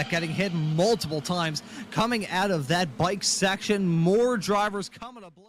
getting hit multiple times coming out of that bike section. More drivers coming to blows.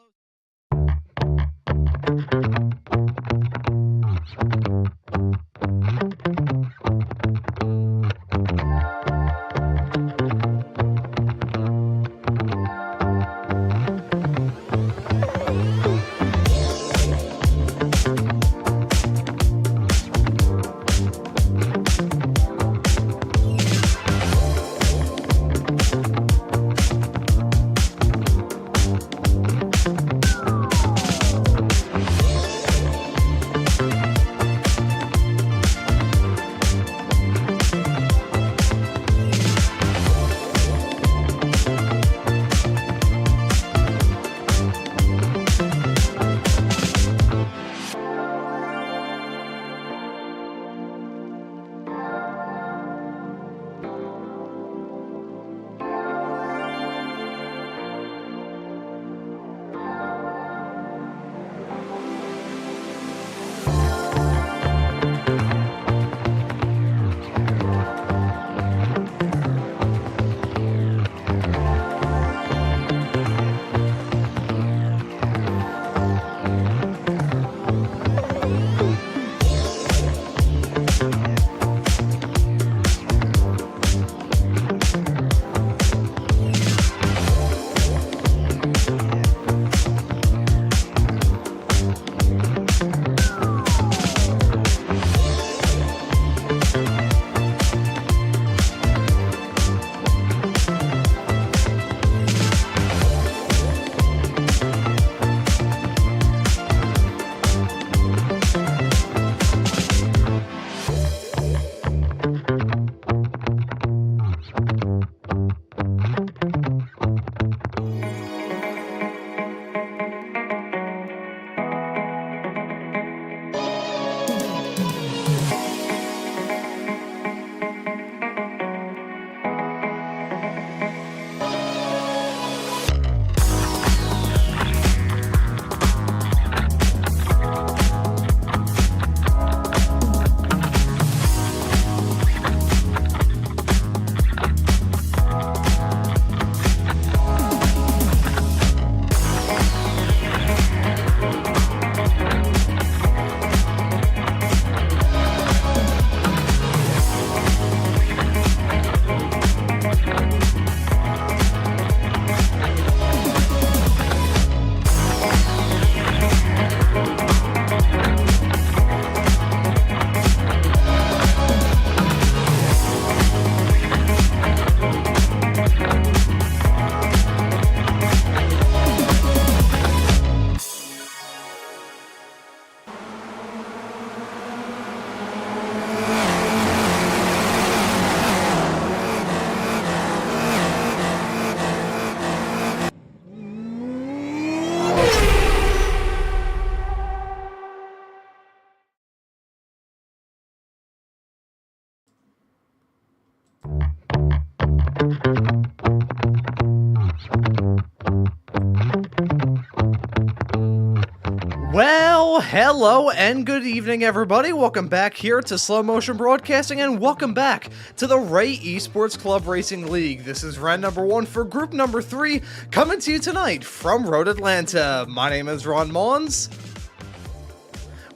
Well, hello and good evening, everybody. Welcome back here to Slow Motion Broadcasting, and welcome back to the Ray Esports Club Racing League. This is round number 1 for group number 3, coming to you tonight from Road Atlanta. My name is Ron Maunz.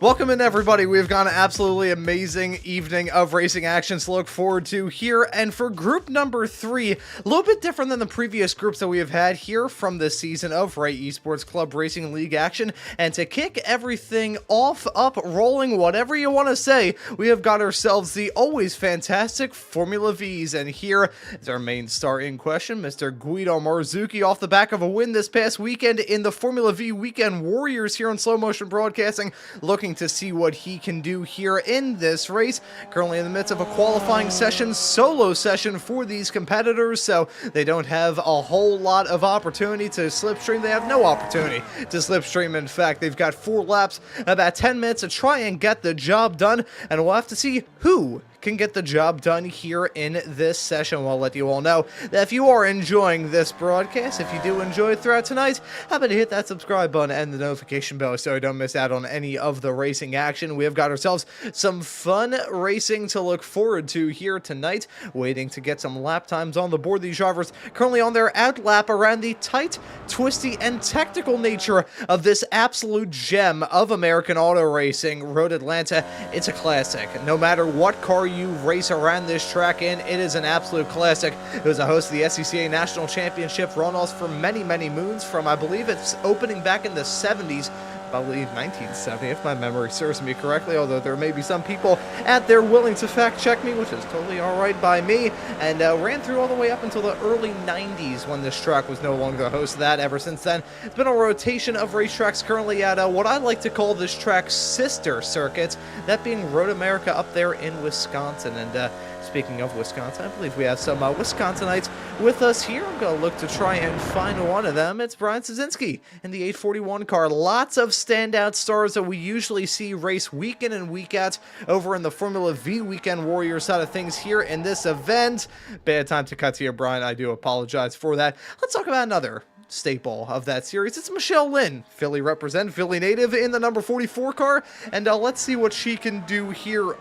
Welcome in, everybody. We've got an absolutely amazing evening of racing action to look forward to here. And for group number 3, a little bit different than the previous groups that we have had here from this season of Ray Esports Club Racing League action. And to kick everything off, up, rolling, whatever you want to say, we have got ourselves the always fantastic Formula Vs. And here is our main star in question, Mr. Guido Marzucchi, off the back of a win this past weekend in the Formula V Weekend Warriors here on Slow Motion Broadcasting, looking to see what he can do here in this race. Currently in the midst of a qualifying session, solo session for these competitors, so they don't have a whole lot of opportunity to slipstream. They have no opportunity to slipstream. In fact, they've got 4 laps, about 10 minutes to try and get the job done, and we'll have to see who can get the job done here in this session. I'll let you all know that if you are enjoying this broadcast, if you do enjoy it throughout tonight, how about hit that subscribe button and the notification bell so you don't miss out on any of the racing action. We have got ourselves some fun racing to look forward to here tonight, waiting to get some lap times on the board. These drivers currently on their out lap around the tight, twisty, and technical nature of this absolute gem of American auto racing, Road Atlanta. It's a classic. No matter what car you race around this track in, it is an absolute classic. It was a host of the SCCA National Championship runoffs for many, many moons, from I believe it's opening back in the 70s. I believe 1970, if my memory serves me correctly, although there may be some people out there willing to fact check me, which is totally alright by me, and ran through all the way up until the early 90s when this track was no longer the host of that. Ever since then, it's been a rotation of racetracks currently at what I like to call this track's sister circuits, that being Road America up there in Wisconsin. And speaking of Wisconsin, I believe we have some Wisconsinites with us here. I'm going to look to try and find one of them. It's Brian Szynski in the 841 car. Lots of standout stars that we usually see race week in and week out over in the Formula V Weekend Warrior side of things here in this event. Bad time to cut here, Brian. I do apologize for that. Let's talk about another staple of that series. It's Michelle Lynn, Philly represent, Philly native, in the number 44 car. And let's see what she can do here.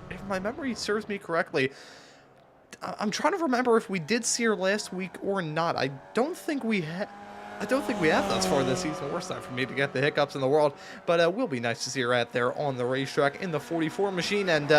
If my memory serves me correctly, I'm trying to remember if we did see her last week or not. I don't think we have thus far this season. Worst time for me to get the hiccups in the world, but it will be nice to see her out there on the racetrack in the 44 machine. And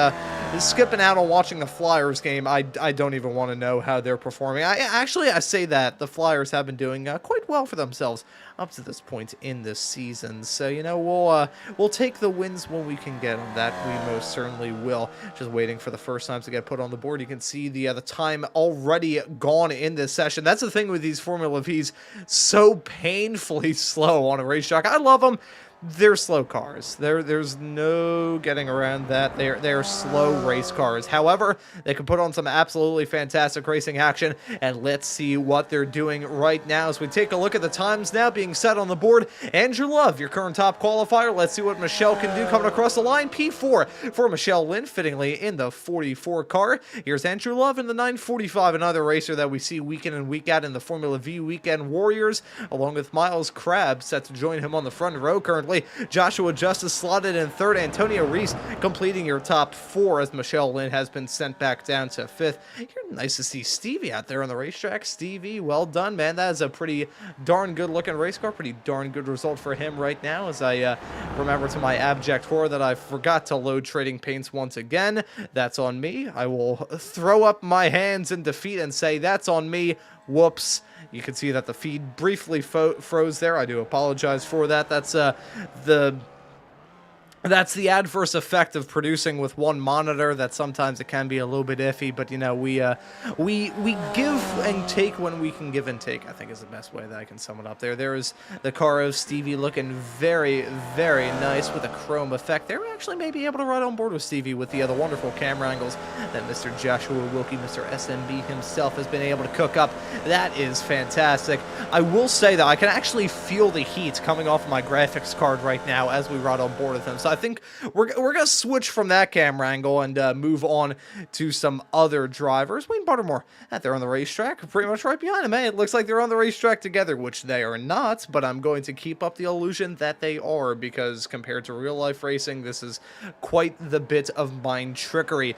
skipping out on watching the Flyers game, I don't even want to know how they're performing. I say that the Flyers have been doing quite well for themselves up to this point in this season. So, you know, we'll take the wins when we can get them. That we most certainly will. Just waiting for the first times to get put on the board. You can see the time already gone in this session. That's the thing with these Formula Vs, so painfully slow on a racetrack. I love them. They're slow cars. There's no getting around that. They're slow race cars. However, they can put on some absolutely fantastic racing action, and let's see what they're doing right now as we take a look at the times now being set on the board. Andrew Love, your current top qualifier. Let's see what Michelle can do coming across the line. P4 for Michelle Lynn, fittingly in the 44 car. Here's Andrew Love in the 945, another racer that we see week in and week out in the Formula V Weekend Warriors, along with Miles Crabb set to join him on the front row currently. Joshua Justice slotted in third. Antonio Reese completing your top four as Michelle Lynn has been sent back down to fifth. Nice to see Stevie out there on the racetrack. Stevie, well done, man. That is a pretty darn good looking race car. Pretty darn good result for him right now, as I remember to my abject horror that I forgot to load Trading Paints once again. That's on me. I will throw up my hands in defeat and say that's on me. Whoops. You can see that the feed briefly froze there. I do apologize for that. That's the adverse effect of producing with one monitor, that sometimes it can be a little bit iffy, but you know, we give and take when we can give and take, I think is the best way that I can sum it up there. There is the car of Stevie looking very, very nice with a chrome effect. They actually may be able to ride on board with Stevie with the wonderful camera angles that Mr. Joshua Wilkie, Mr. SMB himself, has been able to cook up. That is fantastic. I will say that I can actually feel the heat coming off my graphics card right now as we ride on board with him. So I think we're going to switch from that camera angle and move on to some other drivers. Wayne Buttermore out there on the racetrack, pretty much right behind him. Hey, it looks like they're on the racetrack together, which they are not, but I'm going to keep up the illusion that they are, because compared to real life racing, this is quite the bit of mind trickery.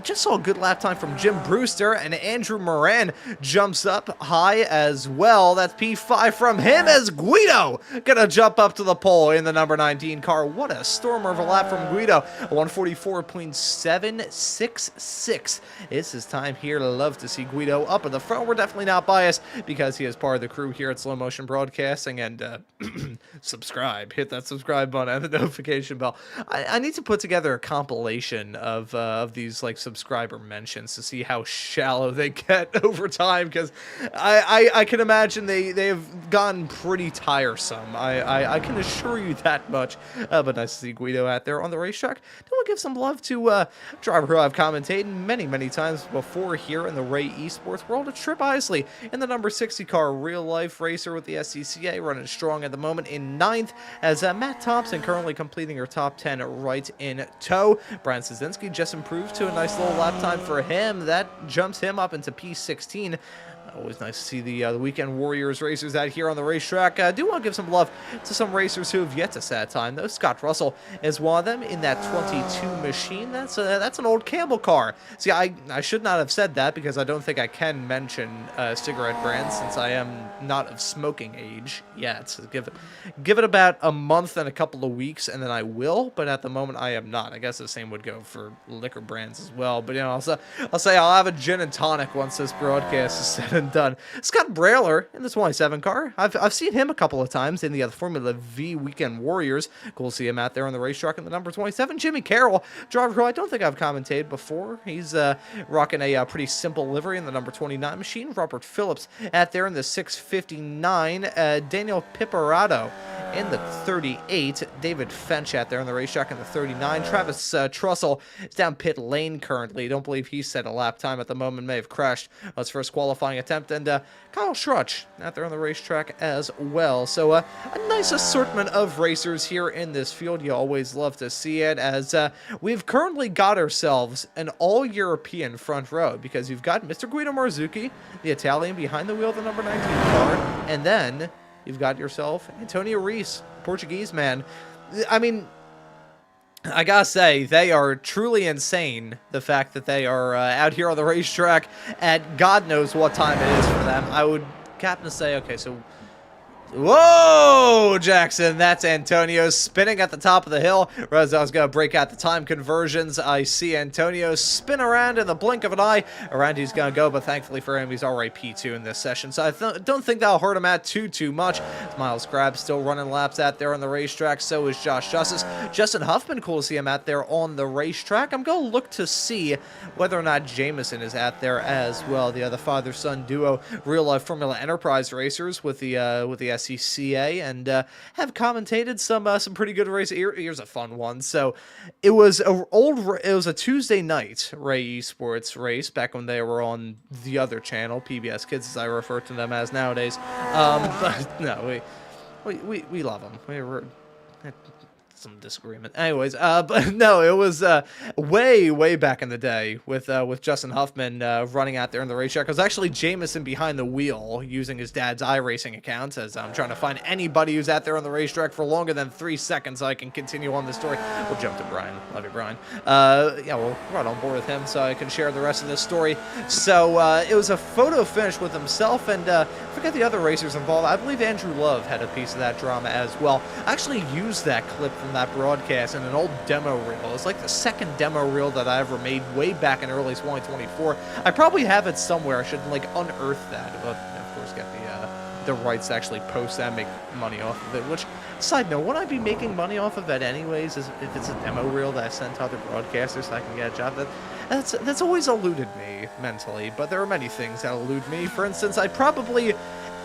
Just saw a good lap time from Jim Brewster, and Andrew Moran jumps up high as well. That's P5 from him as Guido gonna jump up to the pole in the number 19 car. What a stormer of a lap from Guido. A 144.766 is his time here. Love to see Guido up in the front. We're definitely not biased because he is part of the crew here at Slow Motion Broadcasting. And subscribe, hit that subscribe button and the notification bell. I need to put together a compilation of these like subscriber mentions to see how shallow they get over time, because I can imagine they've gotten pretty tiresome. I can assure you that much. But nice to see Guido out there on the racetrack. Do want to give some love to a driver who I've commentated many times before here in the Ray Esports world. It's Trip Isley in the number 60 car, real life racer with the SCCA, running strong at the moment in 9th, as Matt Thompson currently completing her top 10 right in tow. Brian Szynski just improved to a nice little lap time for him. That jumps him up into P16. Always nice to see the Weekend Warriors racers out here on the racetrack. I do want to give some love to some racers who have yet to set time, though. Scott Russell is one of them in that 22 machine. That's an old Campbell car. See, I should not have said that because I don't think I can mention cigarette brands since I am not of smoking age yet. So give it about a month and a couple of weeks, and then I will. But at the moment, I am not. I guess the same would go for liquor brands as well. But I'll say I'll have a gin and tonic once this broadcast is said and done. Scott Brailer in the 27 car. I've seen him a couple of times in the Formula V Weekend Warriors. Cool to see him out there on the racetrack in the number 27. Jimmy Carroll, driver who I don't think I've commentated before. He's rocking a pretty simple livery in the number 29 machine. Robert Phillips out there in the 659. Daniel Pipperato in the 38. David Fench out there on the racetrack in the 39. Travis Trussell is down pit lane currently. Don't believe he set a lap time at the moment. May have crashed on his first qualifying attempt. And Kyle Schrutch out there on the racetrack as well. So a nice assortment of racers here in this field. You always love to see it, as we've currently got ourselves an all-European front row, because you've got Mr. Guido Marzucchi, the Italian behind the wheel of the number 19 car, and then you've got yourself Antonio Reis, Portuguese man. I mean, I gotta say, they are truly insane, the fact that they are out here on the racetrack at God knows what time it is for them. I would happen to say, okay, so... Whoa, Jackson, that's Antonio spinning at the top of the hill. As I was going to break out the time conversions, I see Antonio spin around in the blink of an eye. Around he's going to go, but thankfully for him, he's already P2 in this session. So I don't think that'll hurt him out too much. Miles Grab still running laps out there on the racetrack. So is Josh Justice. Justin Huffman, cool to see him out there on the racetrack. I'm going to look to see whether or not Jameson is out there as well. The other father-son duo, real-life Formula Enterprise racers with the SCCA, and have commentated some pretty good races. Here's a fun one. So it was a Tuesday night Ray Esports race back when they were on the other channel, PBS Kids as I refer to them as nowadays. But no, we love them. We were some disagreement. Anyways, but no, it was way back in the day with Justin Huffman running out there in the racetrack. It was actually Jameson behind the wheel using his dad's iRacing account, as I'm trying to find anybody who's out there on the racetrack for longer than 3 seconds so I can continue on the story. We'll jump to Brian. Love you, Brian. Yeah, we'll run on board with him so I can share the rest of this story. So it was a photo finish with himself, and I forget the other racers involved. I believe Andrew Love had a piece of that drama as well. I actually used that clip from that broadcast in an old demo reel. It's like the second demo reel that I ever made way back in early 2024. I probably have it somewhere. I should like unearth that, but of course get the rights to actually post that and make money off of it. Which, side note, would I be making money off of it anyways? If it's a demo reel that I send to other broadcasters so I can get a job? That's always eluded me mentally, but there are many things that elude me. For instance, I probably...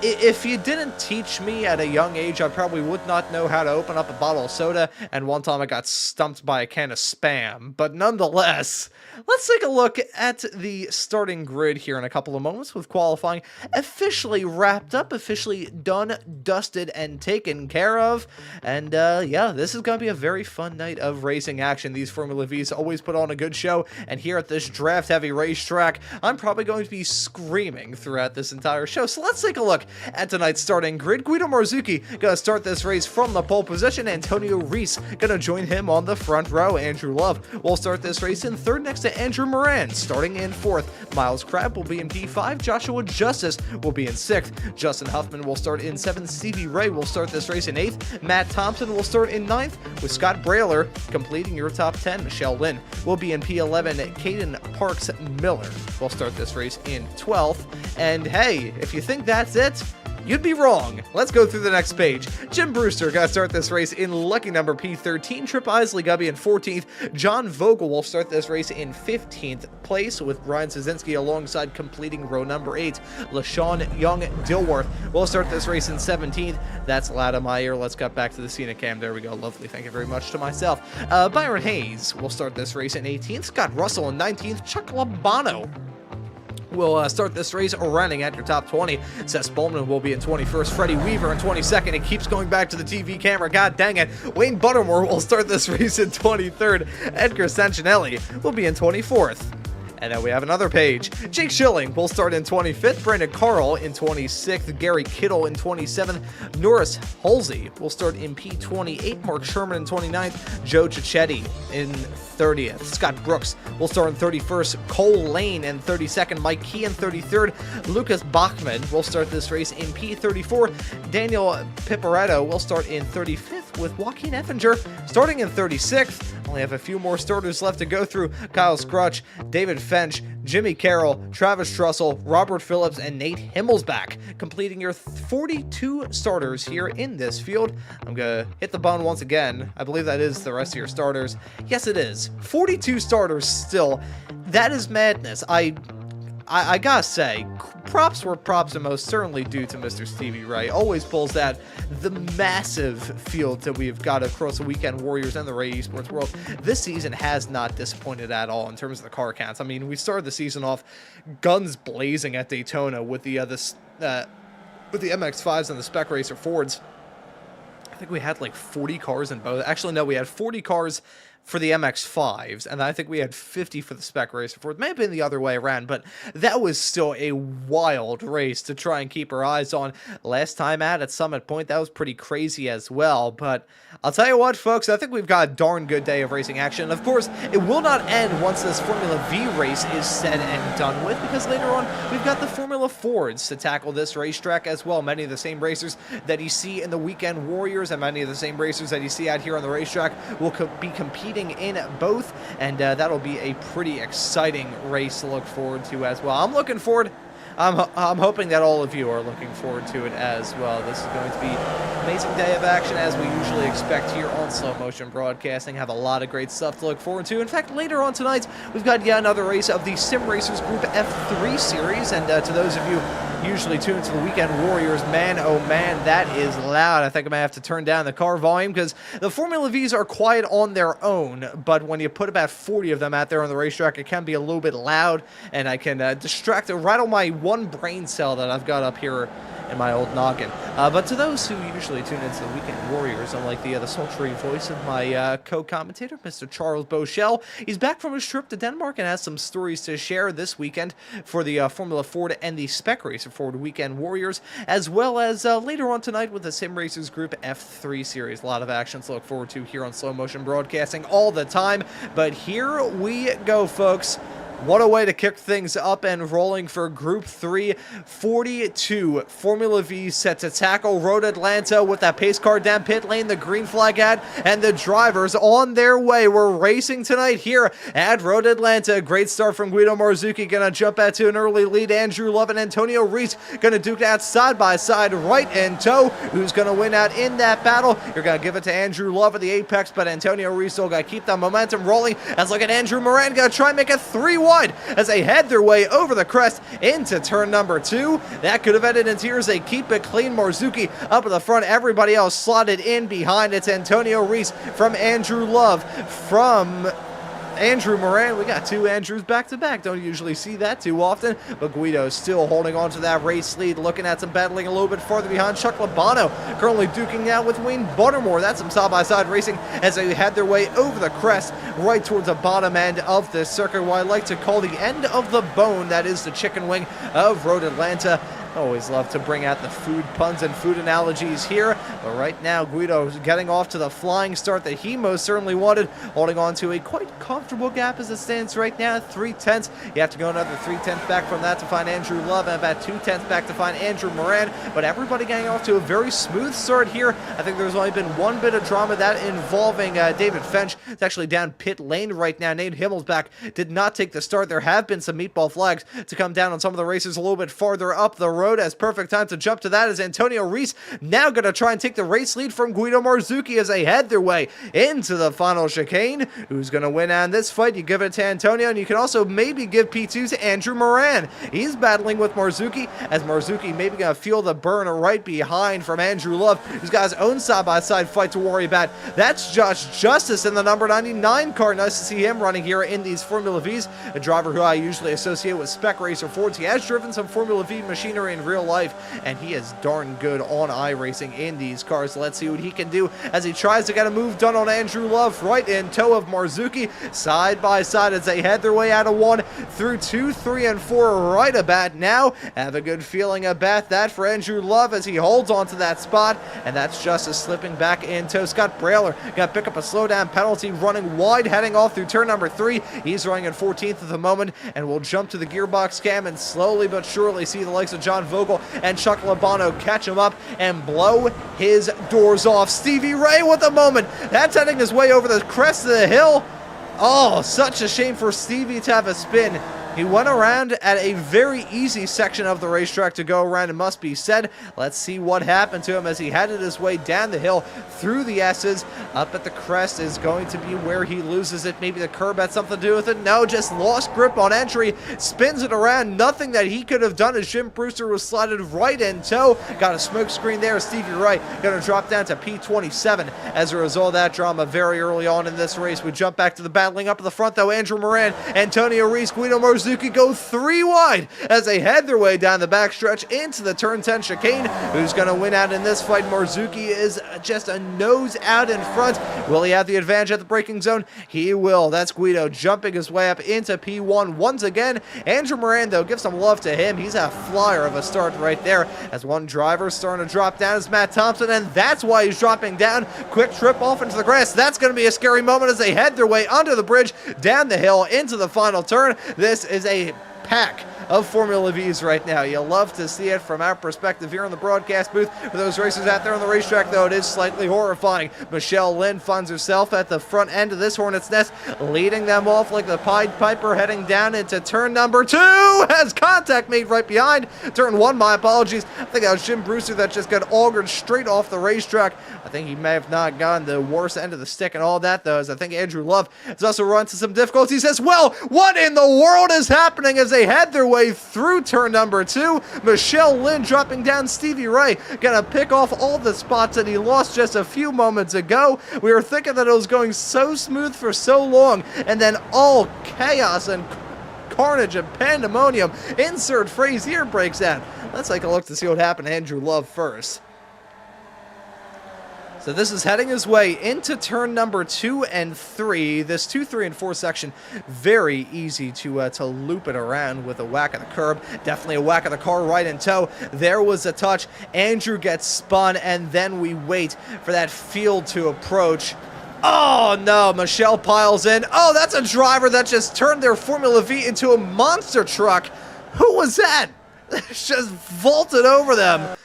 If you didn't teach me at a young age, I probably would not know how to open up a bottle of soda, and one time I got stumped by a can of Spam. But nonetheless, let's take a look at the starting grid here in a couple of moments, with qualifying officially wrapped up, officially done, dusted, and taken care of. And yeah, this is going to be a very fun night of racing action. These Formula Vs always put on a good show, and here at this draft-heavy racetrack, I'm probably going to be screaming throughout this entire show. So let's take a look at tonight's starting grid. Guido Marzucchi gonna start this race from the pole position. Antonio Reis gonna join him on the front row. Andrew Love will start this race in third next to Andrew Moran. Starting in fourth, Miles Crab will be in P5. Joshua Justice will be in sixth. Justin Huffman will start in seventh. Stevie Ray will start this race in eighth. Matt Thompson will start in ninth, with Scott Brailer completing your top 10. Michelle Lynn will be in P11. Caden Parks Miller will start this race in 12th. And hey, if you think that's it, You'd be wrong. Let's go through the next page. Jim Brewster got to start this race in lucky number P13. Trip Isley Gubby in 14th. John Vogel will start this race in 15th place, with Ryan Szynski alongside completing row number 8. LaShawn Young Dilworth will start this race in 17th. That's Latimer. Let's cut back to the scenic cam. There we go. Lovely. Thank you very much to myself. Byron Hayes will start this race in 18th. Scott Russell in 19th. Chuck Labano will start this race running at your top 20. Seth Bowman will be in 21st. Freddie Weaver in 22nd. It keeps going back to the TV camera. God dang it. Wayne Buttermore will start this race in 23rd. Edgar Sancinelli will be in 24th. And then we have another page. Jake Schilling will start in 25th. Brandon Carl in 26th. Gary Kittle in 27th. Norris Halsey will start in P28. Mark Sherman in 29th. Joe Cicchetti in 30th. Scott Brooks will start in 31st. Cole Lane in 32nd. Mike Key in 33rd. Lucas Bachman will start this race in P34. Daniel Piparetto will start in 35th, with Joaquin Effinger starting in 36th. Only have a few more starters left to go through. Kyle Scrutch, David Fench, Jimmy Carroll, Travis Trussell, Robert Phillips, and Nate Himmelsbach, completing your 42 starters here in this field. I'm going to hit the button once again. I believe that is the rest of your starters. Yes, it is. 42 starters still. That is madness. I gotta say, props were props, and most certainly due to Mr. Stevie Ray. Always pulls that the massive field that we've got across the Weekend Warriors and the Ray Esports world. This season has not disappointed at all in terms of the car counts. I mean, we started the season off guns blazing at Daytona with the MX-5s and the Spec Racer Fords. I think we had like 40 cars in both. Actually, no, we had 40 cars for the MX-5s, and I think we had 50 for the Spec Racer Ford. It may have been the other way around, but that was still a wild race to try and keep our eyes on. Last time at Summit Point, that was pretty crazy as well, but I'll tell you what, folks, I think we've got a darn good day of racing action. And of course, it will not end once this Formula V race is said and done with, because later on, we've got the Formula Fords to tackle this racetrack as well. Many of the same racers that you see in the Weekend Warriors and many of the same racers that you see out here on the racetrack will be competing in both, and that'll be a pretty exciting race to look forward to as well. I'm looking forward. I'm hoping that all of you are looking forward to it as well. This is going to be an amazing day of action, as we usually expect here on Slow Motion Broadcasting. Have a lot of great stuff to look forward to. In fact, later on tonight, we've got yet another race of the Sim Racers Group F3 Series, and to those of you usually tuned to the Weekend Warriors, man, oh man, that is loud. I think I might have to turn down the car volume, because the Formula Vs are quiet on their own, but when you put about 40 of them out there on the racetrack, it can be a little bit loud, and I can distract and rattle my one brain cell that I've got up here in my old noggin. But to those who usually tune into the Weekend Warriors, unlike the sultry voice of my co-commentator, Mr. Charles Beauchel, he's back from his trip to Denmark and has some stories to share this weekend for the Formula Ford and the Spec Racer Ford Weekend Warriors, as well as later on tonight with the Sim Racers Group F3 Series. A lot of action to look forward to here on Slow Motion Broadcasting all the time, but here we go, folks. What a way to kick things up and rolling for Group 3. 42 Formula V set to tackle Road Atlanta with that pace car down pit lane, the green flag ad, and the drivers on their way. We're racing tonight here at Road Atlanta. Great start from Guido Marzucchi, gonna jump out to an early lead. Andrew Love and Antonio Reese gonna duke out side by side, right in tow. Who's gonna win out in that battle? You're gonna give it to Andrew Love at the apex, but Antonio Reese still gotta keep that momentum rolling. As look at Andrew Moran, gonna try and make it 3 wide as they head their way over the crest into turn number 2. That could have ended in tears. They keep it clean. Marzucchi up at the front. Everybody else slotted in behind. It's Antonio Reese from Andrew Love from Andrew Moran. We got 2 Andrews back to back. Don't usually see that too often, but Guido still holding on to that race lead, looking at some battling a little bit farther behind. Chuck Labano currently duking out with Wayne Buttermore. That's some side-by-side racing as they had their way over the crest right towards the bottom end of this circuit, what I like to call the end of the bone. That is the chicken wing of Road Atlanta. Always love to bring out the food puns and food analogies here, but right now Guido is getting off to the flying start that he most certainly wanted, holding on to a quite comfortable gap as it stands right now, 3/10. You have to go another 3/10 back from that to find Andrew Love, and about 2/10 back to find Andrew Moran, but everybody getting off to a very smooth start here. I think there's only been one bit of drama, that involving David Fench. It's actually down pit lane right now. Nate Himmelsbach did not take the start. There have been some meatball flags to come down on some of the racers a little bit farther up the road. road as perfect time to jump to that as Antonio Reese now going to try and take the race lead from Guido Marzucchi as they head their way into the final chicane. Who's going to win on this fight? You give it to Antonio, and you can also maybe give P2 to Andrew Moran. He's battling with Marzucchi as Marzucchi maybe going to feel the burn right behind from Andrew Love, who's got his own side-by-side fight to worry about. That's Josh Justice in the number 99 car. Nice to see him running here in these Formula Vs. A driver who I usually associate with Spec Racer Fords. He has driven some Formula V machinery in real life, and he is darn good on iRacing in these cars. Let's see what he can do as he tries to get a move done on Andrew Love right in tow of Marzucchi, side by side as they head their way out of 1 through 2, 3, and 4 right about now. Have a good feeling about that for Andrew Love as he holds on to that spot, and that's Justice slipping back in tow. Scott Brailer got to pick up a slowdown penalty running wide heading off through turn number 3. He's running at 14th at the moment, and we'll jump to the gearbox cam and slowly but surely see the likes of John Vogel and Chuck Labano catch him up and blow his doors off. Stevie Ray with a moment. That's heading his way over the crest of the hill. Oh, such a shame for Stevie to have a spin. He went around at a very easy section of the racetrack to go around, it must be said. Let's see what happened to him as he headed his way down the hill through the S's. Up at the crest is going to be where he loses it. Maybe the curb had something to do with it. No, just lost grip on entry. Spins it around. Nothing that he could have done as Jim Brewster was slided right in tow. Got a smoke screen there. Stevie Wright going to drop down to P27 as a result of that drama very early on in this race. We jump back to the battling up at the front, though. Andrew Moran, Antonio Reese, Guido Marzucchi go 3 wide as they head their way down the backstretch into the turn 10 chicane. Who's going to win out in this fight? Marzucchi is just a nose out in front. Will he have the advantage at the braking zone? He will. That's Guido jumping his way up into P1 once again. Andrew Moran, though, give some love to him. He's a flyer of a start right there as one driver starting to drop down is Matt Thompson, and that's why he's dropping down. Quick trip off into the grass. That's going to be a scary moment as they head their way under the bridge, down the hill, into the final turn. This is a pack of Formula Vs right now. You'll love to see it from our perspective here in the broadcast booth. For those racers out there on the racetrack, though, it is slightly horrifying. Michelle Lynn finds herself at the front end of this Hornet's Nest, leading them off like the Pied Piper, heading down into turn number 2. Has contact made right behind. Turn 1, my apologies. I think that was Jim Brewster that just got augured straight off the racetrack. I think he may have not gotten the worst end of the stick and all that, though, as I think Andrew Love has also run into some difficulties as well. What in the world is happening as they head their way through turn number 2? Michelle Lynn dropping down Stevie Ray, gonna pick off all the spots that he lost just a few moments ago. We were thinking that it was going so smooth for so long, and then all chaos and carnage and pandemonium, insert phrase here, breaks out. Let's take a look to see what happened to Andrew Love first. So this is heading his way into turn number 2 and 3. This 2, 3, and 4 section, very easy to loop it around with a whack of the curb. Definitely a whack of the car right in tow. There was a touch. Andrew gets spun, and then we wait for that field to approach. Oh no, Michelle piles in. Oh, that's a driver that just turned their Formula V into a monster truck. Who was that? Just vaulted over them.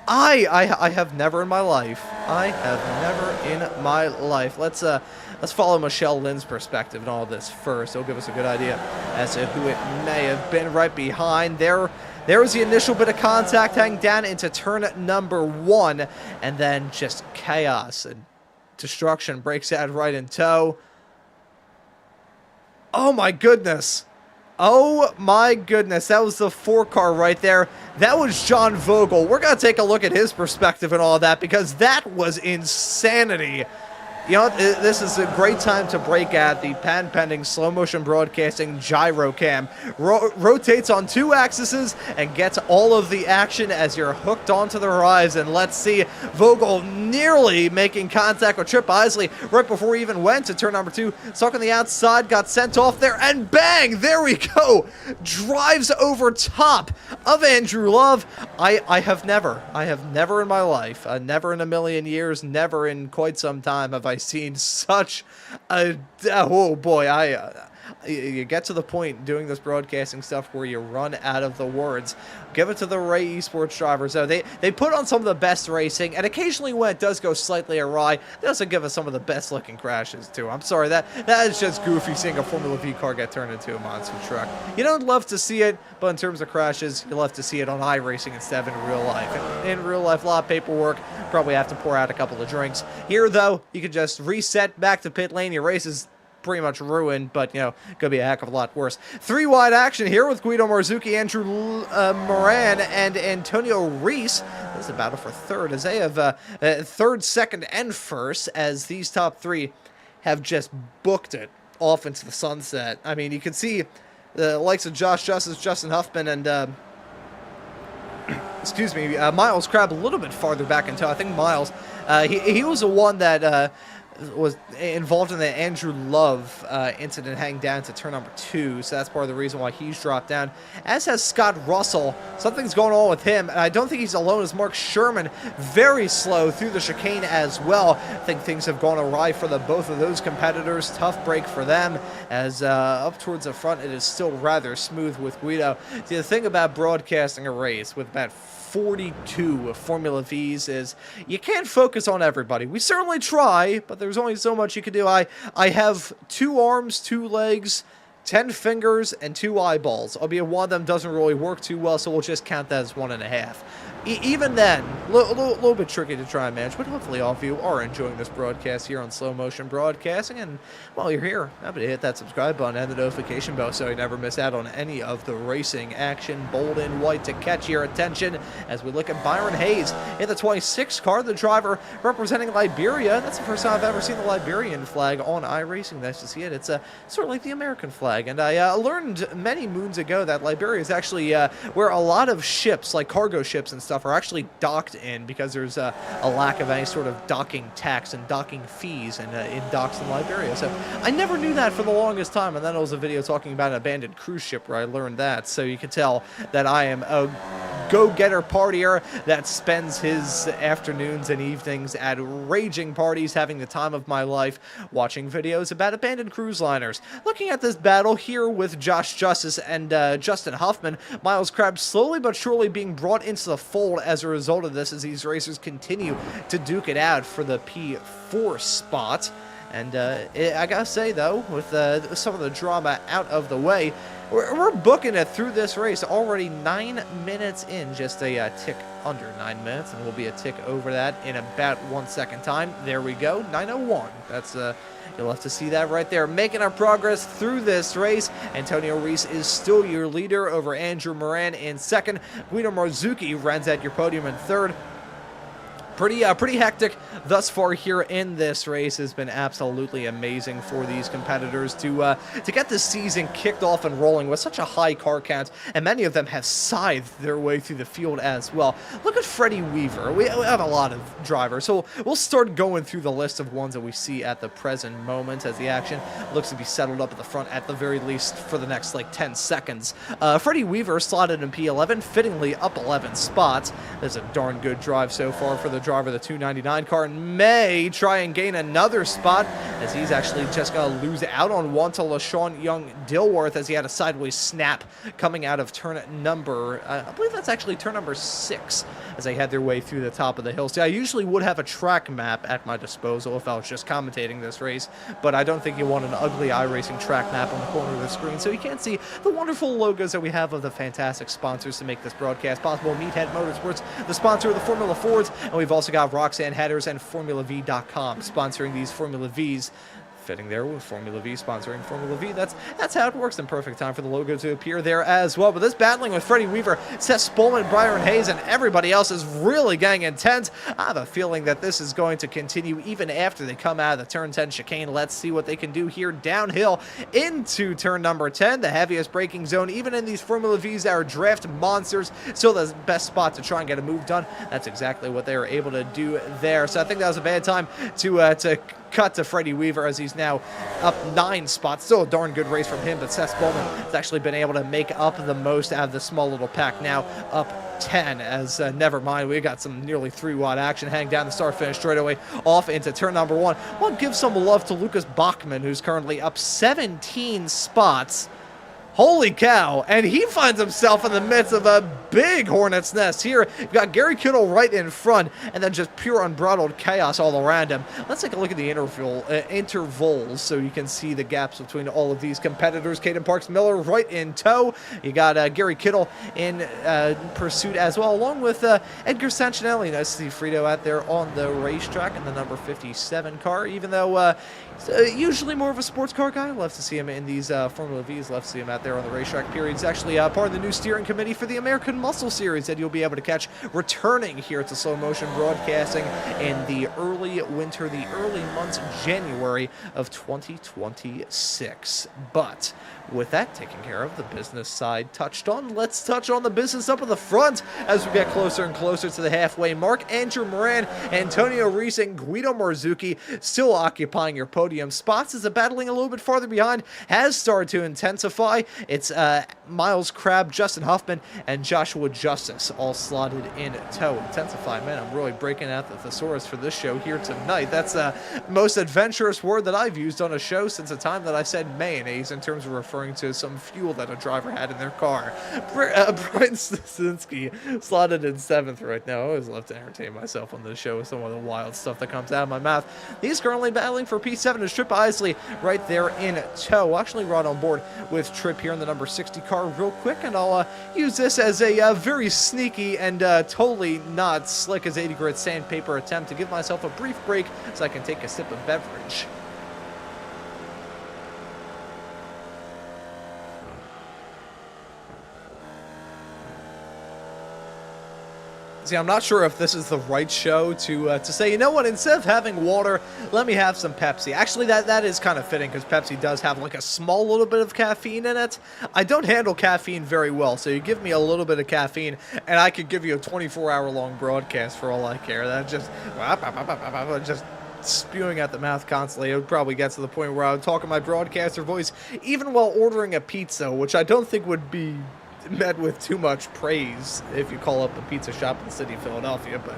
I have never in my life. I have never in my life. Let's follow Michelle Lynn's perspective in all this first. It'll give us a good idea as to who it may have been right behind. There was the initial bit of contact heading down into turn number 1, and then just chaos and destruction breaks out right in tow. Oh my goodness. Oh my goodness, that was the 4 car right there. That was John Vogel. We're going to take a look at his perspective and all that, because that was insanity. You know, this is a great time to break out the patent-pending slow-motion broadcasting gyro cam. Rotates on 2 axes and gets all of the action as you're hooked onto the horizon. Let's see Vogel nearly making contact with Trip Isley right before he even went to turn number 2. Stuck on the outside, got sent off there, and bang! There we go! Drives over top of Andrew Love. I have never in my life, never in a million years, never in quite some time have I seen such a, oh boy, you get to the point doing this broadcasting stuff where you run out of the words. Give it to the Ray Esports drivers, though. They put on some of the best racing, and occasionally when it does go slightly awry, they also give us some of the best looking crashes, too. I'm sorry, that is just goofy seeing a Formula V car get turned into a monster truck. You don't love to see it, but in terms of crashes, you love to see it on iRacing instead of in real life. And in real life, a lot of paperwork, probably have to pour out a couple of drinks. Here, though, you can just reset back to pit lane. Your race is pretty much ruined, but, you know, could be a heck of a lot worse. 3-wide action here with Guido Marzucchi, Andrew Moran, and Antonio Reese. This is a battle for third, as they have third, second, and first, as these top three have just booked it off into the sunset. I mean, you can see the likes of Josh Justice, Justin Huffman, and excuse me, Miles Crabbe a little bit farther back into. I think Miles, he was the one that was involved in the Andrew Love incident heading down to turn number 2, so that's part of the reason why he's dropped down, as has Scott Russell. Something's going on with him, and I don't think he's alone, as Mark Sherman very slow through the chicane as well. I think things have gone awry for both of those competitors. Tough break for them, as up towards the front it is still rather smooth with Guido. See, the thing about broadcasting a race with about 42 Formula Vs is you can't focus on everybody. We certainly try, but there's only so much you can do. I have 2 arms, 2 legs, 10 fingers, and 2 eyeballs. Albeit one of them doesn't really work too well, so we'll just count that as 1.5. Even then, a little bit tricky to try and manage, but hopefully all of you are enjoying this broadcast here on Slow Motion Broadcasting, and while you're here, remember to hit that subscribe button and the notification bell so you never miss out on any of the racing action, bold in white, to catch your attention as we look at Byron Hayes in the 26th car, the driver representing Liberia. That's the first time I've ever seen the Liberian flag on iRacing. Nice to see it. It's sort of like the American flag, and I learned many moons ago that Liberia is actually where a lot of ships, like cargo ships and stuff, are actually docked in, because there's a lack of any sort of docking tax and docking fees in docks in Liberia. So I never knew that for the longest time, and then there was a video talking about an abandoned cruise ship where I learned that. So you can tell that I am a go-getter partier that spends his afternoons and evenings at raging parties, having the time of my life, watching videos about abandoned cruise liners. Looking at this battle here with Josh Justice and Justin Huffman, Miles Crabbe slowly but surely being brought into the fold as a result of this, as these racers continue to duke it out for the P4 spot. And I gotta say, though, with some of the drama out of the way, we're booking it through this race already 9 minutes in, just a tick under 9 minutes, and we'll be a tick over that in about 1 second time. There we go, 9:01. That's you'll have to see that right there. Making our progress through this race. Antonio Reese is still your leader over Andrew Moran in second. Guido Marzucchi runs at your podium in third. Pretty hectic thus far here in this race. Has been absolutely amazing for these competitors to get this season kicked off and rolling with such a high car count, and many of them have scythed their way through the field as well. Look at Freddie Weaver. We have a lot of drivers, so we'll start going through the list of ones that we see at the present moment, as the action looks to be settled up at the front at the very least for the next like 10 seconds. Freddie Weaver slotted in P11, fittingly up 11 spots. That's a darn good drive so far for the driver of the 299 car, and may try and gain another spot, as he's actually just going to lose out on one to LaShawn Young Dilworth, as he had a sideways snap coming out of turn number, I believe that's actually turn number 6, as they had their way through the top of the hill. See, I usually would have a track map at my disposal if I was just commentating this race, but I don't think you want an ugly iRacing track map on the corner of the screen, so you can't see the wonderful logos that we have of the fantastic sponsors to make this broadcast possible. MeatHead Motorsports, the sponsor of the Formula Fords, and we've also got Roxanne Headers and FormulaV.com sponsoring these Formula Vs. Fitting there with Formula V sponsoring Formula V. That's how it works. In perfect time for the logo to appear there as well. But this battling with Freddie Weaver, Seth Spolman, Byron Hayes, and everybody else is really getting intense. I have a feeling that this is going to continue even after they come out of the turn 10 chicane. Let's see what they can do here downhill into turn number 10, the heaviest braking zone, even in these Formula Vs that are draft monsters. Still the best spot to try and get a move done. That's exactly what they were able to do there. So I think that was a bad time to cut to Freddie Weaver as he's now up 9 spots. Still a darn good race from him, but Seth Bowman has actually been able to make up the most out of the small little pack, now up 10, as never mind, we got some nearly 3-wide action hang down the start-finish straightaway off into turn number 1. Well, give some love to Lucas Bachmann, who's currently up 17 spots. Holy cow, and he finds himself in the midst of a big hornet's nest here. You've got Gary Kittle right in front, and then just pure unbridled chaos all around him. Let's take a look at the intervals so you can see the gaps between all of these competitors. Caden Parks-Miller right in tow. You got Gary Kittle in pursuit as well, along with Edgar Sancinelli. Nice to see Frito out there on the racetrack in the number 57 car, even though usually more of a sports car guy. Love to see him in these Formula Vs. Love to see him out there on the racetrack period. He's actually part of the new steering committee for the American Muscle Series that you'll be able to catch returning here to Slow Motion Broadcasting in the early winter, the early months, January of 2026. But with that taken care of, the business side touched on, let's touch on the business up at the front as we get closer and closer to the halfway mark. Andrew Moran, Antonio Reese, and Guido Marzucchi still occupying your podium spots as the battling a little bit farther behind has started to intensify. It's Miles Crabb, Justin Huffman, and Joshua Justice all slotted in tow. Intensify, man, I'm really breaking out the thesaurus for this show here tonight. That's the most adventurous word that I've used on a show since the time that I said mayonnaise in terms of referring to some fuel that a driver had in their car. Brian Stasinski slotted in 7th right now. I always love to entertain myself on this show with some of the wild stuff that comes out of my mouth. He's currently battling for P7 as Trip Isley right there in tow. Actually right on board with Trip here in the number 60 car real quick, and I'll use this as a very sneaky and totally not slick as 80 grit sandpaper attempt to give myself a brief break so I can take a sip of beverage. See, I'm not sure if this is the right show to say, you know what, instead of having water, let me have some Pepsi. Actually, that is kind of fitting because Pepsi does have like a small little bit of caffeine in it. I don't handle caffeine very well, so you give me a little bit of caffeine, and I could give you a 24-hour-long broadcast for all I care. That just spewing at the mouth constantly. It would probably get to the point where I would talk in my broadcaster voice even while ordering a pizza, which I don't think would be met with too much praise if you call up a pizza shop in the city of Philadelphia, but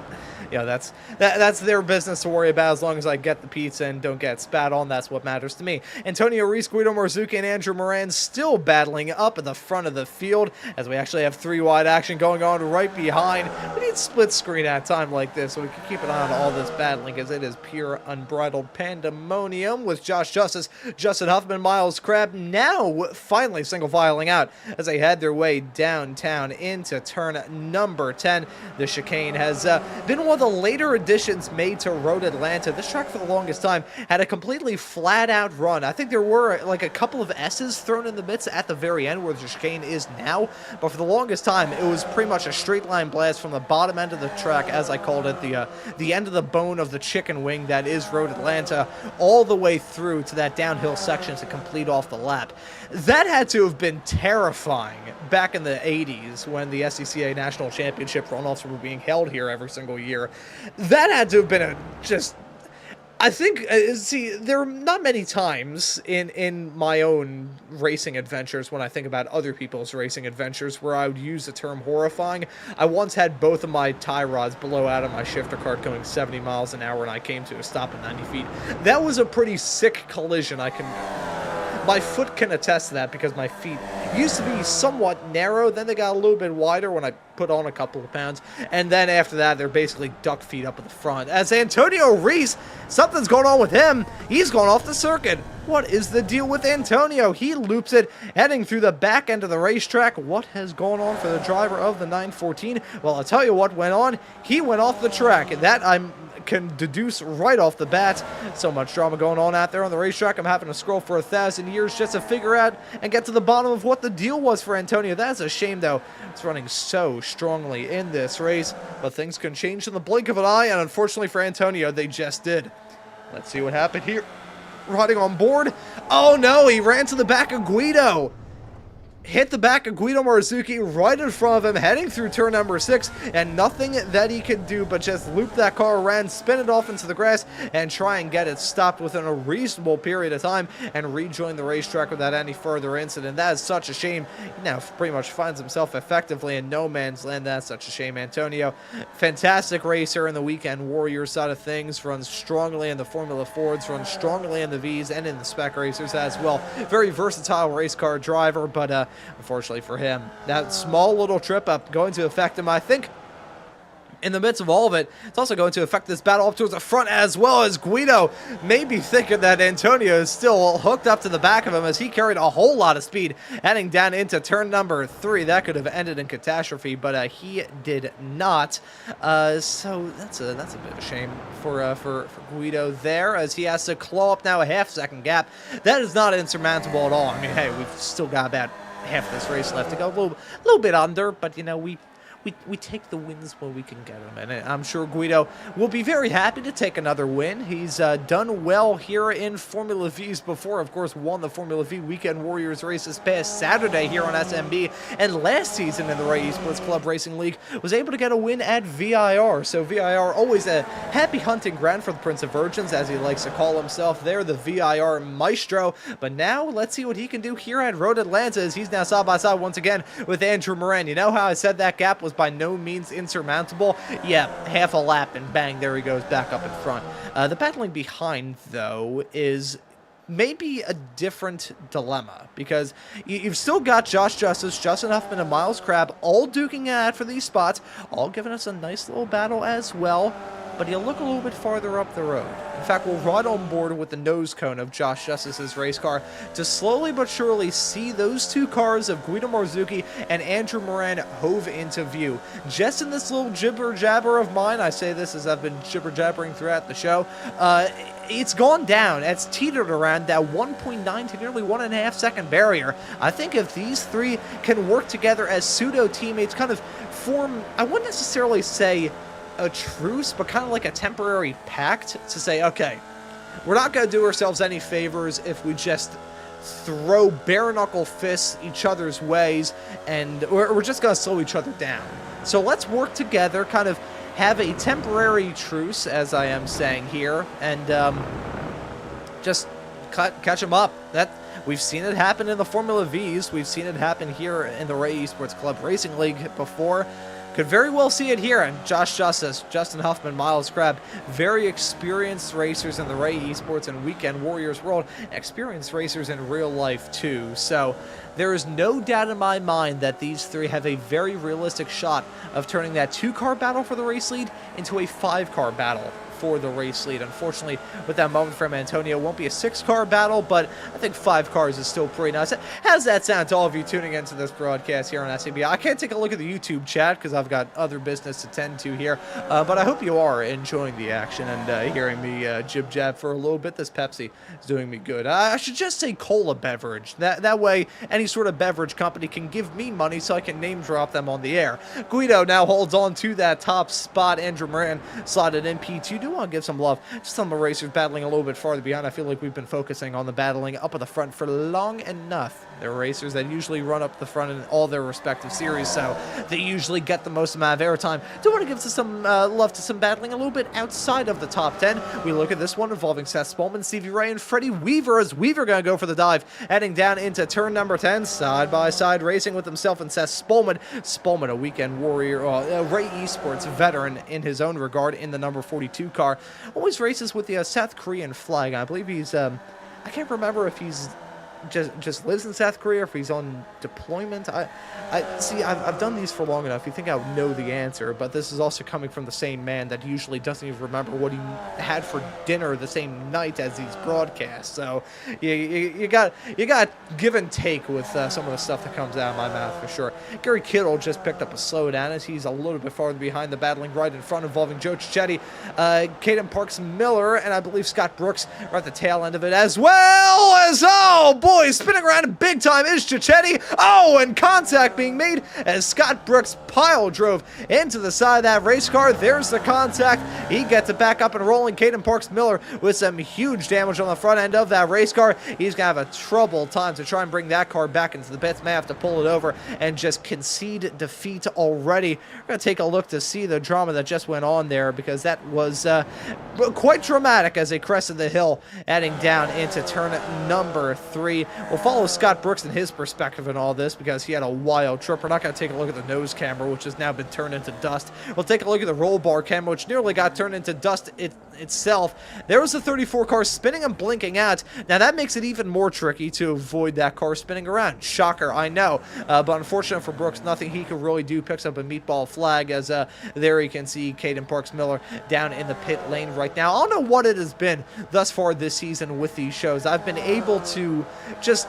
yeah, that's their business to worry about. As long as I get the pizza and don't get spat on, that's what matters to me. Antonio Reese, Guido Marzucchi, and Andrew Moran still battling up at the front of the field as we actually have 3-wide action going on right behind. We need split screen at a time like this so we can keep an eye on all this battling, because it is pure unbridled pandemonium with Josh Justice, Justin Huffman, Miles Crabb now finally single filing out as they head their way downtown into turn number 10. The chicane has been one of the later additions made to Road Atlanta. This track for the longest time had a completely flat out run. I think there were like a couple of S's thrown in the midst at the very end where the chicane is now, but for the longest time it was pretty much a straight line blast from the bottom end of the track, as I called it, the end of the bone of the chicken wing that is Road Atlanta, all the way through to that downhill section to complete off the lap. That had to have been terrifying back in the 80s when the SCCA National Championship runoffs were being held here every single year. That had to have been I think, see, there are not many times in my own racing adventures when I think about other people's racing adventures where I would use the term horrifying. I once had both of my tie rods blow out of my shifter cart going 70 miles an hour and I came to a stop at 90 feet. That was a pretty sick collision. My foot can attest to that because my feet used to be somewhat narrow, then they got a little bit wider when I put on a couple of pounds, and then after that they're basically duck feet up at the front. As Antonio Reese, something's going on with him. He's gone off the circuit. What is the deal with Antonio? He loops it, heading through the back end of the racetrack. What has gone on for the driver of the 914? Well, I'll tell you what went on. He went off the track. That I can deduce right off the bat. So much drama going on out there on the racetrack. I'm having to scroll for 1,000 years just to figure out and get to the bottom of what the deal was for Antonio. That's a shame, though. It's running so strongly in this race, but things can change in the blink of an eye, and unfortunately for Antonio, they just did. Let's see what happened here. Riding on board. Oh no, he ran to the back of Guido. hit the back of Guido Marzuki right in front of him, heading through turn number 6, and nothing that he could do but just loop that car around, spin it off into the grass, and try and get it stopped within a reasonable period of time and rejoin the racetrack without any further incident. That is such a shame. He now pretty much finds himself effectively in no man's land. That's such a shame. Antonio, fantastic racer in the Weekend Warriors side of things, runs strongly in the Formula Fords, runs strongly in the Vs and in the Spec Racers as well. Very versatile race car driver, but unfortunately for him, that small little trip up going to affect him, I think. In the midst of all of it, it's also going to affect this battle up towards the front, as well as Guido may be thinking that Antonio is still hooked up to the back of him, as he carried a whole lot of speed heading down into turn number 3. That could have ended in catastrophe, but he did not. So that's a bit of a shame for Guido there, as he has to claw up now a half-second gap. That is not insurmountable at all. I mean, hey, we've still got about half this race left to go, a little bit under, but you know, we take the wins when we can get them, and I'm sure Guido will be very happy to take another win. He's done well here in Formula V's before. Of course, won the Formula V Weekend Warriors race this past Saturday here on SMB, and last season in the Ray Esports Club Racing League was able to get a win at VIR. So VIR, always a happy hunting ground for the Prince of Virgins, as he likes to call himself there, the VIR Maestro. But now let's see what he can do here at Road Atlanta, as he's now side by side once again with Andrew Moran. You know how I said that gap was by no means insurmountable? Yeah, half a lap and bang, there he goes back up in front. The battling behind, though, is maybe a different dilemma, because you've still got Josh Justice, Justin Huffman, and Miles Crabb all duking it out for these spots, all giving us a nice little battle as well. But he'll look a little bit farther up the road. In fact, we'll ride on board with the nose cone of Josh Justice's race car to slowly but surely see those two cars of Guido Marzuki and Andrew Moran hove into view. Just in this little jibber-jabber of mine, I say this as I've been jibber-jabbering throughout the show, it's gone down. It's teetered around that 1.9 to nearly 1.5 second barrier. I think if these three can work together as pseudo-teammates, kind of form, I wouldn't necessarily say a truce, but kind of like a temporary pact to say, okay, we're not going to do ourselves any favors if we just throw bare knuckle fists each other's ways, and we're just going to slow each other down. So let's work together, kind of have a temporary truce, as I am saying here, and just catch them up. That we've seen it happen in the Formula V's. We've seen it happen here in the Ray Esports Club Racing League before. Could very well see it here. And Josh Justice, Justin Huffman, Miles Crabb, very experienced racers in the Ray Esports and Weekend Warriors world, experienced racers in real life too. So there is no doubt in my mind that these three have a very realistic shot of turning that 2-car battle for the race lead into a 5-car battle for the race lead. Unfortunately, with that moment from Antonio, it won't be a 6-car battle, but I think 5 cars is still pretty nice. How does that sound to all of you tuning into this broadcast here on SCB? I can't take a look at the YouTube chat because I've got other business to tend to here, but I hope you are enjoying the action and hearing me jib-jab for a little bit. This Pepsi is doing me good. I should just say cola beverage. That way, any sort of beverage company can give me money so I can name drop them on the air. Guido now holds on to that top spot. Andrew Moran slotted in P2. Do want to give some love to some of the racers battling a little bit farther behind. I feel like we've been focusing on the battling up at the front for long enough. There are racers that usually run up the front in all their respective series, so they usually get the most amount of airtime. Do want to give some love to some battling a little bit outside of the top 10. We look at this one involving Seth Spolman, Stevie Ray, and Freddie Weaver, as Weaver going to go for the dive, heading down into turn number 10, side-by-side racing with himself and Seth Spolman. Spolman, a Weekend Warrior, a Ray Esports veteran in his own regard in the number 42 car. Always races with the South Korean flag. I believe he's, I can't remember if he's just lives in South Korea, or if he's on deployment. I've done these for long enough. You think I would know the answer, but this is also coming from the same man that usually doesn't even remember what he had for dinner the same night as these broadcasts. So you got give and take with some of the stuff that comes out of my mouth for sure. Gary Kittle just picked up a slowdown as he's a little bit farther behind the battling right in front, involving Joe Cicchetti, Caden Parks Miller, and I believe Scott Brooks are at the tail end of it, as well as, oh boy, spinning around big time is Cicchetti. Oh, and contact being made as Scott Brooks pile drove into the side of that race car. There's the contact, He gets it back up and rolling. Caden Parks Miller with some huge damage on the front end of that race car. He's going to have a trouble time to try and bring that car back into the pits. May have to pull it over and just concede defeat already. We're going to take a look to see the drama that just went on there, because that was quite dramatic as they crested the hill, heading down into turn number 3. We'll follow Scott Brooks and his perspective in all this, because he had a wild trip. We're not going to take a look at the nose camera, which has now been turned into dust. We'll take a look at the roll bar camera, which nearly got turned into dust itself. There was the 34 car spinning and blinking out. Now that makes it even more tricky to avoid that car spinning around. Shocker, I know. But unfortunate for Brooks, nothing he could really do. Picks up a meatball flag, as there you can see Caden Parks Miller down in the pit lane right now. I don't know what it has been thus far this season with these shows. I've been able to just,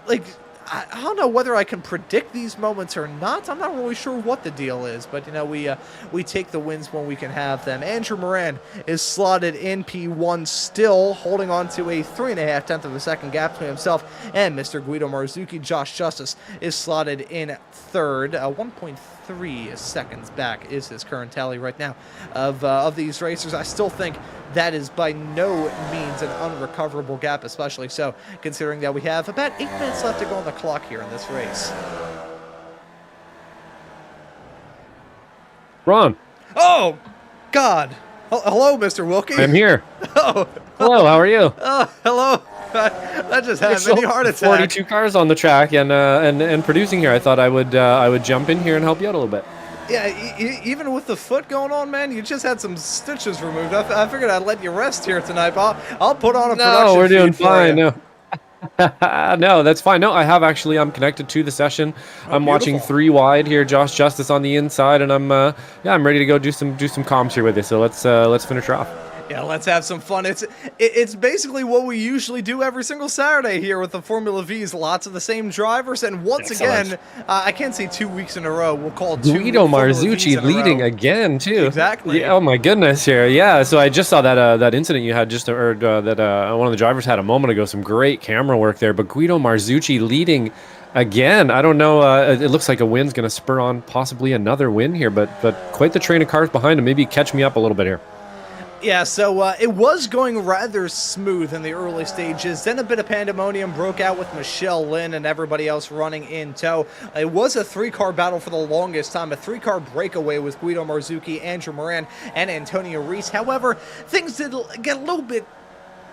like, I don't know whether I can predict these moments or not. I'm not really sure what the deal is, but you know, we take the wins when we can have them. Andrew Moran is slotted in P1, still holding on to a 3.5 of a second gap between himself and Mr. Guido Marzucchi. Josh Justice is slotted in third. 1.3 seconds back is his current tally right now of these racers. I still think that is by no means an unrecoverable gap, especially so considering that we have about 8 minutes left to go on the clock here in this race. Ron. Oh, God. Hello, Mr. Wilkie. I'm here. Oh. Hello, how are you? Oh, hello. That just had a mini heart attack. 42 cars on the track and producing here. I thought I would jump in here and help you out a little bit. Yeah, even with the foot going on, man, you just had some stitches removed. I figured I'd let you rest here tonight, but I'll put on a production. No, we're doing fine. No. No, that's fine. No, I'm connected to the session. I'm watching 3 wide here. Josh Justice on the inside, and I'm ready to go do some comms here with you. So let's finish her off. Yeah, let's have some fun. It's basically what we usually do every single Saturday here with the Formula V's. Lots of the same drivers, and once again, I can't say 2 weeks in a row. We'll call 2 Guido Marzucchi leading again too. Exactly. Yeah, oh my goodness here. Yeah. So I just saw that incident you had that one of the drivers had a moment ago. Some great camera work there, but Guido Marzucchi leading again. I don't know. It looks like a win's going to spur on possibly another win here, but quite the train of cars behind him. Maybe catch me up a little bit here. Yeah, so it was going rather smooth in the early stages. Then a bit of pandemonium broke out with Michelle Lynn and everybody else running in tow. It was a 3-car battle for the longest time, a 3-car breakaway with Guido Marzucchi, Andrew Moran, and Antonio Reese. However, things did get a little bit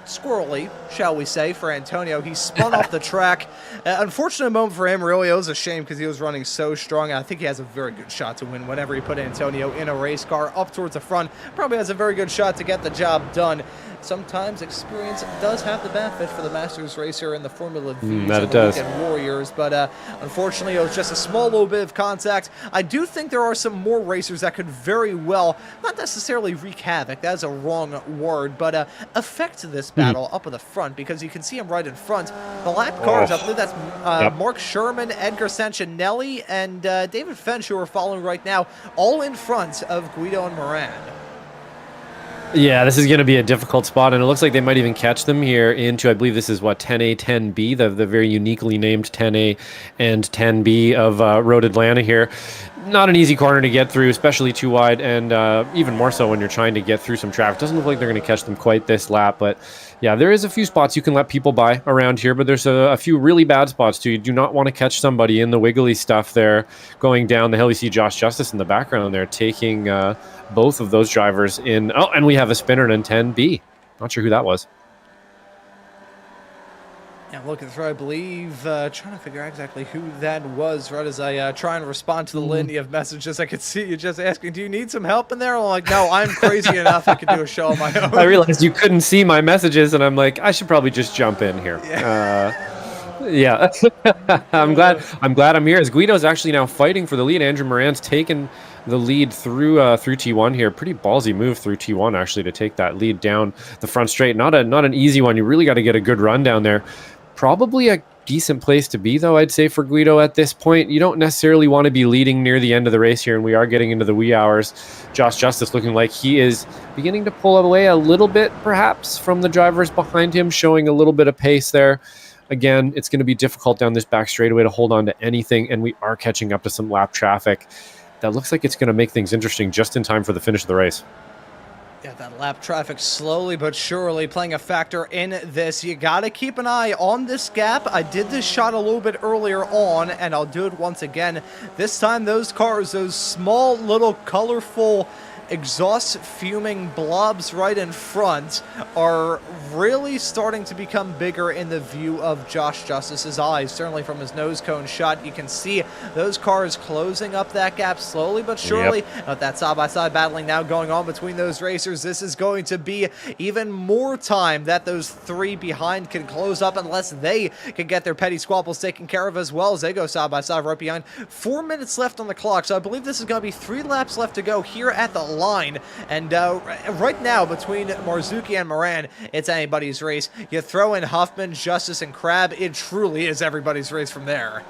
squirrely, shall we say, for Antonio. He spun off the track. Unfortunate moment for him, really. It was a shame because he was running so strong. I think he has a very good shot to win whenever he put Antonio in a race car up towards the front. Probably has a very good shot to get the job done. Sometimes experience does have the benefit for the Masters racer in the Formula V's and the Weekend Warriors, but unfortunately it was just a small little bit of contact. I do think there are some more racers that could very well, not necessarily wreak havoc, that's a wrong word, but affect this battle up at the front, because you can see him right in front. The lap cars, I believe that's Mark Sherman, Edgar Sancinelli, and David Fench, who are following right now, all in front of Guido and Moran. Yeah, this is going to be a difficult spot, and it looks like they might even catch them here into, I believe this is what, 10A, 10B, the very uniquely named 10A and 10B of Road Atlanta here. Not an easy corner to get through, especially too wide, and even more so when you're trying to get through some traffic. Doesn't look like they're going to catch them quite this lap, but yeah, there is a few spots you can let people by around here, but there's a few really bad spots too. You do not want to catch somebody in the wiggly stuff there going down the hill. You see Josh Justice in the background there taking both of those drivers in. Oh, and we have a spinner in 10B. Not sure who that was. Yeah, I'm looking through, I believe, trying to figure out exactly who that was right as I try and respond to the litany of messages. I could see you just asking, do you need some help in there? I'm like, no, I'm crazy enough. I could do a show on my own. I realized you couldn't see my messages, and I'm like, I should probably just jump in here. Yeah. I'm glad I'm here, as Guido's actually now fighting for the lead. Andrew Moran's taken the lead through T1 here. Pretty ballsy move through T1 actually to take that lead down the front straight. Not an easy one. You really got to get a good run down there. Probably a decent place to be, though, I'd say, for Guido at this point. You don't necessarily want to be leading near the end of the race here, and we are getting into the wee hours. Josh Justice looking like he is beginning to pull away a little bit, perhaps, from the drivers behind him, showing a little bit of pace there. Again, it's going to be difficult down this back straightaway to hold on to anything, and we are catching up to some lap traffic. that looks like it's going to make things interesting just in time for the finish of the race. Yeah, that lap traffic slowly but surely playing a factor in this. You got to keep an eye on this gap. I did this shot a little bit earlier on, and I'll do it once again. This time, those cars, those small little colorful exhaust fuming blobs right in front are really starting to become bigger in the view of Josh Justice's eyes. Certainly from his nose cone shot, you can see those cars closing up that gap slowly but surely. With that side-by-side battling now going on between those racers, this is going to be even more time that those three behind can close up unless they can get their petty squabbles taken care of as well as they go side-by-side right behind. 4 minutes left on the clock, so I believe this is going to be 3 laps left to go here at the line. And right now, between Marzuki and Moran, it's anybody's race. You throw in Huffman, Justice, and Crab, it truly is everybody's race from there.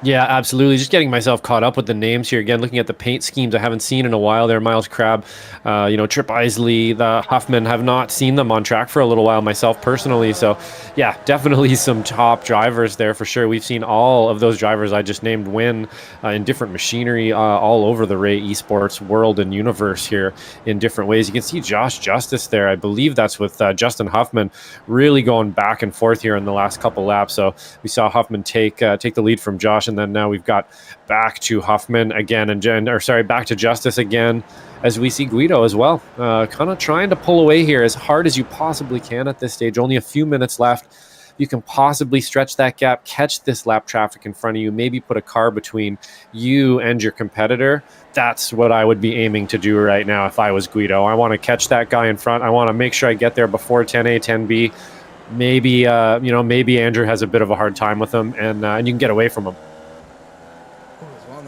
Yeah, absolutely. Just getting myself caught up with the names here. Again, looking at the paint schemes I haven't seen in a while there. Miles Crab, Trip Isley, the Huffman, have not seen them on track for a little while myself personally. So, yeah, definitely some top drivers there for sure. We've seen all of those drivers I just named win in different machinery all over the Ray Esports world and universe here in different ways. You can see Josh Justice there. I believe that's with Justin Huffman really going back and forth here in the last couple laps. So we saw Huffman take the lead from Josh, and then now we've got back to Huffman again, back to Justice again, as we see Guido as well, kind of trying to pull away here as hard as you possibly can at this stage. Only a few minutes left. You can possibly stretch that gap, catch this lap traffic in front of you, maybe put a car between you and your competitor. That's what I would be aiming to do right now if I was Guido. I want to catch that guy in front. I want to make sure I get there before 10A, 10B. Maybe, maybe Andrew has a bit of a hard time with him, and you can get away from him.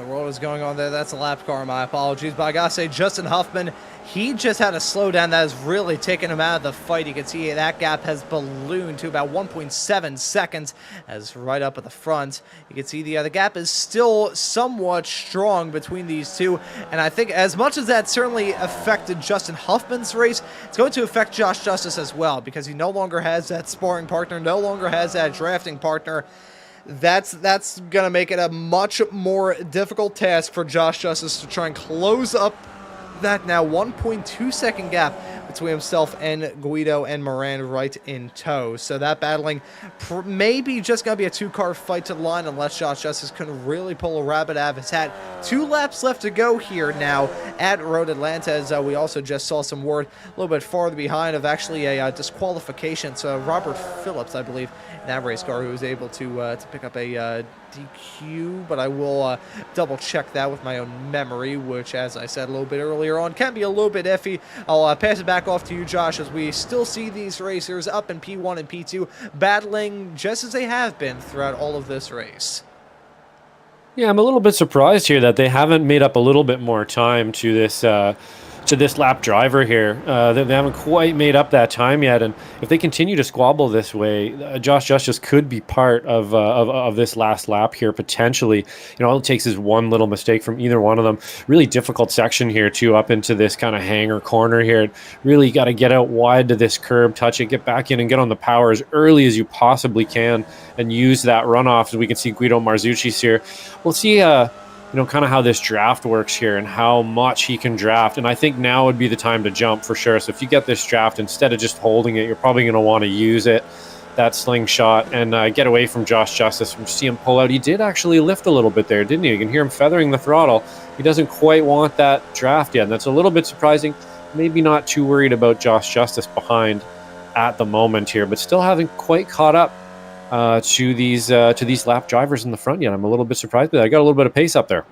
What is going on there? That's a lap car, my apologies, but I gotta say, Justin Huffman, he just had a slowdown that has really taken him out of the fight. You can see that gap has ballooned to about 1.7 seconds as right up at the front. You can see the gap is still somewhat strong between these two, and I think as much as that certainly affected Justin Huffman's race, it's going to affect Josh Justice as well, because he no longer has that sparring partner, no longer has that drafting partner. That's going to make it a much more difficult task for Josh Justice to try and close up that now 1.2 second gap between himself and Guido and Moran right in tow. So that battling maybe just going to be a 2-car fight to the line unless Josh Justice can really pull a rabbit out of his hat. 2 laps left to go here now at Road Atlanta, as we also just saw some word a little bit farther behind of actually a disqualification. So Robert Phillips, I believe, in that race car, who was able to pick up a DQ, but I will double check that with my own memory, which, as I said a little bit earlier on, can be a little bit iffy. I'll pass it back off to you, Josh, as we still see these racers up in P1 and P2 battling just as they have been throughout all of this race. Yeah, I'm a little bit surprised here that they haven't made up a little bit more time to this lap driver here. They haven't quite made up that time yet, and if they continue to squabble this way, Josh Justice could be part of this last lap here potentially. All it takes is one little mistake from either one of them. Really difficult section here too, up into this kind of hanger corner here. Really got to get out wide to this curb, touch it, get back in, and get on the power as early as you possibly can, and use that runoff. As we can see Guido Marzucci's here. We'll see kind of how this draft works here and how much he can draft. And I think now would be the time to jump for sure. So if you get this draft, instead of just holding it, you're probably going to want to use it, that slingshot, and get away from Josh Justice. We see him pull out. He did actually lift a little bit there, didn't he? You can hear him feathering the throttle. He doesn't quite want that draft yet, and that's a little bit surprising. Maybe not too worried about Josh Justice behind at the moment here, but still haven't quite caught up to these lap drivers in the front yet. I'm a little bit surprised by that. I got a little bit of pace up there.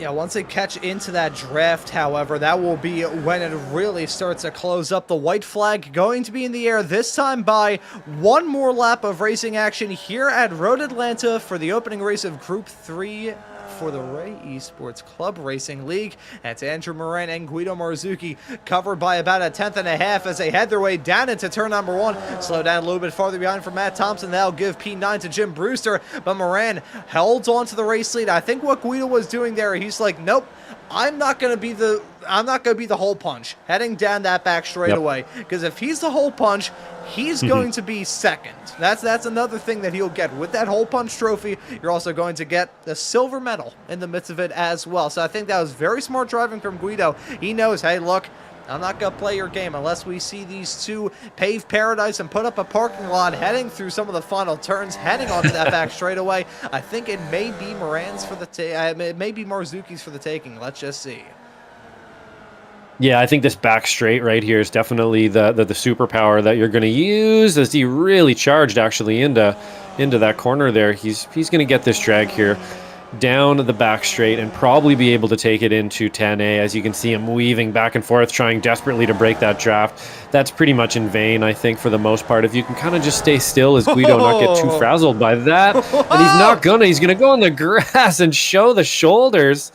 Yeah, once they catch into that draft, however, that will be when it really starts to close up. The white flag going to be in the air, this time by one more lap of racing action here at Road Atlanta for the opening race of Group 3 for the Ray Esports Club Racing League. That's Andrew Moran and Guido Marzucci, covered by about a 10th and a half as they head their way down into turn number 1. Slow down a little bit farther behind for Matt Thompson. That'll give P9 to Jim Brewster, but Moran held on to the race lead. I think what Guido was doing there, he's like, nope, I'm not going to be the I'm not going to be the hole punch heading down that back straightaway, because if he's the hole punch, he's going to be second. That's another thing that he'll get. With that hole punch trophy, you're also going to get the silver medal in the midst of it as well. So I think that was very smart driving from Guido. He knows, hey, look, I'm not going to play your game unless we see these two pave paradise and put up a parking lot heading through some of the final turns, heading onto that back straightaway. I think it may be Moran's for the it may be Marzuki's for the taking. Let's just see. Yeah, I think this back straight right here is definitely the superpower that you're going to use, as he really charged actually into that corner there. He's going to get this drag here down the back straight and probably be able to take it into 10A. As you can see him weaving back and forth, trying desperately to break that draft. That's pretty much in vain, I think, for the most part. If you can kind of just stay still as Guido not get too frazzled by that. And he's going to go on the grass and show the shoulders.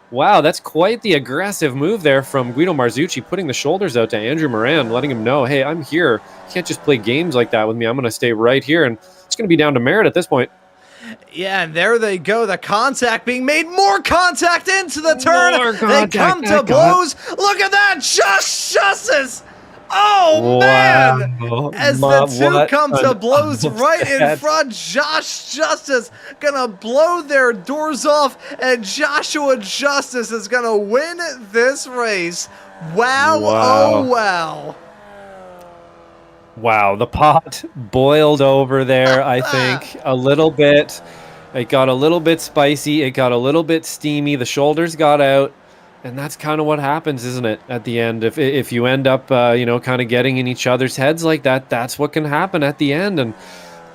Wow, that's quite the aggressive move there from Guido Marzucci, putting the shoulders out to Andrew Moran, letting him know, hey, I'm here. You can't just play games like that with me. I'm going to stay right here. And it's going to be down to Merritt at this point. Yeah, and there they go. The contact being made. More contact into the turn. They come to blows. Look at that. Justice. Oh, wow. man. As the two come to blows right in front, Josh Justice going to blow their doors off, and Joshua Justice is going to win this race. Wow. Oh, wow. Wow, the pot boiled over there, I think, a little bit. It got a little bit spicy. It got a little bit steamy. The shoulders got out. And that's kind of what happens, isn't it, at the end? If you end up, kind of getting in each other's heads like that, that's what can happen at the end. And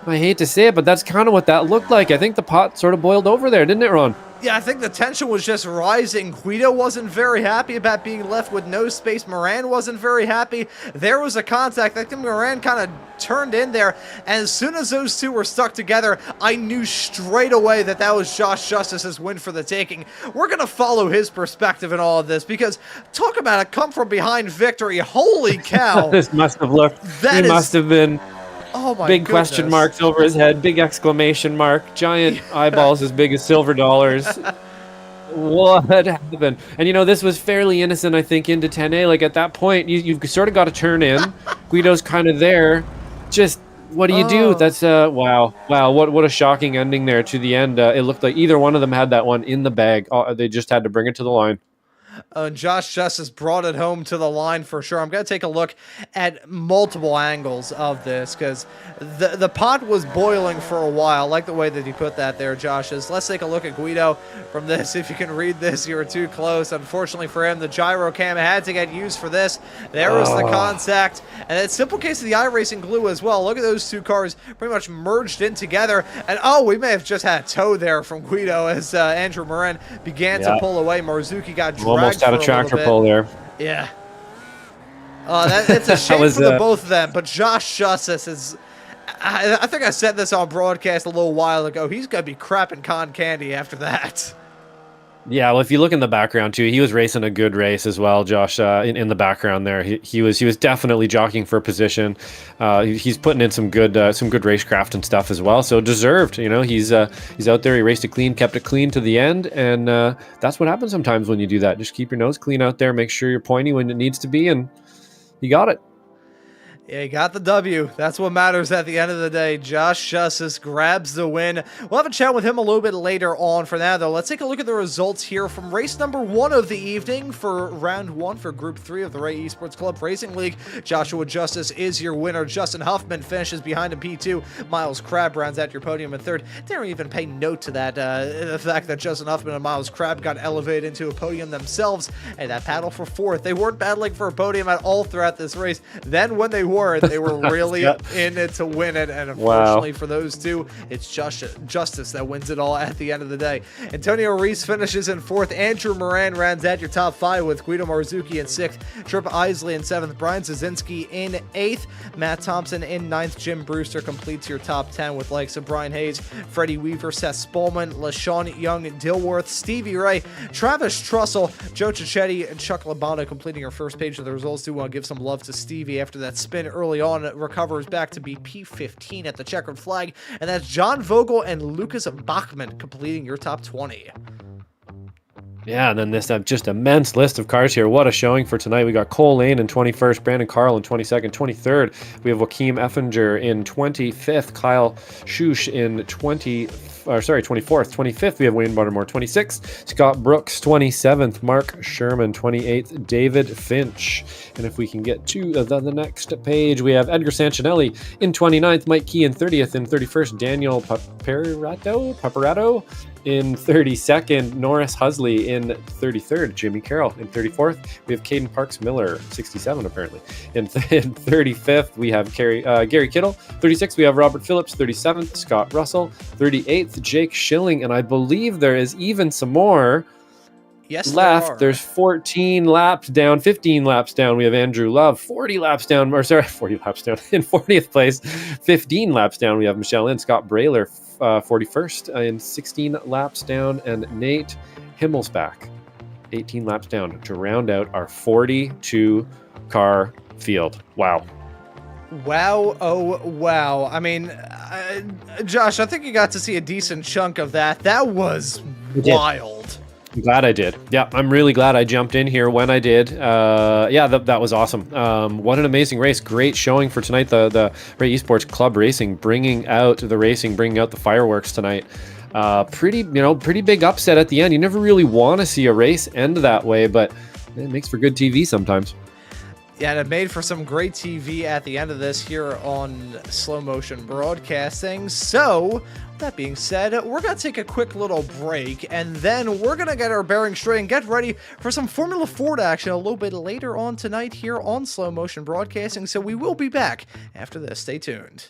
I hate to say it, but that's kind of what that looked like. I think the pot sort of boiled over there, didn't it, Ron? Yeah, I think the tension was just rising. Guido wasn't very happy about being left with no space. Moran wasn't very happy. There was a contact. I think Moran kind of turned in there. And as soon as those two were stuck together, I knew straight away that that was Josh Justice's win for the taking. We're going to follow his perspective in all of this, because talk about a come from behind victory. Holy cow. This must have looked, must have been... Oh my big goodness. Question marks over his head, big exclamation mark, giant eyeballs as big as silver dollars. What happened? And this was fairly innocent, I think, into 10A. Like at that point, you've sort of got to turn in. Guido's kind of there. Just what do you do? That's wow. What a shocking ending there to the end. It looked like either one of them had that one in the bag. They just had to bring it to the line. Josh Justice brought it home to the line for sure. I'm going to take a look at multiple angles of this, because the pot was boiling for a while. I like the way that he put that there, Josh. Let's take a look at Guido from this. If you can read this, you were too close. Unfortunately for him, the gyro cam had to get used for this. There was the contact. And it's simple case of the iRacing glue as well. Look at those two cars pretty much merged in together. And we may have just had a toe there from Guido as Andrew Moran began to pull away. Marzuki got dragged. Almost had a tractor pull there. Yeah. It's a shame for the both of them, but Josh Justice is... I think I said this on broadcast a little while ago. He's going to be crapping con candy after that. Yeah, well, if you look in the background too, he was racing a good race as well, Josh. In the background there, he was definitely jockeying for position. He's putting in some good racecraft and stuff as well. So deserved, he's out there. He raced it clean, kept it clean to the end, and that's what happens sometimes when you do that. Just keep your nose clean out there. Make sure you're pointy when it needs to be, and you got it. Yeah, he got the W. That's what matters at the end of the day. Josh Justice grabs the win. We'll have a chat with him a little bit later on. For now, though, let's take a look at the results here from race number 1 of the evening for round 1 for Group 3 of the Ray Esports Club Racing League. Joshua Justice is your winner. Justin Huffman finishes behind him P2. Miles Crabb rounds out your podium in 3rd. Didn't even pay note to that, the fact that Justin Huffman and Miles Crabb got elevated into a podium themselves. And that battle for 4th. They weren't battling for a podium at all throughout this race. Then when they were really in it to win it, and unfortunately for those two, it's Justice that wins it all at the end of the day. Antonio Reese finishes in 4th. Andrew Moran rounds out your top 5 with Guido Marzucchi in 6th, Trip Isley in 7th, Brian Zazinski in 8th, Matt Thompson in 9th, Jim Brewster completes your top 10 with likes of Brian Hayes, Freddie Weaver, Seth Spolman, LaShawn Young, Dilworth, Stevie Ray, Travis Trussell, Joe Cicchetti, and Chuck Labonta completing your first page of the results. Do want to give some love to Stevie after that spin early on. Recovers back to be P15 at the checkered flag, and that's John Vogel and Lucas Bachman completing your top 20. Yeah, and then this just immense list of cars here. What a showing for tonight. We got Cole Lane in 21st, Brandon Carl in 22nd, 23rd. We have Joaquim Effinger in 25th, Kyle Schusch in 24th. 25th, we have Wayne Buttermore, 26th, Scott Brooks, 27th, Mark Sherman, 28th, David Finch. And if we can get to the next page, we have Edgar Sancinelli in 29th, Mike Key in 30th, and 31st, Daniel Paparato in 32nd, Norris Husley in 33rd, Jimmy Carroll in 34th. We have Caden Parks Miller, 67 apparently. In 35th, we have Gary Kittle. 36th, we have Robert Phillips. 37th, Scott Russell. 38th, Jake Schilling. And I believe there is even some more left. There's 15 laps down. We have Andrew Love, 40 laps down. In 40th place. 15 laps down, we have Michelle Lynn, Scott Brayler, 41st in 16 laps down, and Nate Himmelsbach, 18 laps down to round out our 42 car field. Wow. Oh, wow. I mean, Josh, I think you got to see a decent chunk of that. That was wild. I'm glad I did. Yeah, I'm really glad I jumped in here when I did. That was awesome. What an amazing race. Great showing for tonight. The Ray Esports Club Racing bringing out the fireworks tonight. Pretty big upset at the end. You never really want to see a race end that way, but it makes for good TV sometimes. Yeah, and it made for some great TV at the end of this here on Slow Motion Broadcasting. So, that being said, we're going to take a quick little break, and then we're going to get our bearings straight and get ready for some Formula Ford action a little bit later on tonight here on Slow Motion Broadcasting. So we will be back after this. Stay tuned.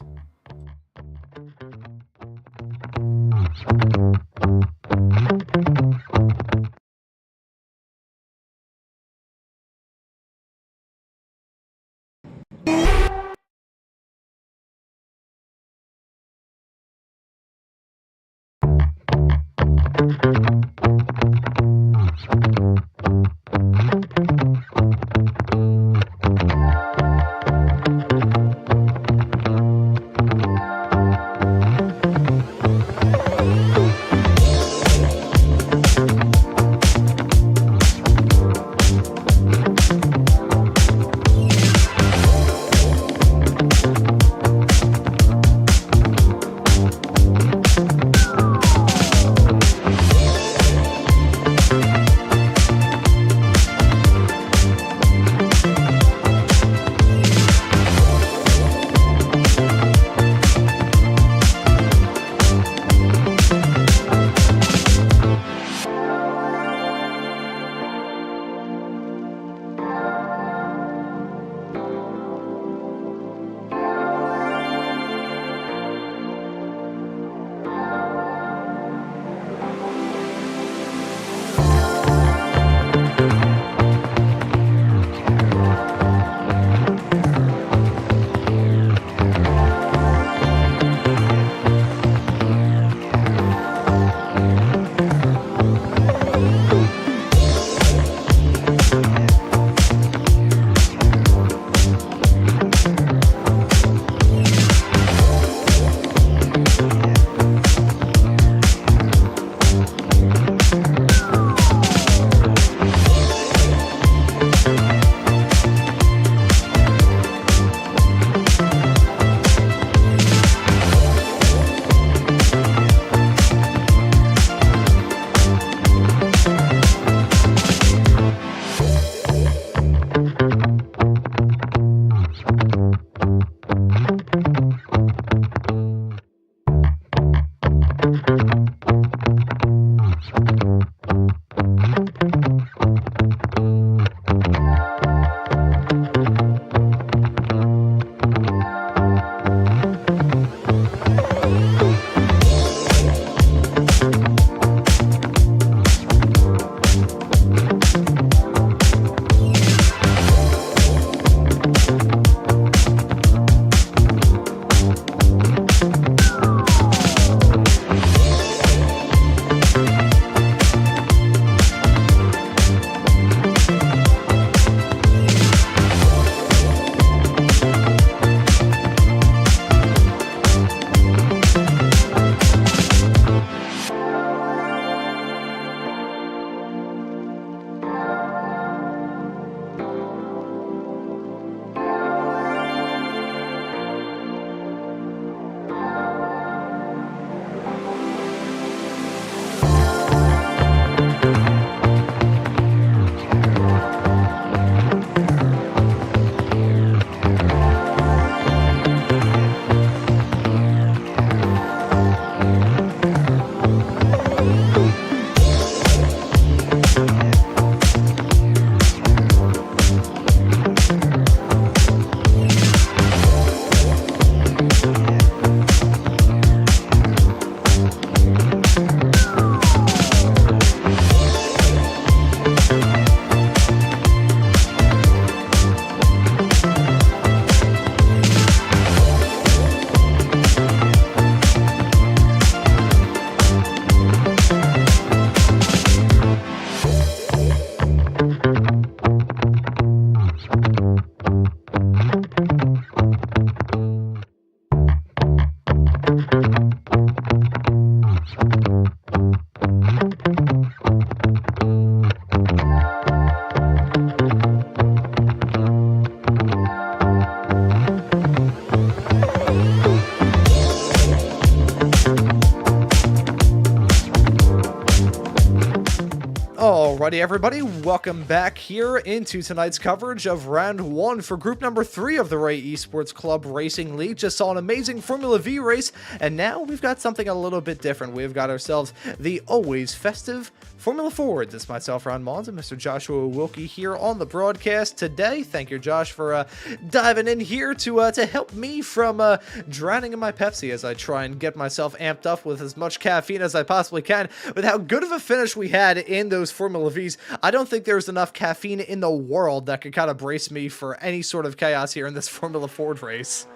Alrighty, everybody, welcome back here into tonight's coverage of round 1 for group number 3 of the Ray Esports Club Racing League. Just saw an amazing Formula V race, and now we've got something a little bit different. We've got ourselves the always festive Formula Ford. It's myself, Ron Maunz, and Mr. Joshua Wilkie here on the broadcast today. Thank you, Josh, for diving in here to help me from drowning in my Pepsi as I try and get myself amped up with as much caffeine as I possibly can. With how good of a finish we had in those Formula Vs, I don't think there's enough caffeine in the world that could kind of brace me for any sort of chaos here in this Formula Ford race.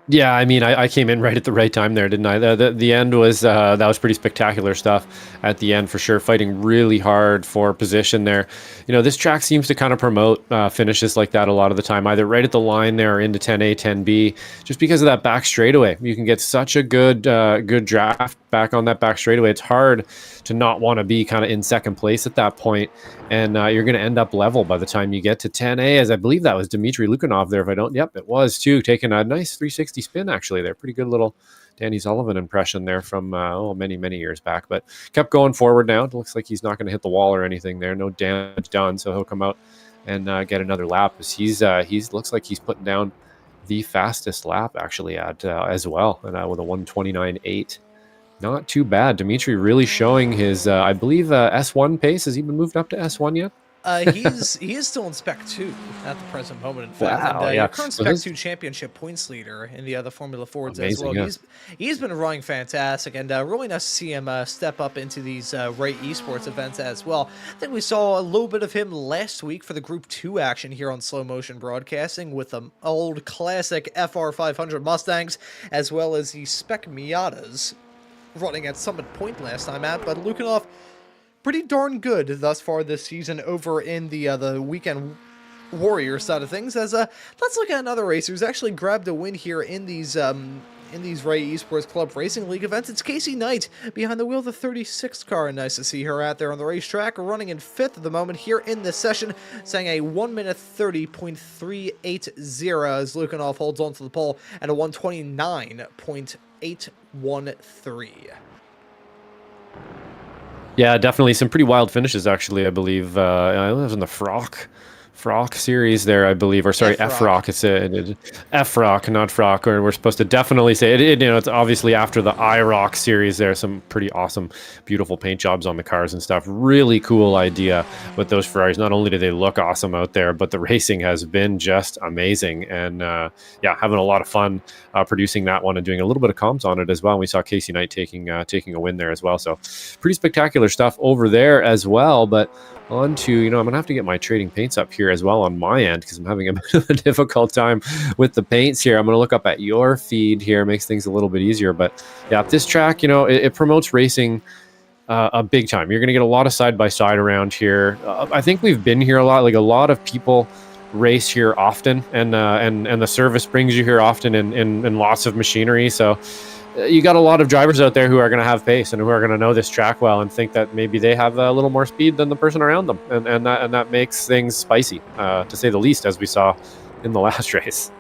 Yeah, I mean, I came in right at the right time there, didn't I? The end was, that was pretty spectacular stuff at the end for sure, fighting really hard for position there. You know, this track seems to kind of promote finishes like that a lot of the time, either right at the line there or into 10A, 10B, just because of that back straightaway. You can get such a good draft back on that back straightaway. It's hard to not want to be kind of in second place at that point, and you're going to end up level by the time you get to 10A, as I believe that was Dmitry Lukanov there, if I don't, yep, it was too, taking a nice 360 spin actually there. Pretty good little Danny Sullivan impression there from many years back, but kept going forward now. It looks like he's not going to hit the wall or anything there. No damage done, so he'll come out and get another lap, as he's looks like he's putting down the fastest lap actually at as well, and with a 1:29.8. Not too bad. Dimitri really showing his, I believe, S1 pace. Has he been moved up to S1 yet? He is still in Spec 2 at the present moment, in fact. Wow, And, yeah. Your current Spec 2 championship points leader in the other Formula Fords as well. Yeah. He's been running fantastic, and really nice to see him step up into these Ray Esports events as well. I think we saw a little bit of him last week for the Group 2 action here on Slow Motion Broadcasting with the old classic FR500 Mustangs, as well as the Spec Miatas running at Summit Point last time out, but Lukanov pretty darn good thus far this season over in the Weekend Warrior side of things. As let's look at another racer who's actually grabbed a win here in these Ray Esports Club Racing League events. It's Casey Knight behind the wheel of the 36th car, and nice to see her out there on the racetrack, running in 5th at the moment here in this session, saying a 1:30.380 as Lukanov holds on to the pole, and a 1:29.813. Yeah, definitely some pretty wild finishes actually. I believe I was in the Frock series there, I believe, or sorry, F-Rock. It's F-Rock, not Frock, or we're supposed to definitely say it. You know, it's obviously after the I-Rock series there. Some pretty awesome, beautiful paint jobs on the cars and stuff. Really cool idea with those Ferraris. Not only do they look awesome out there, but the racing has been just amazing. And yeah, having a lot of fun producing that one and doing a little bit of comms on it as well. And we saw Casey Knight taking a win there as well. So pretty spectacular stuff over there as well. But on to, you know, I'm going to have to get my trading paints up here as well on my end, because I'm having a bit of a difficult time with the paints here. I'm going to look up at your feed here, makes things a little bit easier. But yeah, this track, you know, it promotes racing a big time. You're going to get a lot of side-by-side around here. I think we've been here a lot. Like, a lot of people race here often, and the service brings you here often in lots of machinery. So you got a lot of drivers out there who are going to have pace and who are going to know this track well and think that maybe they have a little more speed than the person around them, and that makes things spicy, to say the least, as we saw in the last race.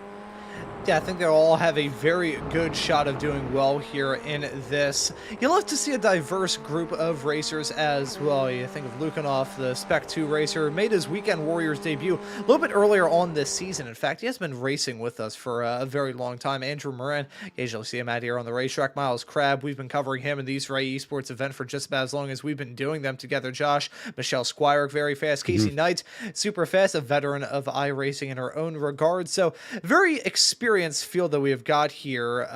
Yeah, I think they'll all have a very good shot of doing well here in this. You'll have to see a diverse group of racers as well. You think of Lukanov, the Spec 2 racer, made his Weekend Warriors debut a little bit earlier on this season. In fact, he has been racing with us for a very long time. Andrew Moran, occasionally see him out here on the racetrack. Miles Crabb, we've been covering him in these Ray Esports event for just about as long as we've been doing them together. Josh, Michelle Squire, very fast. Casey Knight, super fast, a veteran of iRacing in her own regard. So very experienced field that we have got here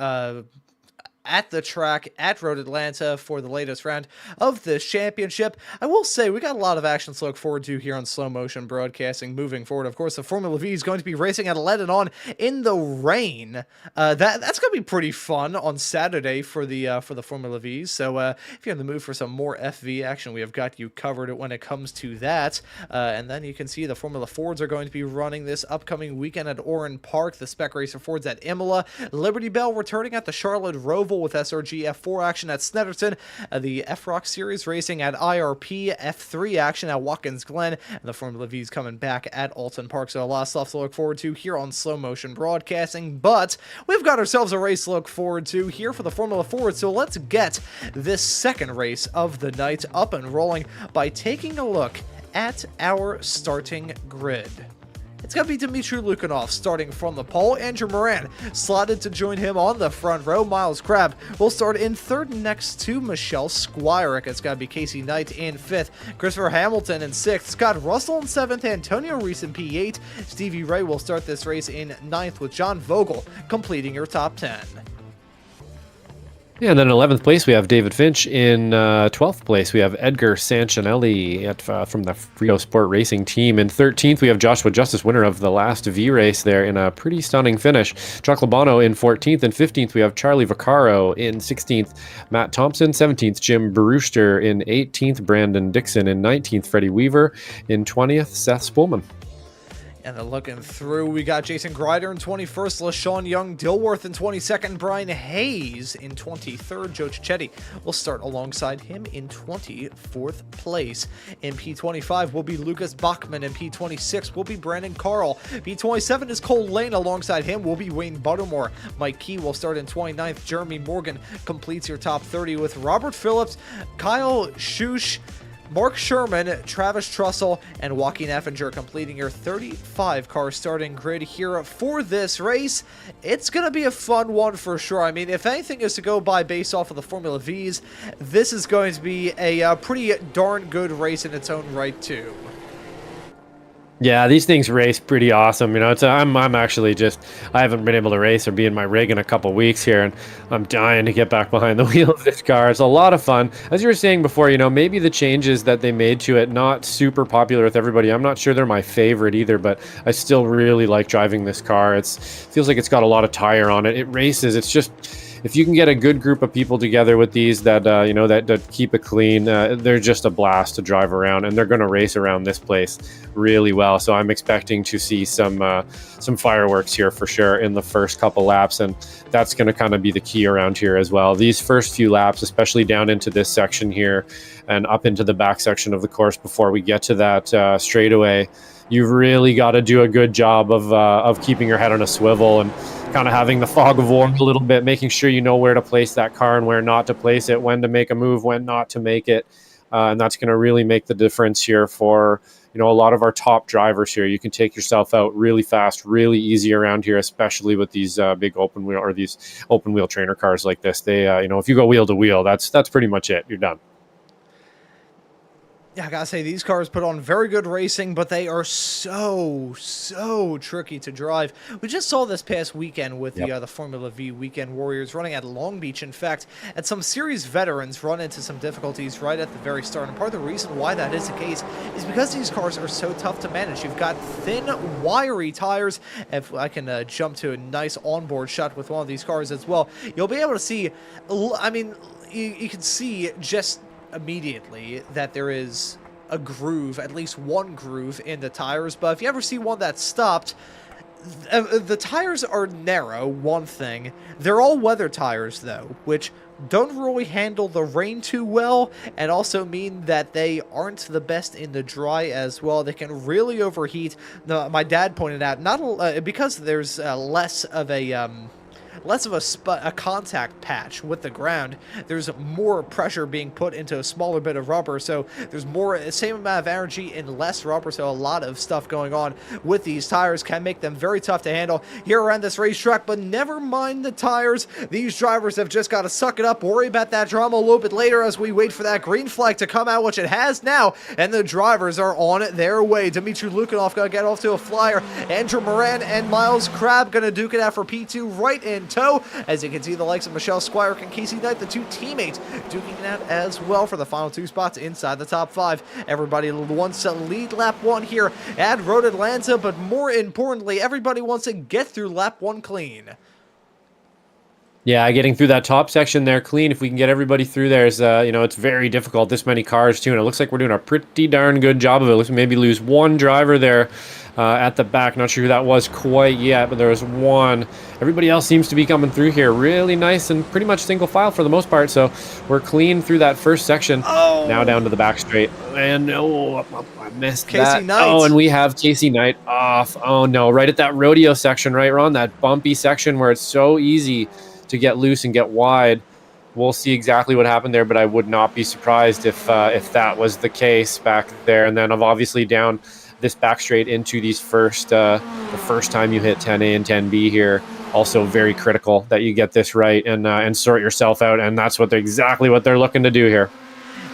at the track at Road Atlanta for the latest round of this championship. I will say we got a lot of action to look forward to here on Slow Motion Broadcasting moving forward. Of course, the Formula V is going to be racing at Lebanon in the rain. That's going to be pretty fun on Saturday for the Formula Vs. So if you're in the mood for some more FV action, we have got you covered when it comes to that. And then you can see the Formula Fords are going to be running this upcoming weekend at Oran Park. The Spec Racer Fords at Imola. Liberty Bell returning at the Charlotte Roval. Oval with SRG F4 action at Snetterton, the F-Rock Series racing at IRP, F3 action at Watkins Glen, and the Formula V's coming back at Alton Park. So a lot of stuff to look forward to here on Slow Motion Broadcasting, but we've got ourselves a race to look forward to here for the Formula Ford. So let's get this second race of the night up and rolling by taking a look at our starting grid. It's going to be Dmitry Lukhanov starting from the pole. Andrew Moran slotted to join him on the front row. Miles Crabb will start in third next to Michelle Squirick. It's going to be Casey Knight in fifth. Christopher Hamilton in sixth. Scott Russell in seventh. Antonio Reese in P8. Stevie Ray will start this race in ninth with John Vogel completing your top 10. Yeah, and then in 11th place, we have David Finch. In 12th place, we have Edgar Sancinelli from the Frio Sport Racing team. In 13th, we have Joshua Justice, winner of the last V race there in a pretty stunning finish. Chuck Labano in 14th. And 15th, we have Charlie Vaccaro. In 16th, Matt Thompson. 17th, Jim Brewster. In 18th, Brandon Dixon. In 19th, Freddie Weaver. In 20th, Seth Spoolman. And then looking through, we got Jason Greider in 21st, LaShawn Young Dilworth in 22nd, Brian Hayes in 23rd. Joe Cicchetti will start alongside him in 24th place. In P25 will be Lucas Bachman, and P26 will be Brandon Carl. P27 is Cole Lane. Alongside him will be Wayne Buttermore. Mike Key will start in 29th. Jeremy Morgan completes your top 30 with Robert Phillips, Kyle Schuch, Mark Sherman, Travis Trussell, and Joaquin Effinger completing your 35-car starting grid here for this race. It's going to be a fun one for sure. I mean, if anything is to go by based off of the Formula Vs, this is going to be a pretty darn good race in its own right, too. Yeah, these things race pretty awesome. You know, I'm actually just, I haven't been able to race or be in my rig in a couple weeks here, and I'm dying to get back behind the wheel of this car. It's a lot of fun. As you were saying before, you know, maybe the changes that they made to it, not super popular with everybody. I'm not sure they're my favorite either, but I still really like driving this car. It feels like it's got a lot of tire on it. It races. It's just, if you can get a good group of people together with these that you know, that keep it clean, they're just a blast to drive around, and they're going to race around this place really well. So I'm expecting to see some fireworks here for sure in the first couple laps, and that's going to kind of be the key around here as well. These first few laps, especially down into this section here and up into the back section of the course before we get to that straightaway, you've really got to do a good job of keeping your head on a swivel and kind of having the fog of war a little bit, making sure you know where to place that car and where not to place it, when to make a move, when not to make it. And that's going to really make the difference here for, you know, a lot of our top drivers here. You can take yourself out really fast, really easy around here, especially with these big open wheel or these open wheel trainer cars like this. They, you know, if you go wheel to wheel, that's pretty much it. You're done. Yeah, I gotta say, these cars put on very good racing, but they are so tricky to drive. We just saw this past weekend with the Formula V Weekend Warriors running at Long Beach. In fact, and some series veterans run into some difficulties right at the very start. And part of the reason why that is the case is because these cars are so tough to manage. You've got thin, wiry tires. If I can jump to a nice onboard shot with one of these cars as well, you'll be able to see, I mean, you can see just immediately that there is a groove, at least one groove in the tires. But if you ever see one that's stopped, the tires are narrow, one thing. They're all weather tires though, which don't really handle the rain too well, and also mean that they aren't the best in the dry as well. They can really overheat. My dad pointed out, because there's less of a contact patch with the ground, there's more pressure being put into a smaller bit of rubber, so there's same amount of energy in less rubber, so a lot of stuff going on with these tires can make them very tough to handle here around this racetrack. But never mind the tires, these drivers have just got to suck it up, worry about that drama a little bit later as we wait for that green flag to come out, which it has now, and the drivers are on their way. Dmitry Lukhanov gonna get off to a flyer. Andrew Moran and Miles Crabb gonna duke it out for P2 right in tow. As you can see, the likes of Michelle Squirick and Casey Knight, the two teammates, duking it out as well for the final two spots inside the top 5. Everybody wants to lead lap 1 here at Road Atlanta, but more importantly, everybody wants to get through lap 1 clean. Yeah, getting through that top section there clean. If we can get everybody through there, is it's very difficult. This many cars too, and it looks like we're doing a pretty darn good job of it. Let's maybe lose one driver there at the back. Not sure who that was quite yet, but there was one. Everybody else seems to be coming through here really nice and pretty much single file for the most part. So we're clean through that first section. Oh! Now down to the back straight. And I missed Casey that. Knight. Oh, and we have Casey Knight off. Oh no, right at that rodeo section, right? We're on that bumpy section where it's so easy to get loose and get wide. We'll see exactly what happened there, but I would not be surprised if that was the case back there. And then I'm obviously down this back straight into these the first time you hit 10A and 10B here. Also very critical that you get this right and sort yourself out, and that's exactly what they're looking to do here.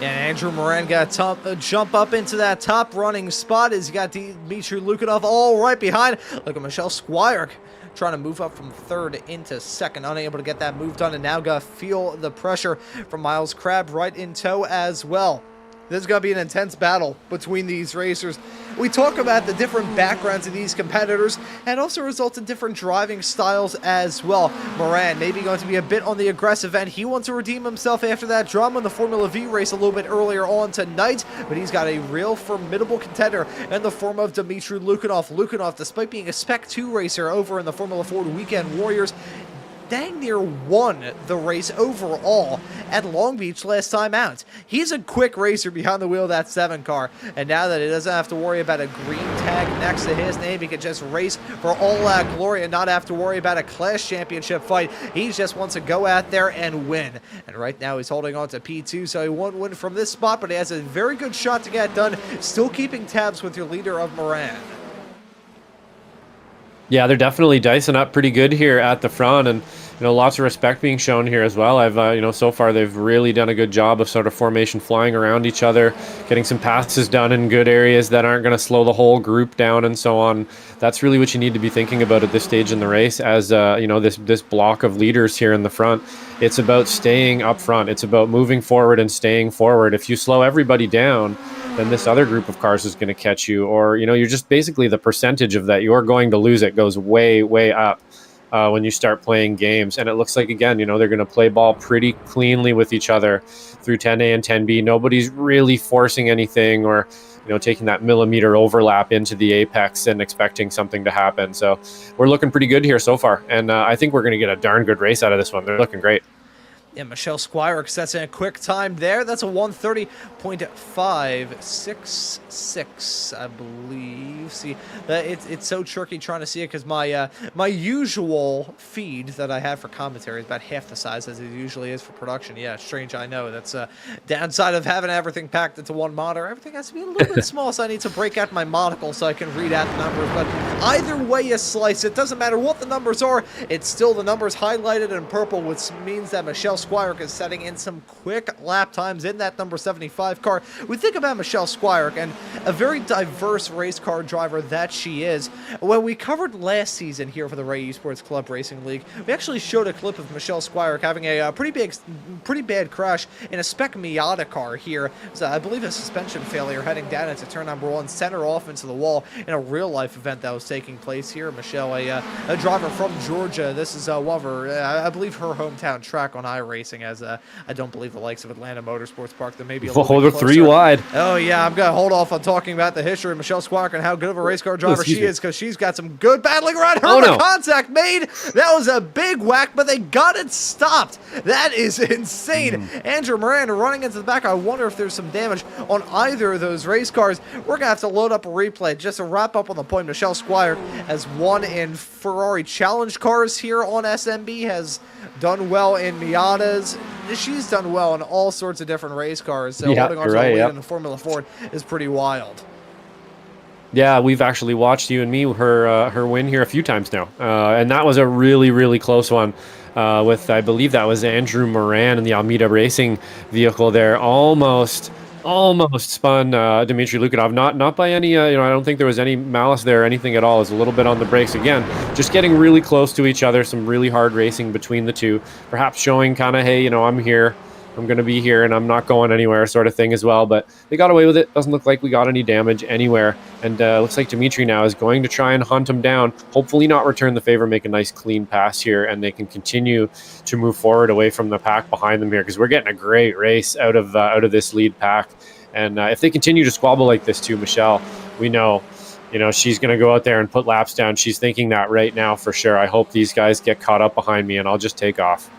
And Andrew Moran got to jump up into that top running spot as you got Dmitry Lukanov all right behind. Look at Michelle Squire trying to move up from third into second, unable to get that move done, and now got to feel the pressure from Miles Crabb right in tow as well. This is going to be an intense battle between these racers. We talk about the different backgrounds of these competitors, and also results in different driving styles as well. Moran maybe going to be a bit on the aggressive end. He wants to redeem himself after that drama in the Formula V race a little bit earlier on tonight, but he's got a real formidable contender in the form of Dmitry Lukanov. Lukanov, despite being a Spec 2 racer over in the Formula Ford Weekend Warriors, dang near won the race overall at Long Beach last time out. He's a quick racer behind the wheel of that 7 car, and now that he doesn't have to worry about a green tag next to his name, he can just race for all that glory and not have to worry about a class championship fight. He just wants to go out there and win, and right now he's holding on to P2, so he won't win from this spot, but he has a very good shot to get done, still keeping tabs with your leader of Moran. Yeah, they're definitely dicing up pretty good here at the front, and lots of respect being shown here as well. I've so far they've really done a good job of sort of formation flying around each other, getting some passes done in good areas that aren't going to slow the whole group down and so on. That's really what you need to be thinking about at this stage in the race as this block of leaders here in the front. It's about staying up front. It's about moving forward and staying forward. If you slow everybody down, then this other group of cars is going to catch you, or you're just basically the percentage of that you're going to lose it goes way, way up when you start playing games. And it looks like, again, they're going to play ball pretty cleanly with each other through 10A and 10B. Nobody's really forcing anything or taking that millimeter overlap into the apex and expecting something to happen. So we're looking pretty good here so far, and I think we're going to get a darn good race out of this one. They're looking great. Yeah, Michelle Squire sets in a quick time there. That's a 1:30.566, I believe. See, it's so tricky trying to see it because my usual feed that I have for commentary is about half the size as it usually is for production. Yeah, strange, I know. That's a downside of having everything packed into one monitor. Everything has to be a little bit small, so I need to break out my monocle so I can read out the numbers. But either way you slice it, doesn't matter what the numbers are, it's still the numbers highlighted in purple, which means that Michelle Squire is setting in some quick lap times in that number 75 car. We think about Michelle Squire and a very diverse race car driver that she is. When we covered last season here for the Ray Esports Club Racing League, we actually showed a clip of Michelle Squire having a pretty bad crash in a Spec Miata car here. So I believe a suspension failure heading down into turn number 1, sent her off into the wall in a real life event that was taking place here. Michelle, a driver from Georgia. This is one of her, I believe, her hometown track on iRacing, as I don't believe the likes of Atlanta Motorsports Park. There may be a little bit closer. 3 wide. Oh yeah, I'm gonna hold off on talking about the history of Michelle Squire and how good of a race car driver she is, because she's got some good battling around her. Contact made. That was a big whack, but they got it stopped. That is insane. Andrew Moran running into the back. I wonder if there's some damage on either of those race cars. We're gonna have to load up a replay just to wrap up on the point. Michelle Squire has won in Ferrari Challenge cars here on SMB, has done well in Miatas. She's done well in all sorts of different race cars. So holding on to the lead in the Formula Ford is pretty wild. Yeah, we've actually watched you and me her win here a few times now, and that was a really, really close one. With, I believe that was Andrew Moran in the Almeida Racing vehicle there, almost spun Dmitry Lukanov. Not by any, I don't think there was any malice there or anything at all. It was a little bit on the brakes again, just getting really close to each other. Some really hard racing between the two, perhaps showing kind of, hey, I'm here. I'm going to be here and I'm not going anywhere sort of thing as well. But they got away with it. Doesn't look like we got any damage anywhere. And looks like Dimitri now is going to try and hunt him down. Hopefully not return the favor, make a nice clean pass here, and they can continue to move forward away from the pack behind them here, because we're getting a great race out of this lead pack. And if they continue to squabble like this too, Michelle, we know, she's going to go out there and put laps down. She's thinking that right now for sure. I hope these guys get caught up behind me and I'll just take off.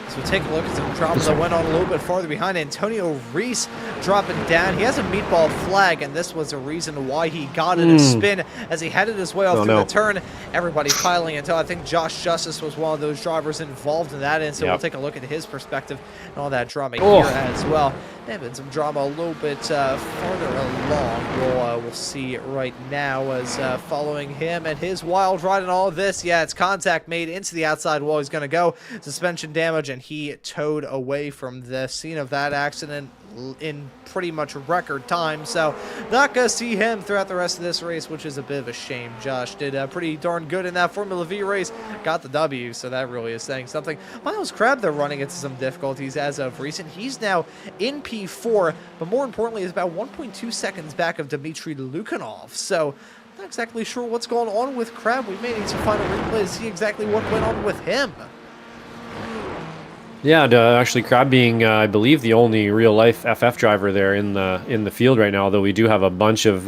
So take a look at some drops that went on a little bit farther behind. Antonio Reese dropping down. He has a meatball flag, and this was a reason why he got in a spin as he headed his way off through the turn. Everybody piling into. I think Josh Justice was one of those drivers involved in that, and so we'll take a look at his perspective and all that drama here as well. There's been some drama a little bit farther along. We'll see right now as following him and his wild ride and all of this. Yeah, it's contact made into the outside wall. He's going to go. Suspension damage, and he towed away from the scene of that accident in pretty much record time, so not gonna see him throughout the rest of this race, which is a bit of a shame. Josh did pretty darn good in that Formula V race, got the W, so that really is saying something. Miles Crab, they're running into some difficulties as of recent. He's now in P4, but more importantly is about 1.2 seconds back of Dmitry Lukhanov, so not exactly sure what's going on with Crab. We may need to find a replay to see exactly what went on with him. Yeah, actually, Crab being, I believe, the only real-life FF driver there in the field right now. Although we do have a bunch of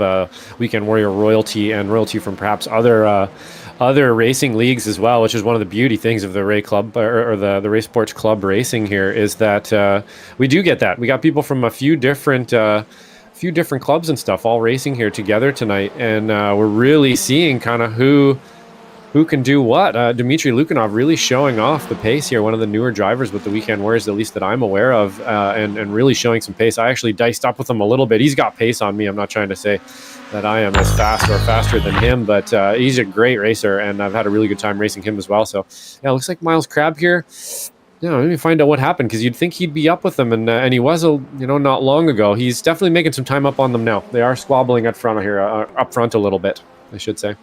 Weekend Warrior royalty and royalty from perhaps other racing leagues as well, which is one of the beauty things of the Ray Club or the Ray Sports Club racing here, is that we do get that. We got people from a few different clubs and stuff all racing here together tonight, and we're really seeing kind of who can do what. Dmitry Lukhanov really showing off the pace here, one of the newer drivers with the Weekend Warriors, at least that I'm aware of, and really showing some pace. I actually diced up with him a little bit. He's got pace on me. I'm not trying to say that I am as fast or faster than him, but he's a great racer, and I've had a really good time racing him as well. So, yeah, it looks like Miles Crab here. Yeah, let me find out what happened, because you'd think he'd be up with them, and he was, not long ago. He's definitely making some time up on them now. They are squabbling up front here, up front a little bit, I should say.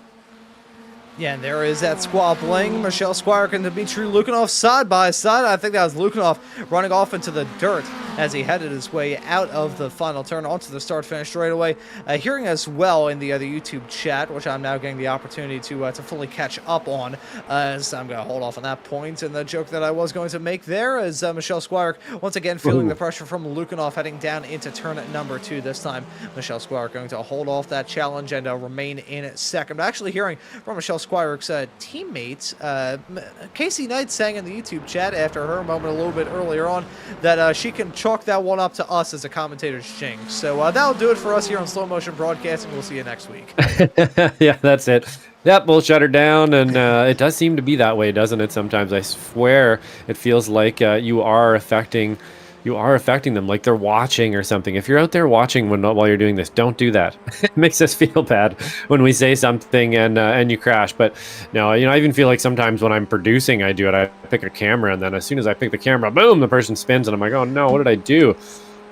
Yeah, and there is that squabbling. Michelle Squire and Dmitry Lukhanov side by side. I think that was Lukhanov running off into the dirt as he headed his way out of the final turn onto the start-finish straightaway. Hearing as well in the other YouTube chat, which I'm now getting the opportunity to fully catch up on, as I'm going to hold off on that point. And the joke that I was going to make there is Michelle Squire once again feeling the pressure from Lukhanov heading down into turn number 2 this time. Michelle Squire going to hold off that challenge and remain in second. But actually hearing from Michelle Squire's teammates, Casey Knight saying in the YouTube chat after her moment a little bit earlier on that she can chalk that one up to us as a commentator's jinx. So that'll do it for us here on Slow Motion Broadcasting. We'll see you next week. Yeah, that's it. Yep, we'll shut her down, and it does seem to be that way, doesn't it? Sometimes I swear it feels like you are affecting them, like they're watching or something. If you're out there watching while you're doing this, don't do that. It makes us feel bad when we say something and you crash. But no, I even feel like sometimes when I'm producing, I do it. I pick a camera, and then as soon as I pick the camera, boom, the person spins, and I'm like, oh no, what did I do?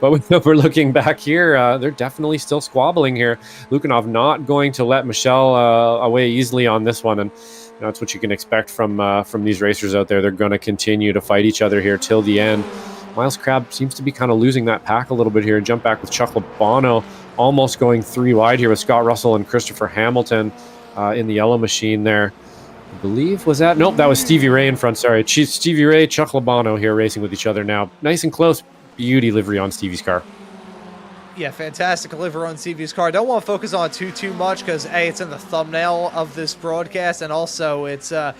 But if we're looking back here, they're definitely still squabbling here. Lukhanov not going to let Michelle away easily on this one, and that's what you can expect from these racers out there. They're going to continue to fight each other here till the end. Miles Crab seems to be kind of losing that pack a little bit here. Jump back with Chuck Labano, almost going 3 wide here with Scott Russell and Christopher Hamilton in the yellow machine there. I believe, was that? Nope, that was Stevie Ray in front. Sorry, Stevie Ray, Chuck Labano here racing with each other now. Nice and close. Beauty livery on Stevie's car. Yeah, fantastic liver on Stevie's car. Don't want to focus on it too much because A, it's in the thumbnail of this broadcast, and also it's a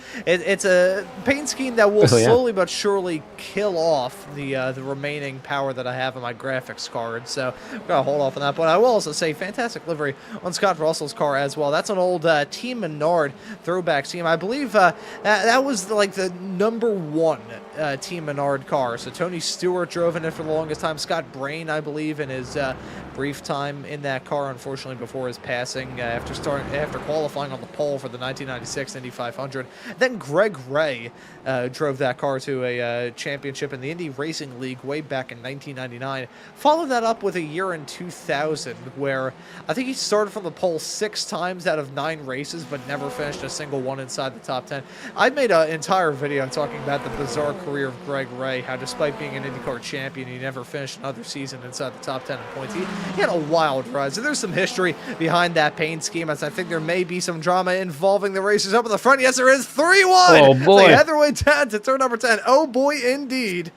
paint scheme that will slowly but surely kill off the remaining power that I have in my graphics card. So I'm gonna hold off on that. But I will also say fantastic livery on Scott Russell's car as well. That's an old Team Menard throwback scheme. I believe that was like the #1 Team Menard car. So Tony Stewart drove in it for the longest time. Scott Brain, I believe, in his brief time in that car, unfortunately, before his passing after qualifying on the pole for the 1996 Indy 500. Then Greg Ray drove that car to a championship in the Indy Racing League way back in 1999. Followed that up with a year in 2000 where I think he started from the pole 6 times out of 9 races, but never finished a single one inside the top 10. I made an entire video talking about the bizarre career of Greg Ray, how despite being an IndyCar champion, he never finished another season inside the top 10 in points. He had a wild ride. So there's some history behind that paint scheme, as I think there may be some drama involving the racers up in the front. Yes, there is. 3 wide. Oh, boy. They head their way down to turn number 10. Oh, boy, indeed.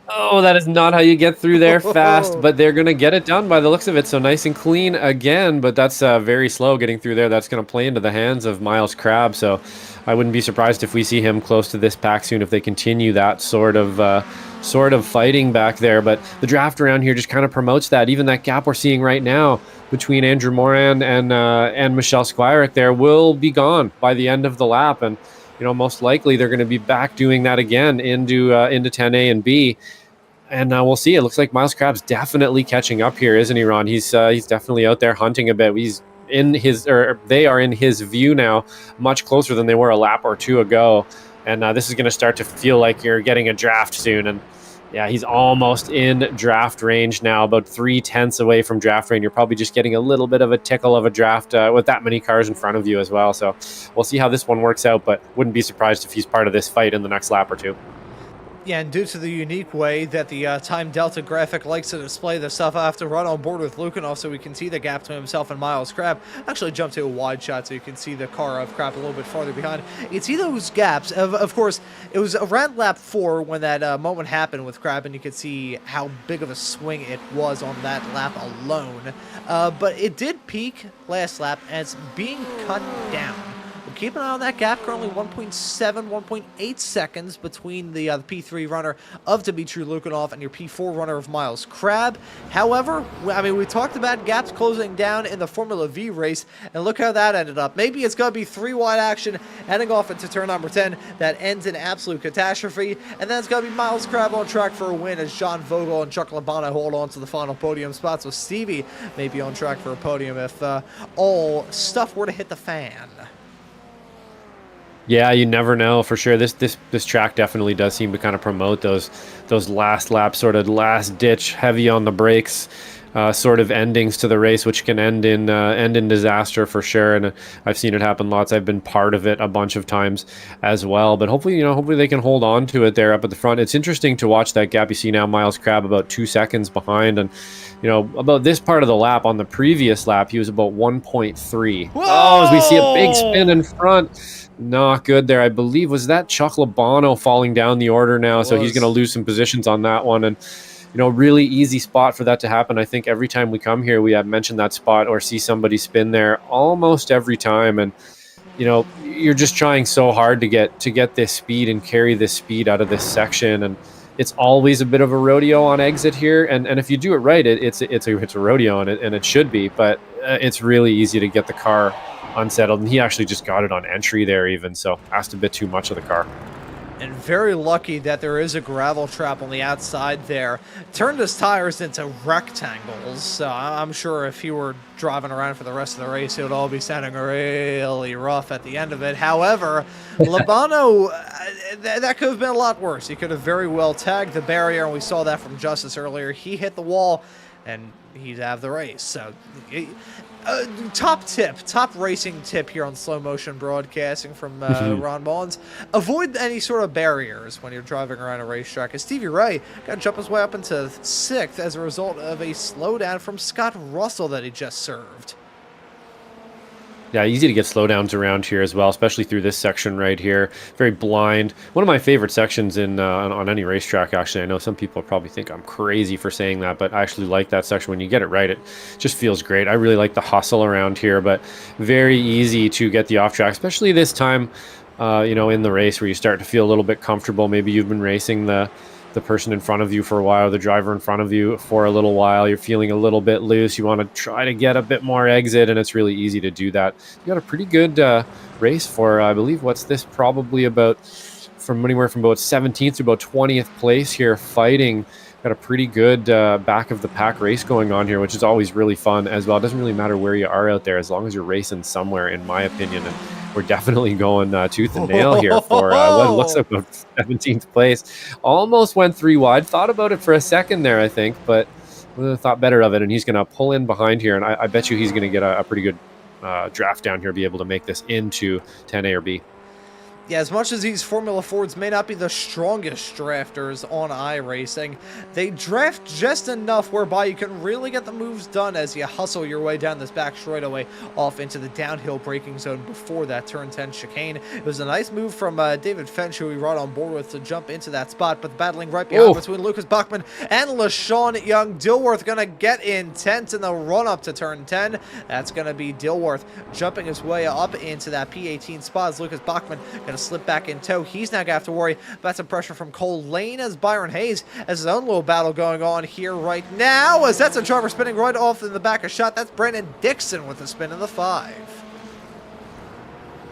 Oh, that is not how you get through there fast, but they're going to get it done by the looks of it. So nice and clean again, but that's very slow getting through there. That's going to play into the hands of Miles Crabb. So I wouldn't be surprised if we see him close to this pack soon if they continue that sort of fighting back there. But the draft around here just kind of promotes that. Even that gap we're seeing right now between Andrew Moran and Michelle Squirick there will be gone by the end of the lap. And most likely they're going to be back doing that again into 10A and B. And we'll see. It looks like Miles Crabb's definitely catching up here, isn't he, Ron? He's definitely out there hunting a bit. They are in his view now, much closer than they were a lap or two ago. And this is going to start to feel like you're getting a draft soon. And yeah, he's almost in draft range now, about 0.3 away from draft range. You're probably just getting a little bit of a tickle of a draft with that many cars in front of you as well. So we'll see how this one works out, but wouldn't be surprised if he's part of this fight in the next lap or two. Yeah, and due to the unique way that the Time Delta graphic likes to display the stuff, I have to run on board with Lukinov so we can see the gap to himself and Miles Crabb. Actually jump to a wide shot so you can see the car of Crabb a little bit farther behind. You can see those gaps. Of course, it was around lap 4 when that moment happened with Crabb, and you could see how big of a swing it was on that lap alone. But it did peak last lap, and it's being cut down. Keep an eye on that gap. Currently 1.7, 1.8 seconds between the P3 runner of Dmitry Lukinov and your P4 runner of Miles Crabb. However, I mean, we talked about gaps closing down in the Formula V race, and look how that ended up. Maybe it's going to be 3 wide action heading off into turn number 10 that ends in absolute catastrophe, and then it's going to be Miles Crabb on track for a win as John Vogel and Chuck Labana hold on to the final podium spots, with Stevie maybe on track for a podium if all stuff were to hit the fan. Yeah, you never know for sure. This track definitely does seem to kind of promote those last lap, sort of last ditch, heavy on the brakes, sort of endings to the race, which can end in disaster for sure. And I've seen it happen lots. I've been part of it a bunch of times as well. But hopefully they can hold on to it there up at the front. It's interesting to watch that gap. You see now Miles Crabb about 2 seconds behind, and about this part of the lap. On the previous lap, he was about 1.3. Whoa! Oh, as we see a big spin in front. Not good there. I believe, was that Chuck Labano falling down the order now? So he's going to lose some positions on that one. And, really easy spot for that to happen. I think every time we come here, we have mentioned that spot or see somebody spin there almost every time. And, you're just trying so hard to get this speed and carry this speed out of this section. And it's always a bit of a rodeo on exit here. And if you do it right, it's a rodeo, and it should be. But it's really easy to get the car unsettled, and he actually just got it on entry there even, so asked a bit too much of the car. And very lucky that there is a gravel trap on the outside there. Turned his tires into rectangles, so I'm sure if he were driving around for the rest of the race, it would all be sounding really rough at the end of it. However, Labano, that could have been a lot worse. He could have very well tagged the barrier, and we saw that from Justice earlier. He hit the wall, and he'd have the race. So top racing tip here on Slow Motion Broadcasting from Ron Maunz. Avoid any sort of barriers when you're driving around a racetrack, as Stevie Ray got to jump his way up into 6th as a result of a slowdown from Scott Russell that he just served. Yeah, easy to get slowdowns around here as well, especially through this section right here. Very blind. One of my favorite sections on any racetrack, actually. I know some people probably think I'm crazy for saying that, but I actually like that section. When you get it right, it just feels great. I really like the hustle around here, but very easy to get the off track, especially this time, in the race where you start to feel a little bit comfortable. Maybe you've been racing the person in front of you for a while, the driver in front of you for a little while. You're feeling a little bit loose. You want to try to get a bit more exit, and it's really easy to do that. You got a pretty good race for, I believe, what's this, probably about from anywhere from about 17th to about 20th place here, fighting got a pretty good back of the pack race going on here, which is always really fun as well. It doesn't really matter where you are out there as long as you're racing somewhere, in my opinion. And we're definitely going tooth and nail here for what looks like about 17th place. Almost went 3 wide. Thought about it for a second there, I think, but thought better of it. And he's going to pull in behind here. And I bet you he's going to get a pretty good draft down here, be able to make this into 10A or B. Yeah, as much as these Formula Fords may not be the strongest drafters on iRacing, they draft just enough whereby you can really get the moves done as you hustle your way down this back straightaway off into the downhill braking zone before that turn 10 chicane. It was a nice move from David Finch, who we brought on board with, to jump into that spot, but the battling right behind between Lucas Bachman and LaShawn Young. Dilworth going to get intent in the run-up to turn 10. That's going to be Dilworth jumping his way up into that P18 spot as Lucas Bachman going to slip back in tow. He's now going to have to worry about some pressure from Cole Lane as Byron Hayes has his own little battle going on here right now, as that's a driver spinning right off in the back of shot. That's Brandon Dixon with a spin in the 5.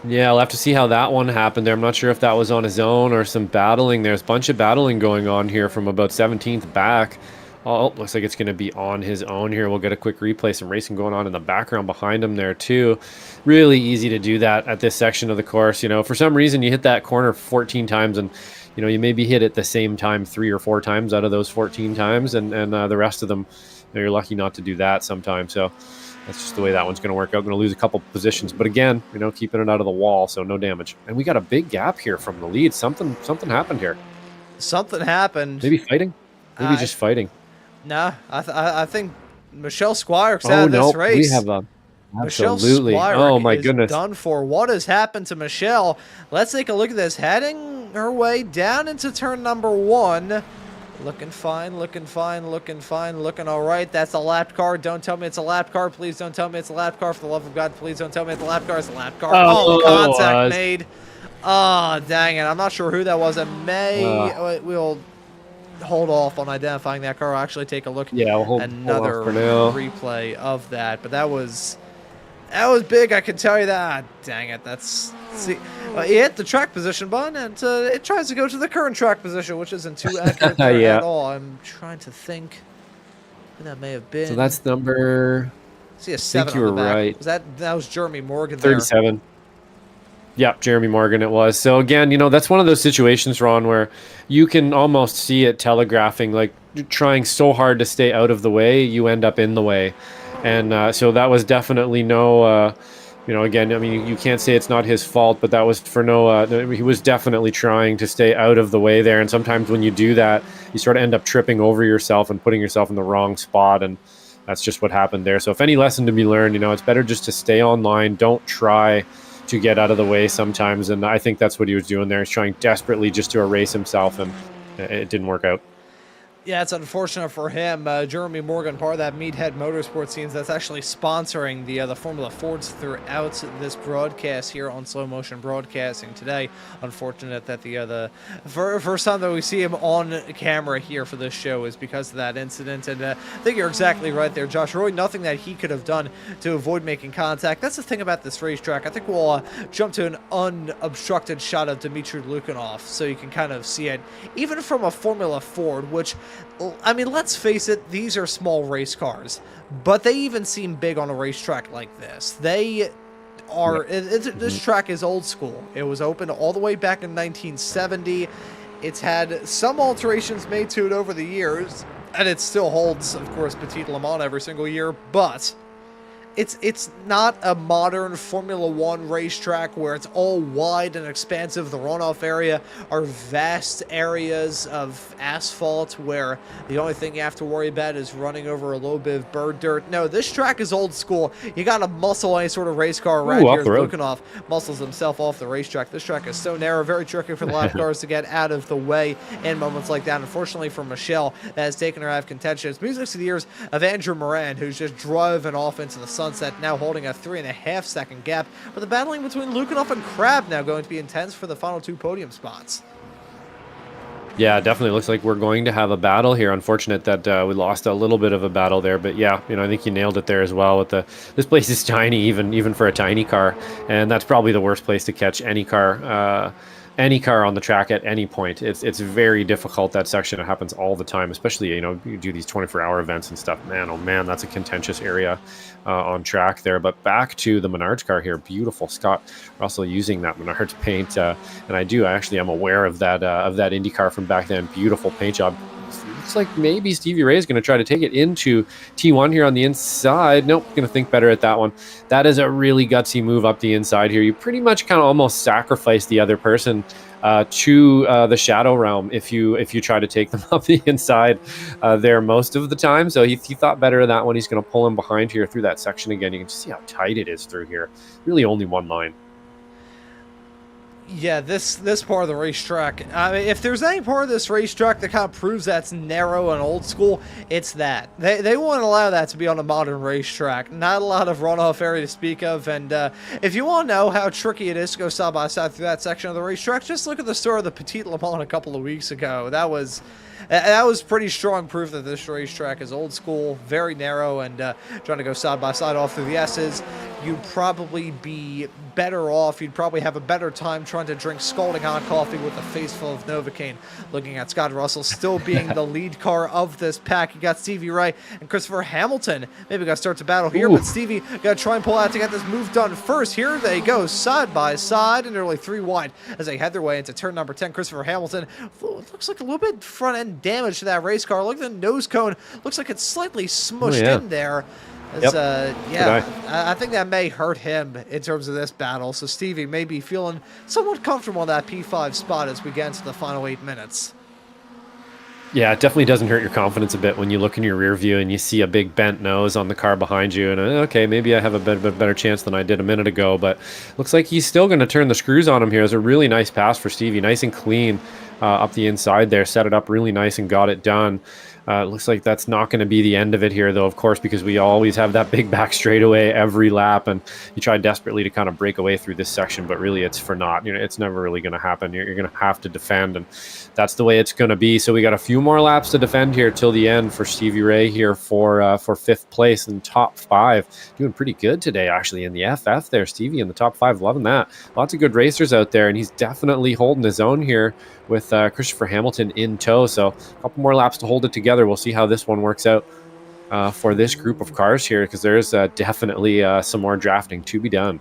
Yeah, I'll have to see how that one happened there. I'm not sure if that was on his own or some battling. There's a bunch of battling going on here from about 17th back. Oh, looks like it's going to be on his own here. We'll get a quick replay. Some racing going on in the background behind him there too. Really easy to do that at this section of the course. You know, for some reason you hit that corner 14 times and, you know, you maybe hit it the same time 3 or 4 times out of those 14 times. And the rest of them, you know, you're lucky not to do that sometimes. So that's just the way that one's going to work out. Going to lose a couple positions. But again, you know, keeping it out of the wall, so no damage. And we got a big gap here from the lead. Something happened here. Something happened. Maybe fighting? Maybe just fighting. Nah, I think Michelle Squire's out of this race. We have Absolutely. Oh my goodness. Done for. What has happened to Michelle? Let's take a look at this. Heading her way down into turn number 1. Looking fine, looking fine, looking fine, looking all right. That's a lap car. Don't tell me it's a lap car. Please don't tell me it's a lap car. For the love of God, please don't tell me it's a lap car. It's a lap car. Oh, contact made. Oh, dang it. I'm not sure who that was. It may... We'll hold off on identifying that car. I'll actually take a look at another replay of that. But that was big, I can tell you that. Dang it, that's... See, he hit the track position button, and it tries to go to the current track position, which isn't too accurate at all. I'm trying to think who that may have been. So that's number... See a 7 I think you were right. Was that was Jeremy Morgan 37. There. Yep, Jeremy Morgan it was. So again, you know, that's one of those situations, Ron, where you can almost see it telegraphing, like trying so hard to stay out of the way, you end up in the way. And so that was definitely no, you know, again, I mean, you can't say it's not his fault, but that was for no, he was definitely trying to stay out of the way there. And sometimes when you do that, you sort of end up tripping over yourself and putting yourself in the wrong spot. And that's just what happened there. So if any lesson to be learned, you know, it's better just to stay online. Don't try to get out of the way sometimes, and I think that's what he was doing there. He's trying desperately just to erase himself, and it didn't work out. Yeah, it's unfortunate for him. Jeremy Morgan, part of that MeatHead Motorsports team that's actually sponsoring the Formula Fords throughout this broadcast here on Slow Motion Broadcasting today. Unfortunate that the first time that we see him on camera here for this show is because of that incident. And I think you're exactly right there, Josh. Really nothing that he could have done to avoid making contact. That's the thing about this racetrack. I think we'll jump to an unobstructed shot of Dmitry Lukanov so you can kind of see it, even from a Formula Ford, which... I mean, let's face it, these are small race cars, but they even seem big on a racetrack like this. They are, this track is old school. It was opened all the way back in 1970. It's had some alterations made to it over the years, and it still holds, of course, Petit Le Mans every single year, but it's not a modern Formula One racetrack where it's all wide and expansive. The runoff area are vast areas of asphalt where the only thing you have to worry about is running over a little bit of bird dirt. No, this track is old school. You got to muscle any sort of race car around here. Lukanov muscles himself off the racetrack. This track is so narrow, very tricky for the lap cars to get out of the way in moments like that. Unfortunately for Michelle, that has taken her out of contention. It's music to the ears of Andrew Moran, who's just driving off into the sunset, now holding a 3.5 second gap. But the battling between Lukanov and Crab now going to be intense for the final 2 podium spots. Yeah, definitely looks like we're going to have a battle here. Unfortunate that we lost a little bit of a battle there, but yeah, you know, I think you nailed it there as well. With this place is tiny, even for a tiny car, and that's probably the worst place to catch any car. any car on the track at any point. It's very difficult, that section. It happens all the time, especially, you know, you do these 24-hour events and stuff. Man, oh man, that's a contentious area on track there. But back to the Menards car here. Beautiful. Scott Russell using that Menards paint. And I actually am aware of that Indy car from back then. Beautiful paint job. Looks like maybe Stevie Ray is going to try to take it into T1 here on the inside. Nope, going to think better at that one. That is a really gutsy move up the inside here. You pretty much kind of almost sacrifice the other person to the Shadow Realm if you try to take them up the inside there most of the time. So he thought better of that one. He's going to pull him behind here through that section again. You can just see how tight it is through here. Really only one line. Yeah, this part of the racetrack, I mean, if there's any part of this racetrack that kind of proves that's narrow and old school, it's that. They won't allow that to be on a modern racetrack. Not a lot of runoff area to speak of, and if you want to know how tricky it is to go side by side through that section of the racetrack, just look at the start of the Petit Le Mans a couple of weeks ago. That was pretty strong proof that this racetrack is old school, very narrow, and trying to go side by side off through the S's, you'd probably be better off. You'd probably have a better time trying to drink scalding hot coffee with a face full of Novocaine. Looking at Scott Russell still being the lead car of this pack. You got Stevie Ray and Christopher Hamilton. Maybe got to start to battle here, but Stevie got to try and pull out to get this move done first. Here they go, side by side, and nearly 3 wide as they head their way into turn number 10. Christopher Hamilton looks like a little bit front end damage to that race car. Look at the nose cone. Looks like it's slightly smushed in there. I think that may hurt him in terms of this battle. So Stevie may be feeling somewhat comfortable in that P5 spot as we get into the final 8 minutes. Yeah, it definitely doesn't hurt your confidence a bit when you look in your rear view and you see a big bent nose on the car behind you. And okay, maybe I have a bit of a better chance than I did a minute ago. But looks like he's still going to turn the screws on him here. It's a really nice pass for Stevie. Nice and clean up the inside there. Set it up really nice and got it done. Looks like that's not going to be the end of it here, though, of course, because we always have that big back straightaway every lap, and you try desperately to kind of break away through this section, but really it's for naught. You know, it's never really going to happen. You're going to have to defend, and that's the way it's going to be. So we got a few more laps to defend here till the end for Stevie Ray here for 5th place in top 5. Doing pretty good today, actually, in the FF there. Stevie in the top 5, loving that. Lots of good racers out there, and he's definitely holding his own here with Christopher Hamilton in tow. So a couple more laps to hold it together. We'll see how this one works out for this group of cars here, because there's definitely some more drafting to be done.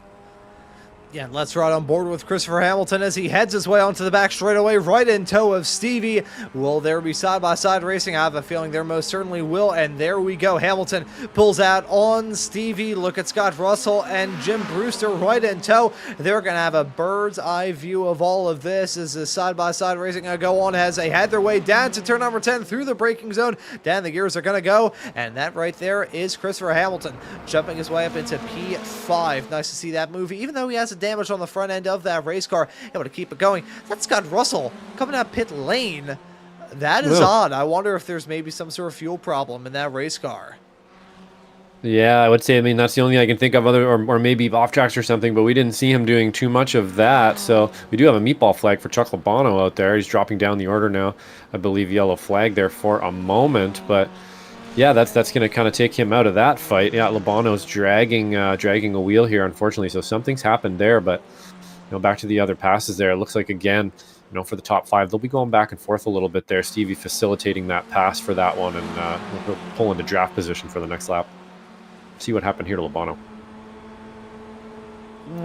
Yeah, let's ride on board with Christopher Hamilton as he heads his way onto the back straightaway, right in tow of Stevie. Will there be side-by-side racing? I have a feeling there most certainly will, and there we go. Hamilton pulls out on Stevie. Look at Scott Russell and Jim Brewster right in tow. They're going to have a bird's eye view of all of this as the side-by-side racing going to go on as they head their way down to turn number 10 through the braking zone. Down the gears are going to go, and that right there is Christopher Hamilton jumping his way up into P5. Nice to see that movie, even though he has a damage on the front end of that race car, able to keep it going. That's Scott Russell coming out pit lane. That is odd. I wonder if there's maybe some sort of fuel problem in that race car. Yeah, I would say, I mean, that's the only thing I can think of, other or maybe off tracks or something, but we didn't see him doing too much of that. So we do have a meatball flag for Chuck Labano out there. He's dropping down the order now. I believe yellow flag there for a moment, but yeah, that's going to kind of take him out of that fight. Yeah, Labano's dragging a wheel here, unfortunately. So something's happened there, but back to the other passes there. It looks like, again, for the top 5, they'll be going back and forth a little bit there. Stevie facilitating that pass for that one, and we'll pull into draft position for the next lap. See what happened here to Labano.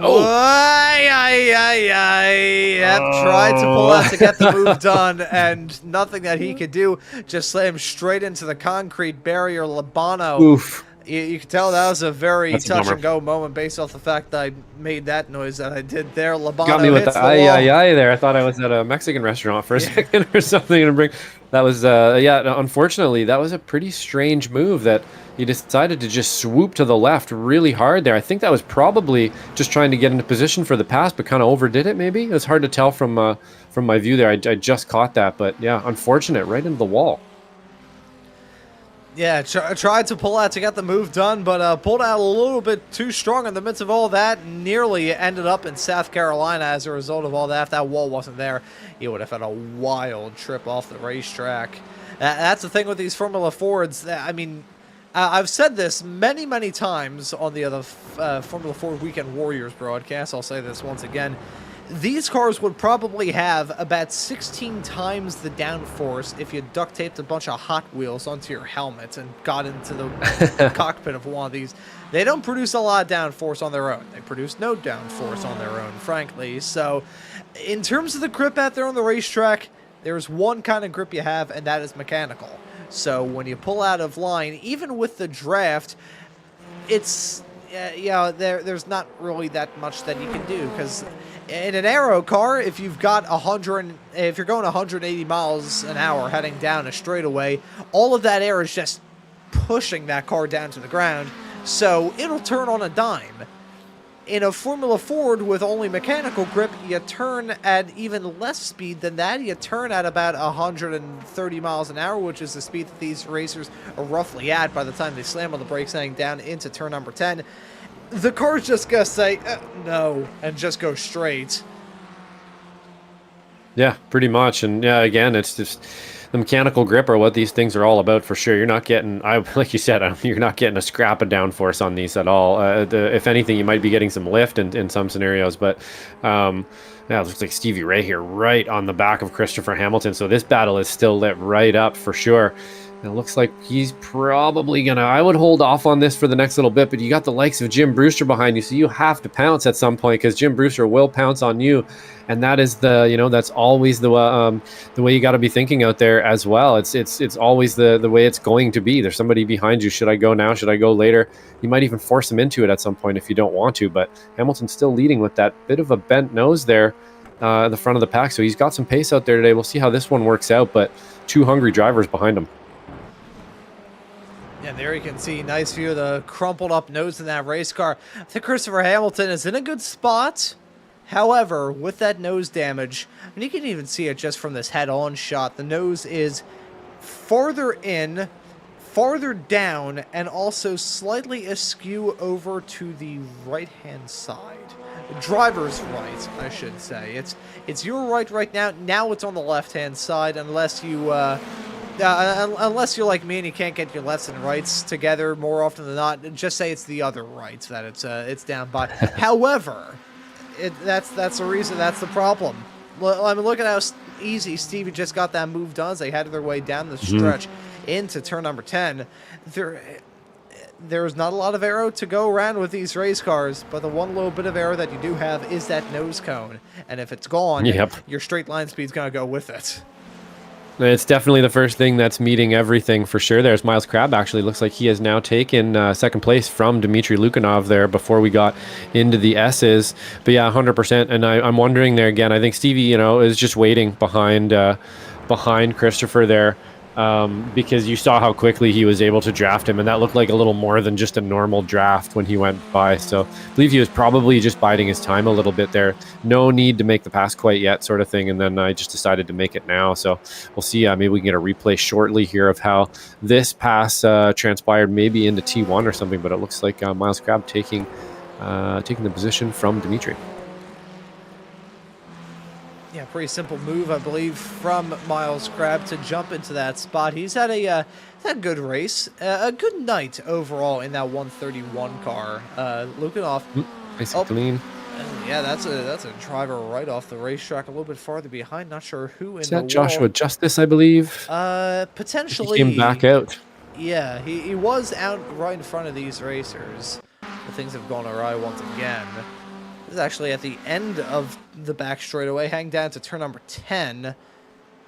Oh! Yep, tried to pull out to get the move done, and nothing that he could do. Just slammed straight into the concrete barrier. Labano. Oof. You can tell that was a very touch-and-go moment based off the fact that I made that noise that I did there. Labano got me with hits the wall. there. I thought I was at a Mexican restaurant for a second or something. That was, unfortunately, that was a pretty strange move that he decided to just swoop to the left really hard there. I think that was probably just trying to get into position for the pass, but kind of overdid it maybe. It was hard to tell from my view there. I just caught that, but yeah, unfortunate, right into the wall. Yeah, tried to pull out to get the move done, but pulled out a little bit too strong in the midst of all that. Nearly ended up in South Carolina as a result of all that. If that wall wasn't there, he would have had a wild trip off the racetrack. That's the thing with these Formula Fords. I mean, I've said this many, many times on the other Formula Ford Weekend Warriors broadcast. I'll say this once again. these cars would probably have about 16 times the downforce if you duct taped a bunch of Hot Wheels onto your helmet and got into the cockpit of one of these. They don't produce a lot of downforce on their own. They produce no downforce on their own, frankly. So in terms of the grip out there on the racetrack, there's one kind of grip you have, and that is mechanical. So when you pull out of line, even with the draft, it's, there's not really that much that you can do, because in an aero car, if you've got if you're going 180 miles an hour heading down a straightaway, all of that air is just pushing that car down to the ground, so it'll turn on a dime. In a Formula Ford with only mechanical grip, you turn at even less speed than that. You turn at about 130 miles an hour, which is the speed that these racers are roughly at by the time they slam on the brakes heading down into turn number 10. The car's just going to say, no, and just go straight. Yeah, pretty much. And yeah, again, it's just the mechanical grip are what these things are all about for sure. You're not getting, like you said, you're not getting a scrap of downforce on these at all. If anything, you might be getting some lift in some scenarios. But yeah, it looks like Stevie Ray here right on the back of Christopher Hamilton. So this battle is still lit right up for sure. It looks like he's probably gonna, I would hold off on this for the next little bit, but you got the likes of Jim Brewster behind you, so you have to pounce at some point, because Jim Brewster will pounce on you, and that is that's always the way you got to be thinking out there as well. It's always the way it's going to be. There's somebody behind you. Should I go now? Should I go later? You might even force him into it at some point if you don't want to, but Hamilton's still leading with that bit of a bent nose there at the front of the pack, so he's got some pace out there today. We'll see how this one works out, but two hungry drivers behind him. And there you can see nice view of the crumpled up nose in that race car. I think Christopher Hamilton is in a good spot. However, with that nose damage, and you can even see it just from this head-on shot, the nose is farther in, farther down, and also slightly askew over to the right-hand side. Driver's right, I should say. It's your right now. Now it's on the left-hand side, unless you... unless you're like me and you can't get your lefts and rights together more often than not, just say it's the other right that it's down by. However, that's the reason, that's the problem. I mean, look at how easy Stevie just got that move done as they headed their way down the stretch into turn number 10. There's not a lot of aero to go around with these race cars, but the one little bit of aero that you do have is that nose cone. And if it's gone, your straight line speed's going to go with it. It's definitely the first thing that's meeting everything for sure. There's Miles Crabb. Actually looks like he has now taken second place from Dmitry Lukyanov there before we got into the S's. But yeah, 100%. And I'm wondering there again, I think Stevie, is just waiting behind Christopher there. Because you saw how quickly he was able to draft him, and that looked like a little more than just a normal draft when he went by. So I believe he was probably just biding his time a little bit there. No need to make the pass quite yet, sort of thing. And then I just decided to make it now. So we'll see. Maybe we can get a replay shortly here of how this pass transpired, maybe into T1 or something. But it looks like Miles Crabb taking the position from Dmitry. Yeah, pretty simple move, I believe, from Miles Crabb to jump into that spot. He's had a good race, a good night overall in that 131 car. Lukyanov, nice and clean. Yeah, that's a driver right off the racetrack, a little bit farther behind. Not sure who in Is the that world. Joshua Justice, I believe? Potentially. He came back out. Yeah, he was out right in front of these racers. But things have gone awry once again. This is actually at the end of the back straightaway, heading down to turn number 10.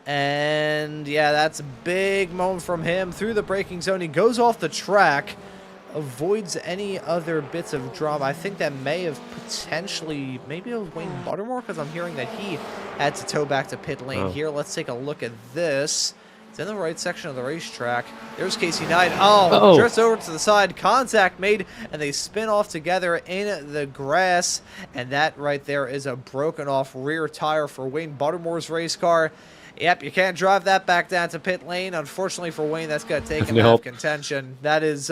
And yeah, that's a big moment from him through the braking zone. He goes off the track, avoids any other bits of drama. I think that may have potentially, maybe it was Wayne Buttermore, because I'm hearing that he had to tow back to pit lane here. Let's take a look at this. It's in the right section of the racetrack. There's Casey Knight. Drifts over to the side. Contact made, and they spin off together in the grass. And that right there is a broken off rear tire for Wayne Buttermore's race car. Yep, you can't drive that back down to pit lane. Unfortunately for Wayne, that's going to take him out of contention. That is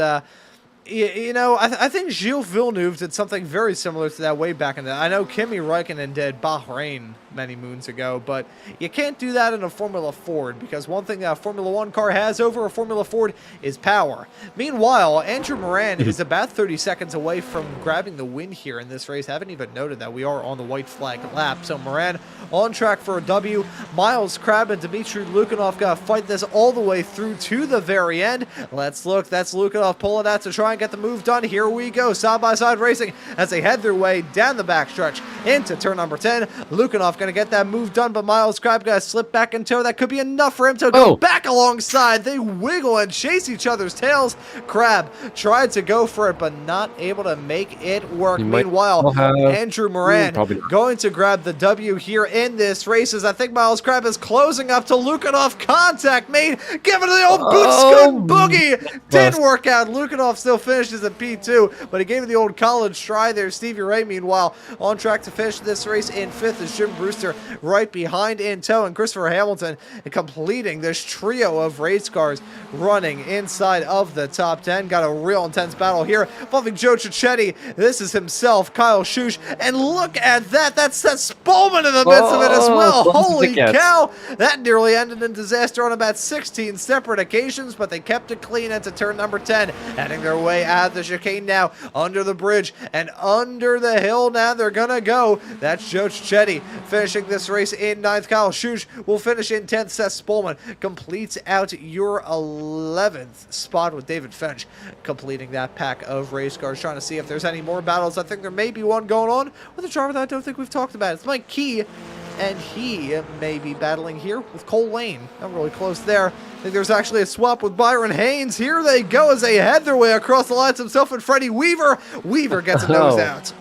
You know, I think Gilles Villeneuve did something very similar to that way back in the. I know Kimi Räikkönen did Bahrain many moons ago, but you can't do that in a Formula Ford because one thing that a Formula One car has over a Formula Ford is power. Meanwhile, Andrew Moran is about 30 seconds away from grabbing the win here in this race. Haven't even noted that we are on the white flag lap. So Moran on track for a W. Miles Crab and Dmitry Lukanov got to fight this all the way through to the very end. Let's look. That's Lukanov pulling out to try and get the move done. Here we go, side-by-side racing as they head their way down the backstretch into turn number 10. Lukanov going to get that move done, but Miles Crab got to slip back in tow. That could be enough for him to go back alongside. They wiggle and chase each other's tails. Crab tried to go for it, but not able to make it work. Meanwhile, Andrew Moran going to grab the W here in this race as I think Miles Crab is closing up to Lukanov. Contact made, giving it the old boot scoot boogie. Didn't work out. Lukanov still finishes at P2, but he gave it the old college try there. Stevie Ray, meanwhile, on track to finish this race in 5th is Jim Brewster right behind in tow, and Christopher Hamilton completing this trio of race cars running inside of the top 10. Got a real intense battle here involving Joe Cicchetti. This is himself, Kyle Schuch, and look at that. That's Spolman in the midst of it as well. Holy cow. That nearly ended in disaster on about 16 separate occasions, but they kept it clean into turn number 10, heading their way out the chicane now, under the bridge and under the hill. Now they're gonna go. That's Joe Cicchetti finishing this race in 9th. Kyle Schuch will finish in 10th. Seth Spolman completes out your 11th spot with David Fench completing that pack of race cars. Trying to see if there's any more battles. I think there may be one going on with a driver that I don't think we've talked about. It's Mike Key, and he may be battling here with Cole Lane. Not really close there. I think there's actually a swap with Byron Haynes. Here they go as they head their way across the lines, himself and Freddie Weaver. Weaver gets a nose out.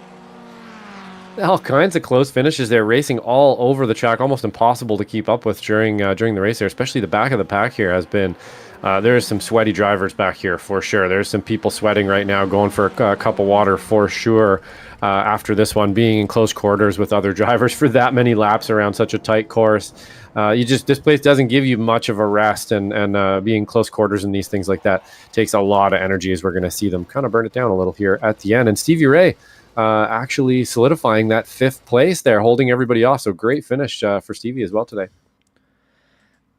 All kinds of close finishes there, racing all over the track, almost impossible to keep up with during the race there, especially the back of the pack here has been. There's some sweaty drivers back here for sure. There's some people sweating right now, going for a cup of water for sure. After this one, being in close quarters with other drivers for that many laps around such a tight course, this place doesn't give you much of a rest, and being close quarters and these things like that takes a lot of energy, as we're going to see them kind of burn it down a little here at the end. And Stevie Ray actually solidifying that 5th place there, holding everybody off. So great finish for Stevie as well today.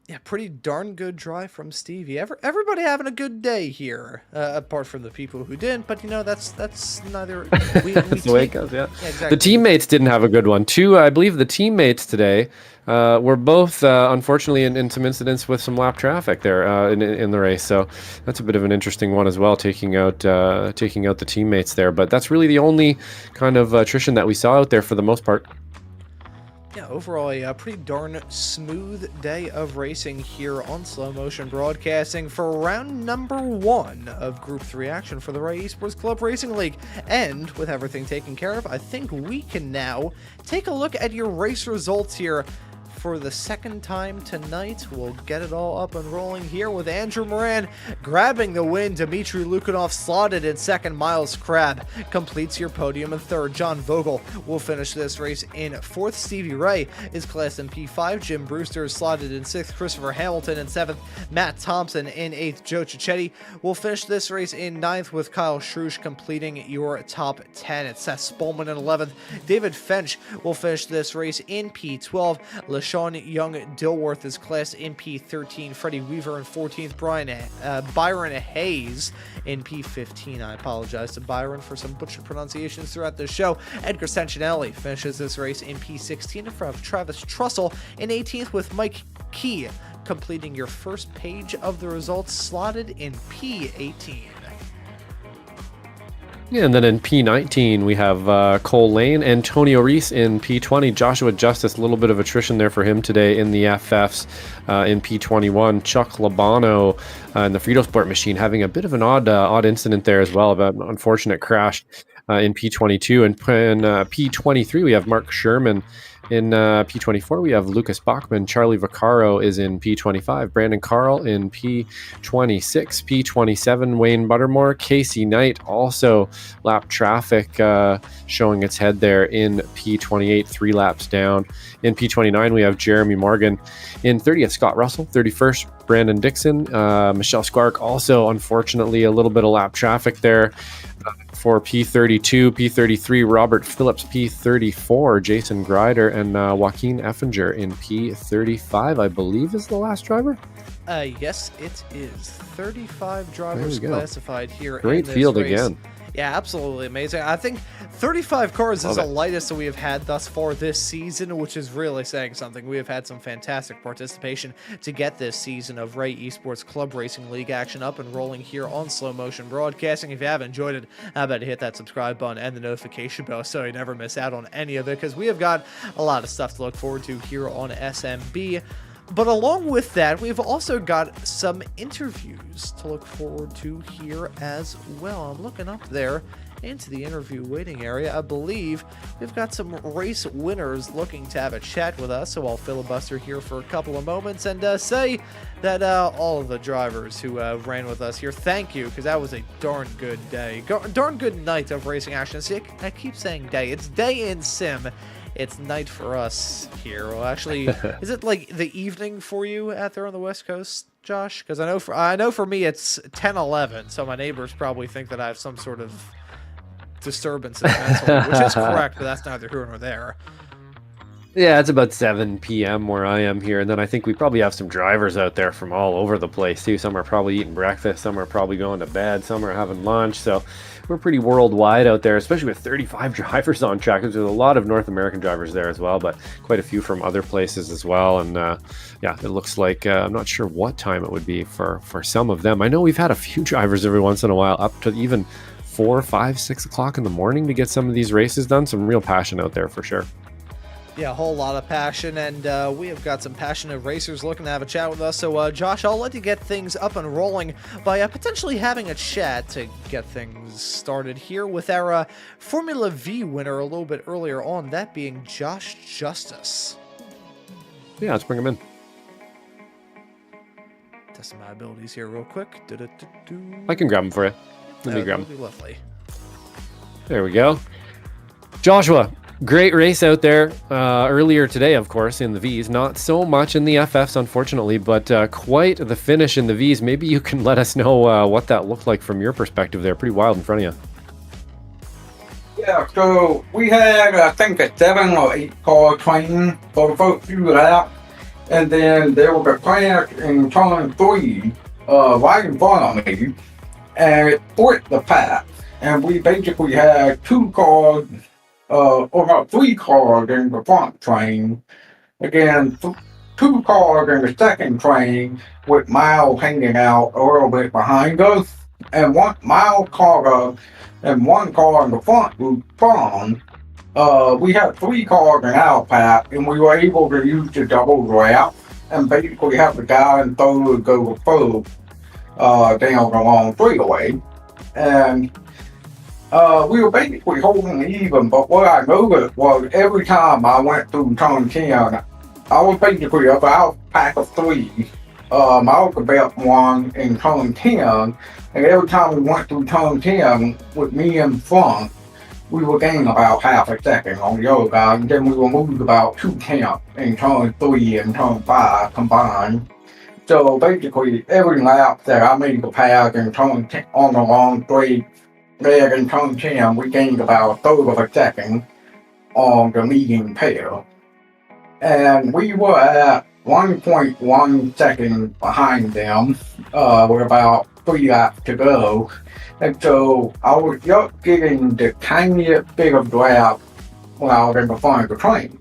Yeah, pretty darn good drive from Stevie. Everybody having a good day here, apart from the people who didn't. But you know, that's neither. That's the way it goes. Yeah, exactly. The teammates didn't have a good one too. I believe the teammates today were both unfortunately in some incidents with some lap traffic there in the race. So that's a bit of an interesting one as well, taking out the teammates there. But that's really the only kind of attrition that we saw out there for the most part. Yeah, overall a pretty darn smooth day of racing here on Slow Motion Broadcasting for round number 1 of Group 3 action for the Ray Esports Club Racing League. And with everything taken care of, I think we can now take a look at your race results here for the second time tonight. We'll get it all up and rolling here with Andrew Moran grabbing the win. Dmitry Lukanov slotted in 2nd. Miles Crab completes your podium in 3rd. John Vogel will finish this race in 4th. Stevie Ray is classed in P5. Jim Brewster is slotted in 6th. Christopher Hamilton in 7th. Matt Thompson in 8th. Joe Cicchetti will finish this race in 9th, with Kyle Schuch completing your top 10. It's Seth Spolman in 11th. David Fench will finish this race in P12. Sean Young Dilworth is classed in P13. Freddie Weaver in 14th. Byron Hayes in P15. I apologize to Byron for some butchered pronunciations throughout the show. Edgar Sancinelli finishes this race in P16 in front of Travis Trussell in 18th, with Mike Key completing your first page of the results, slotted in P18. Yeah, and then in P19, we have Cole Lane, Antonio Reese in P20, Joshua Justice, a little bit of attrition there for him today in the FFs in P21, Chuck Labano in the Frito Sport machine having a bit of an odd incident there as well, about an unfortunate crash in P22. And in P23, we have Mark Sherman In P24, we have Lucas Bachmann. Charlie Vaccaro is in P25. Brandon Carl in P26. P27, Wayne Buttermore. Casey Knight, also lap traffic showing its head there in P28, 3 laps down. In P29, we have Jeremy Morgan. In 30th, Scott Russell. 31st, Brandon Dixon. Michelle Squark, also, unfortunately, a little bit of lap traffic there. For P32, P33, Robert Phillips, P34, Jason Grider, and Joaquin Effinger in P35, I believe, is the last driver. Yes, it is. 35 drivers classified here. Great in this field race. again. Yeah, absolutely amazing. I think 35 cars is the lightest that we have had thus far this season, which is really saying something. We have had some fantastic participation to get this season of Ray Esports Club Racing League action up and rolling here on Slow Motion Broadcasting. If you haven't enjoyed it, how about hit that subscribe button and the notification bell so you never miss out on any of it, because we have got a lot of stuff to look forward to here on SMB. But along with that, we've also got some interviews to look forward to here as well. I'm looking up there into the interview waiting area. I believe we've got some race winners looking to have a chat with us, so I'll filibuster here for a couple of moments and say that all of the drivers who ran with us here, thank you, because that was a darn good day. Darn good night of racing action. See, I keep saying day. It's day in sim. It's night for us here. Well, actually, is it like the evening for you out there on the West Coast, Josh? Because I know for me it's 10:11, so my neighbors probably think that I have some sort of disturbance in the mental, which is correct, but that's neither here nor there. Yeah, it's about 7 p.m. where I am here, and then I think we probably have some drivers out there from all over the place too. Some are probably eating breakfast, some are probably going to bed, some are having lunch, so we're pretty worldwide out there, especially with 35 drivers on track. There's a lot of North American drivers there as well, but quite a few from other places as well. And yeah, it looks like I'm not sure what time it would be for some of them. I know we've had a few drivers every once in a while up to even 4, 5, 6 o'clock in the morning to get some of these races done. Some real passion out there for sure. Yeah, a whole lot of passion, and we have got some passionate racers looking to have a chat with us. So, Josh, I'll let you get things up and rolling by potentially having a chat to get things started here with our Formula V winner a little bit earlier on, that being Josh Justice. Yeah, let's bring him in. Testing my abilities here real quick. I can grab him for you. Let me grab him. Lovely. There we go. Joshua. Great race out there earlier today, of course, in the Vs. Not so much in the FFs, unfortunately, but quite the finish in the Vs. Maybe you can let us know what that looked like from your perspective there. Pretty wild in front of you. Yeah, so we had, I think, a 7 or 8 car train for the first few laps, and then there was a crash in turn 3 right in front of me, and it split the path, and we basically had 2 cars, or 3 cars in the front train, again, 2 cars in the second train with Miles hanging out a little bit behind us, and 1 Miles car and 1 car in the front was gone. We had 3 cars in our path, and we were able to use the double wrap and basically have the guy in third go first down the long freeway. And we were basically holding even, but what I noticed was every time I went through turn 10, I was basically about a pack of 3. I was about 1 in turn 10, and every time we went through turn 10 with me in front, we were gaining about half a second on the other guy, and then we were moving about 2 tenths in turn 3 and turn 5 combined. So basically, every lap that I made the pass in turn 10 on the long straight, there in turn 10, we gained about a third of a second on the leading pair. And we were at 1.1 seconds behind them with about 3 laps to go. And so I was just getting the tiniest bit of draft when I was in the front of the train.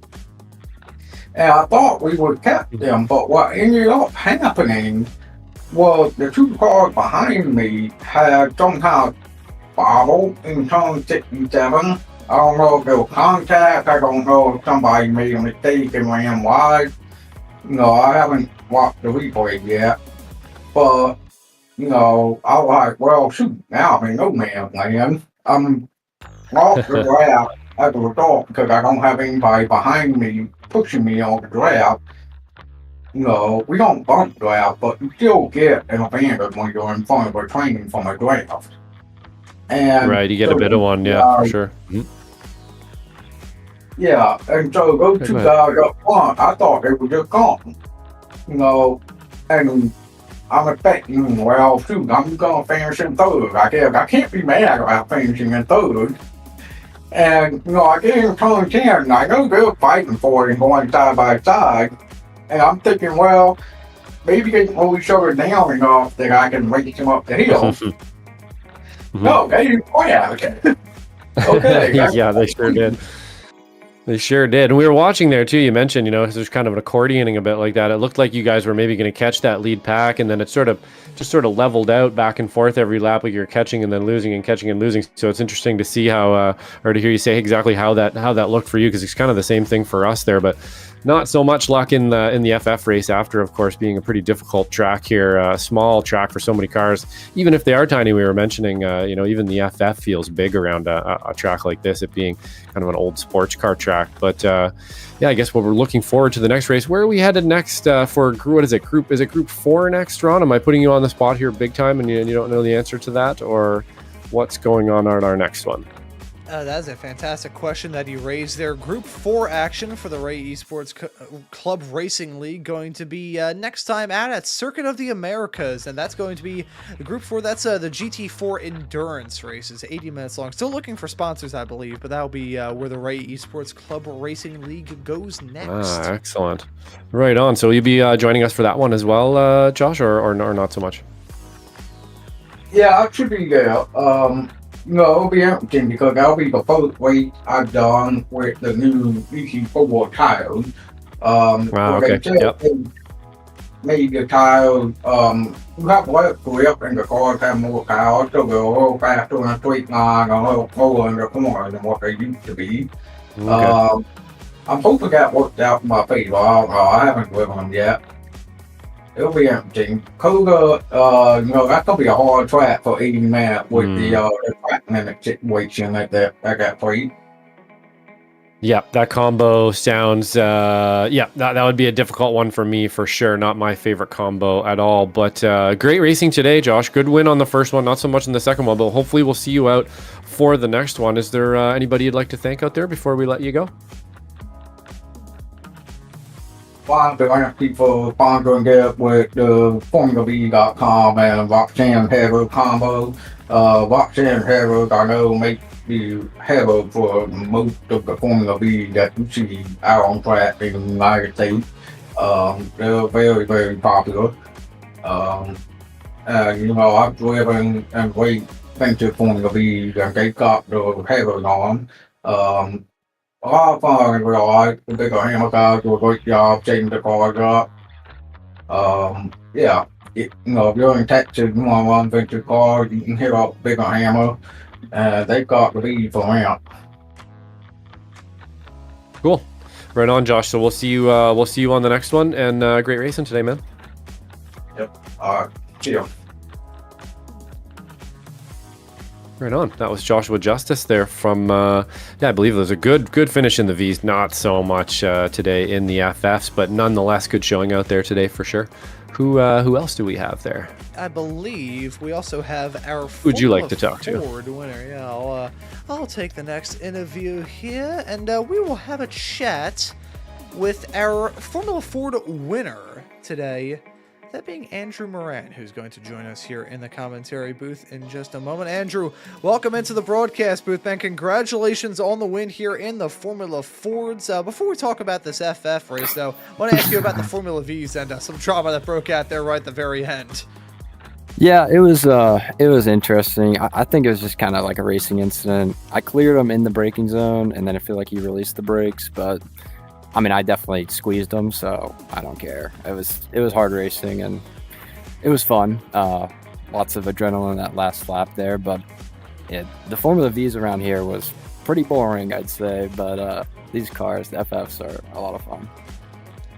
And I thought we would catch them, but what ended up happening was the 2 cars behind me had some kind of bobble in turn 67. I don't know if it was contact, I don't know if somebody made a mistake and ran wide. I haven't watched the replay yet. But, I was like, well, shoot, now I'm in no man's land. I'm off the route as a result because I don't have anybody behind me pushing me on the draft. We don't bump draft, but you still get an advantage when you're in front of a training from a draft. And Right, you get so, a bit of one, yeah, for sure. Yeah, and so those two guys up front, I thought they were just gone. And I'm expecting, well, shoot, I'm going to finish in third. I can't be mad about finishing in third. And, I get in turn 10, and I know they're fighting for it and going side by side. And I'm thinking, well, maybe they can hold each other down enough that I can race them up the hill. No, they didn't quite out. Okay. Yeah, they sure did. They sure did. And we were watching there too. You mentioned, there's kind of an accordioning a bit like that. It looked like you guys were maybe going to catch that lead pack, and then it sort of leveled out back and forth every lap, like you're catching and then losing and catching and losing. So it's interesting to see how, or to hear you say exactly how that looked for you, because it's kind of the same thing for us there, but not so much luck in the FF race after, of course, being a pretty difficult track here, a small track for so many cars. Even if they are tiny, we were mentioning, even the FF feels big around a track like this, it being kind of an old sports car track. But I guess what we're looking forward to the next race. Where are we headed next for, what is it, group 4 next, Ron? Am I putting you on the spot here big time and you don't know the answer to that, or what's going on at our next one? That is a fantastic question that you raised there. Group 4 action for the Ray Esports Club Racing League going to be next time at Circuit of the Americas, and that's going to be Group 4. That's the GT4 endurance races, 80 minutes long. Still looking for sponsors, I believe, but that'll be where the Ray Esports Club Racing League goes next. Excellent. Right on. So you'll be joining us for that one as well, Josh, or not so much? Yeah, I should be there. It'll be interesting because that'll be the first race I've done with the new EC4 tires. Okay. Made the tires, got less grip and the cars have more power, so they're a little faster in a straight line, a little slower in the corner than what they used to be. Okay. I'm hoping that worked out in my favor. I haven't driven them yet. It'll be interesting. Koga, that's gonna be a hard track for 80 minutes with the track limit situation that got free. Yeah, that combo sounds, that would be a difficult one for me for sure. Not my favorite combo at all, but great racing today, Josh. Good win on the first one, not so much in the second one, but hopefully we'll see you out for the next one. Is there anybody you'd like to thank out there before we let you go? Want to thank people sponsoring it with the FormulaV.com and Roxanne Headers combo. Roxanne Headers, I know, makes the header for most of the Formula V that you see out on track in the United States. They're very, very popular. I've driven and raced vintage Formula V, and they got the headers on. A lot of fun in real life. The bigger hammer guys do a great job changing the cars up. If you're in Texas, you want to run vintage cars, you can hit up bigger hammer. They've got the lead for ramp. Cool. Right on, Josh. So we'll see you on the next one, and great racing today, man. Yep. Cheers. Right on. That was Joshua Justice there from, I believe it was a good finish in the Vs. Not so much today in the FFs, but nonetheless, good showing out there today for sure. Who else do we have there? I believe we also have our Who'd you like to talk to? Winner. Yeah, I'll take the next interview here, and we will have a chat with our Formula Ford winner today. That being Andrew Moran, who's going to join us here in the commentary booth in just a moment. Andrew, welcome into the broadcast booth, and congratulations on the win here in the Formula Fords. Before we talk about this FF race, though, I want to ask you about the Formula Vs and some drama that broke out there right at the very end. Yeah, it was interesting. I think it was just kind of like a racing incident. I cleared him in the braking zone, and then I feel like he released the brakes, but I mean, I definitely squeezed them, so I don't care. It was hard racing, and it was fun. Lots of adrenaline that last lap there, but the Formula Vs around here was pretty boring, I'd say. But these cars, the FFs, are a lot of fun.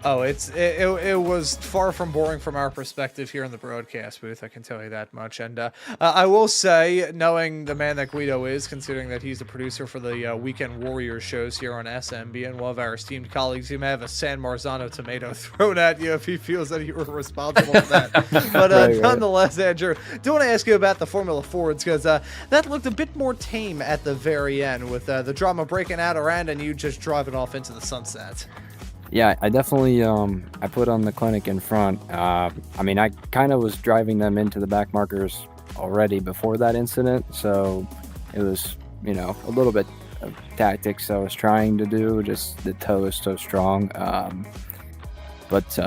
Oh, it was far from boring from our perspective here in the broadcast booth. I can tell you that much. And I will say, knowing the man that Guido is, considering that he's the producer for the Weekend Warriors shows here on SMB, and one of our esteemed colleagues, he may have a San Marzano tomato thrown at you if he feels that you were responsible for that. But nonetheless, Andrew, do want to ask you about the Formula Fords, because that looked a bit more tame at the very end, with the drama breaking out around and you just driving off into the sunset. Yeah, I definitely I put on the clinic in front. I mean, I kind of was driving them into the back markers already before that incident, so it was, you know, a little bit of tactics I was trying to do. Just the toe is so strong. But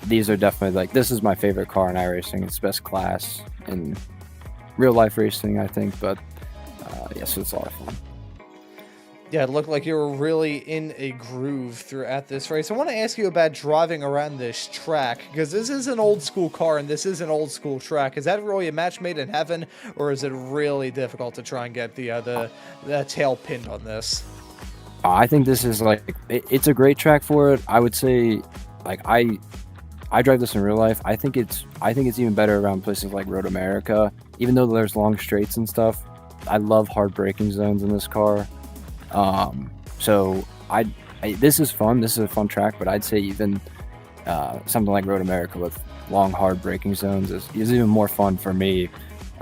these are definitely, like, this is my favorite car in iRacing. It's best class in real life racing, I think. But yes, it's a lot of fun. Yeah, it looked like you were really in a groove throughout this race. I want to ask you about driving around this track, because this is an old school car and this is an old school track. Is that really a match made in heaven, or is it really difficult to try and get the tail pinned on this? I think this is like, it's a great track for it. I would say, like, I drive this in real life. I think it's even better around places like Road America, even though there's long straights and stuff. I love hard braking zones in this car. So this is fun. This is a fun track, but I'd say even something like Road America with long, hard braking zones is even more fun for me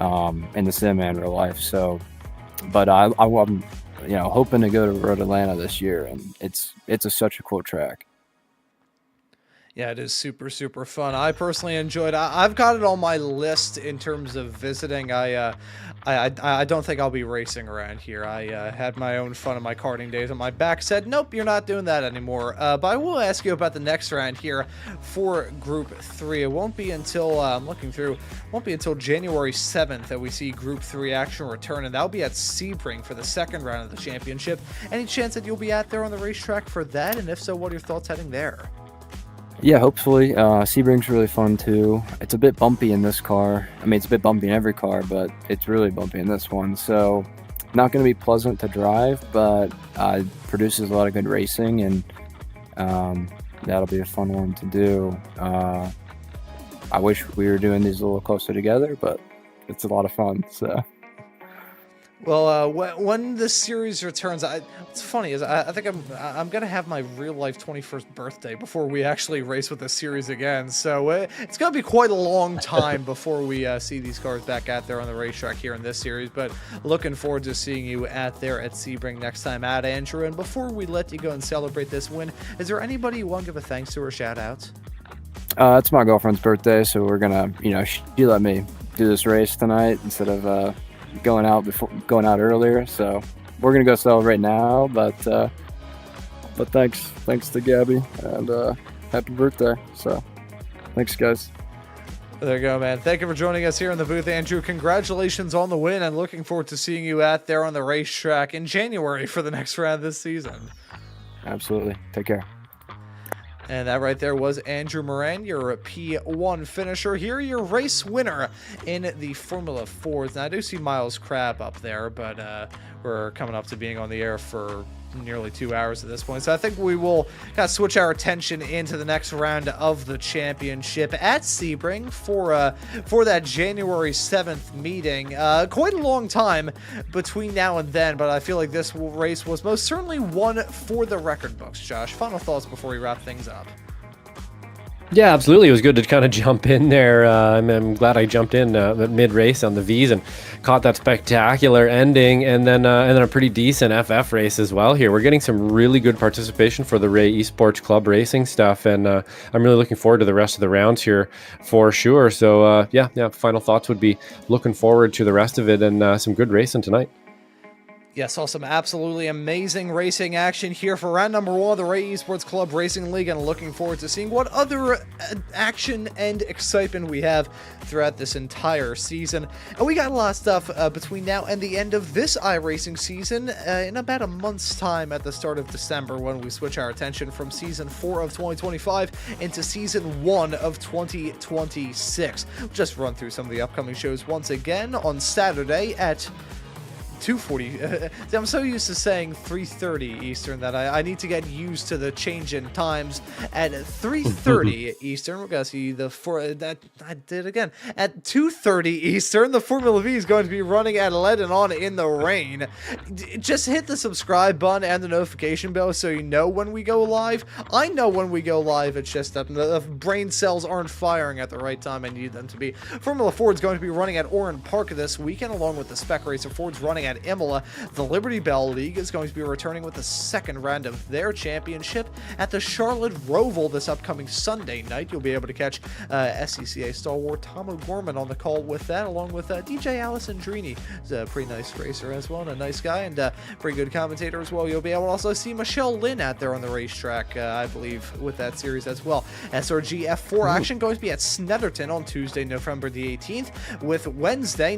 in the sim and real life. So, but I'm hoping to go to Road Atlanta this year, and it's such a cool track. Yeah, it is super, super fun. I personally enjoyed it. I've got it on my list in terms of visiting. I don't think I'll be racing around here. I had my own fun in my karting days, and my back said, nope, you're not doing that anymore. But I will ask you about the next round here for Group 3. It won't be until, I'm looking through, won't be until January 7th that we see Group 3 action return, and that'll be at Sebring for the second round of the championship. Any chance that you'll be out there on the racetrack for that? And if so, what are your thoughts heading there? Yeah, hopefully. Sebring's really fun too. It's a bit bumpy in this car. I mean, it's a bit bumpy in every car, but it's really bumpy in this one. So, not going to be pleasant to drive, but produces a lot of good racing, and that'll be a fun one to do. I wish we were doing these a little closer together, but it's a lot of fun. So. Well, when the series returns, what's funny is I think I'm gonna have my real life 21st birthday before we actually race with the series again. So it's gonna be quite a long time before we see these cars back out there on the racetrack here in this series. But looking forward to seeing you out there at Sebring next time out, Andrew. And before we let you go and celebrate this win, is there anybody you want to give a thanks to or shout out? It's my girlfriend's birthday, so we're gonna, she let me do this race tonight instead of going out earlier, so we're gonna go celebrate now. But thanks to Gabby, and happy birthday. So thanks, guys. There you go, man. Thank you for joining us here in the booth, Andrew. Congratulations on the win, and looking forward to seeing you out there on the racetrack in January for the next round this season. Absolutely. Take care. And that right there was Andrew Moran, your P1 finisher. Here, your race winner in the Formula 4s. Now, I do see Miles Crab up there, but we're coming up to being on the air for nearly 2 hours at this point. So I think we will kind of switch our attention into the next round of the championship at Sebring for that January 7th meeting. Quite a long time between now and then, but I feel like this race was most certainly one for the record books. Josh, final thoughts before we wrap things up. Yeah, absolutely. It was good to kind of jump in there. I'm glad I jumped in mid-race on the V's and caught that spectacular ending, and then a pretty decent FF race as well here. We're getting some really good participation for the Ray Esports Club racing stuff, and I'm really looking forward to the rest of the rounds here for sure. So yeah, final thoughts would be looking forward to the rest of it and some good racing tonight. Yeah, saw some absolutely amazing racing action here for round number 1 of the Ray Esports Club Racing League, and looking forward to seeing what other action and excitement we have throughout this entire season. And we got a lot of stuff between now and the end of this iRacing season in about a month's time at the start of December, when we switch our attention from Season 4 of 2025 into Season 1 of 2026. We'll just run through some of the upcoming shows once again. On Saturday at 2:40. I'm so used to saying 3:30 Eastern that I need to get used to the change in times. At 3:30 Eastern, we're gonna see that I did again. At 2:30 Eastern, the Formula V is going to be running at Lebanon in the rain. Just hit the subscribe button and the notification bell so you know when we go live. I know when we go live. It's just that the brain cells aren't firing at the right time I need them to be. Formula Ford is going to be running at Oran Park this weekend, along with the Spec Racer Fords running at Imola. The Liberty Bell League is going to be returning with the second round of their championship at the Charlotte Roval this upcoming Sunday night. You'll be able to catch SCCA stalwart Tom O'Gorman on the call with that, along with DJ Alessandrini. He's a pretty nice racer as well, and a nice guy, and pretty good commentator as well. You'll be able to also see Michelle Lynn out there on the racetrack, I believe, with that series as well. SRG F4 action going to be at Snetterton on Tuesday, November the 18th, with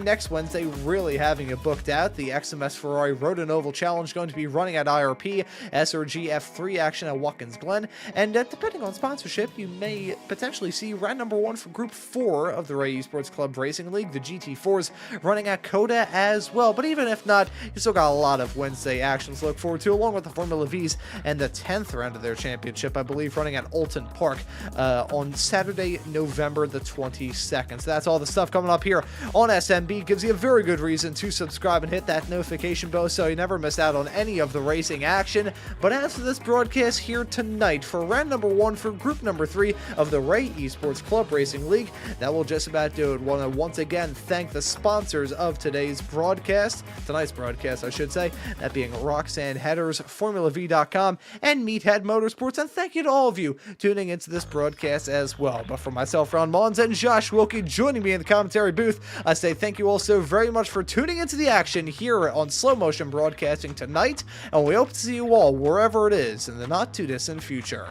next Wednesday, really having it booked out. The XMS Ferrari Road and Oval Challenge going to be running at IRP, SRG F3 action at Watkins Glen, and depending on sponsorship, you may potentially see round number 1 for Group 4 of the Ray Esports Club Racing League, the GT4s, running at Coda as well. But even if not, you still got a lot of Wednesday actions to look forward to, along with the Formula Vs and the 10th round of their championship, I believe, running at Alton Park on Saturday, November the 22nd. So that's all the stuff coming up here on SMB. Gives you a very good reason to subscribe and hit that notification bell so you never miss out on any of the racing action. But as for this broadcast here tonight for round number 1 for group number 3 of the Ray Esports Club Racing League, that will just about do it. Want to once again thank the sponsors of tonight's broadcast, I should say, that being Roxanne Headers, FormulaV.com, and MeatHead Motorsports, and thank you to all of you tuning into this broadcast as well. But for myself, Ron Maunz, and Josh Wilkie joining me in the commentary booth, I say thank you all so very much for tuning into the action here on Slow Motion Broadcasting tonight, and we hope to see you all wherever it is in the not too distant future.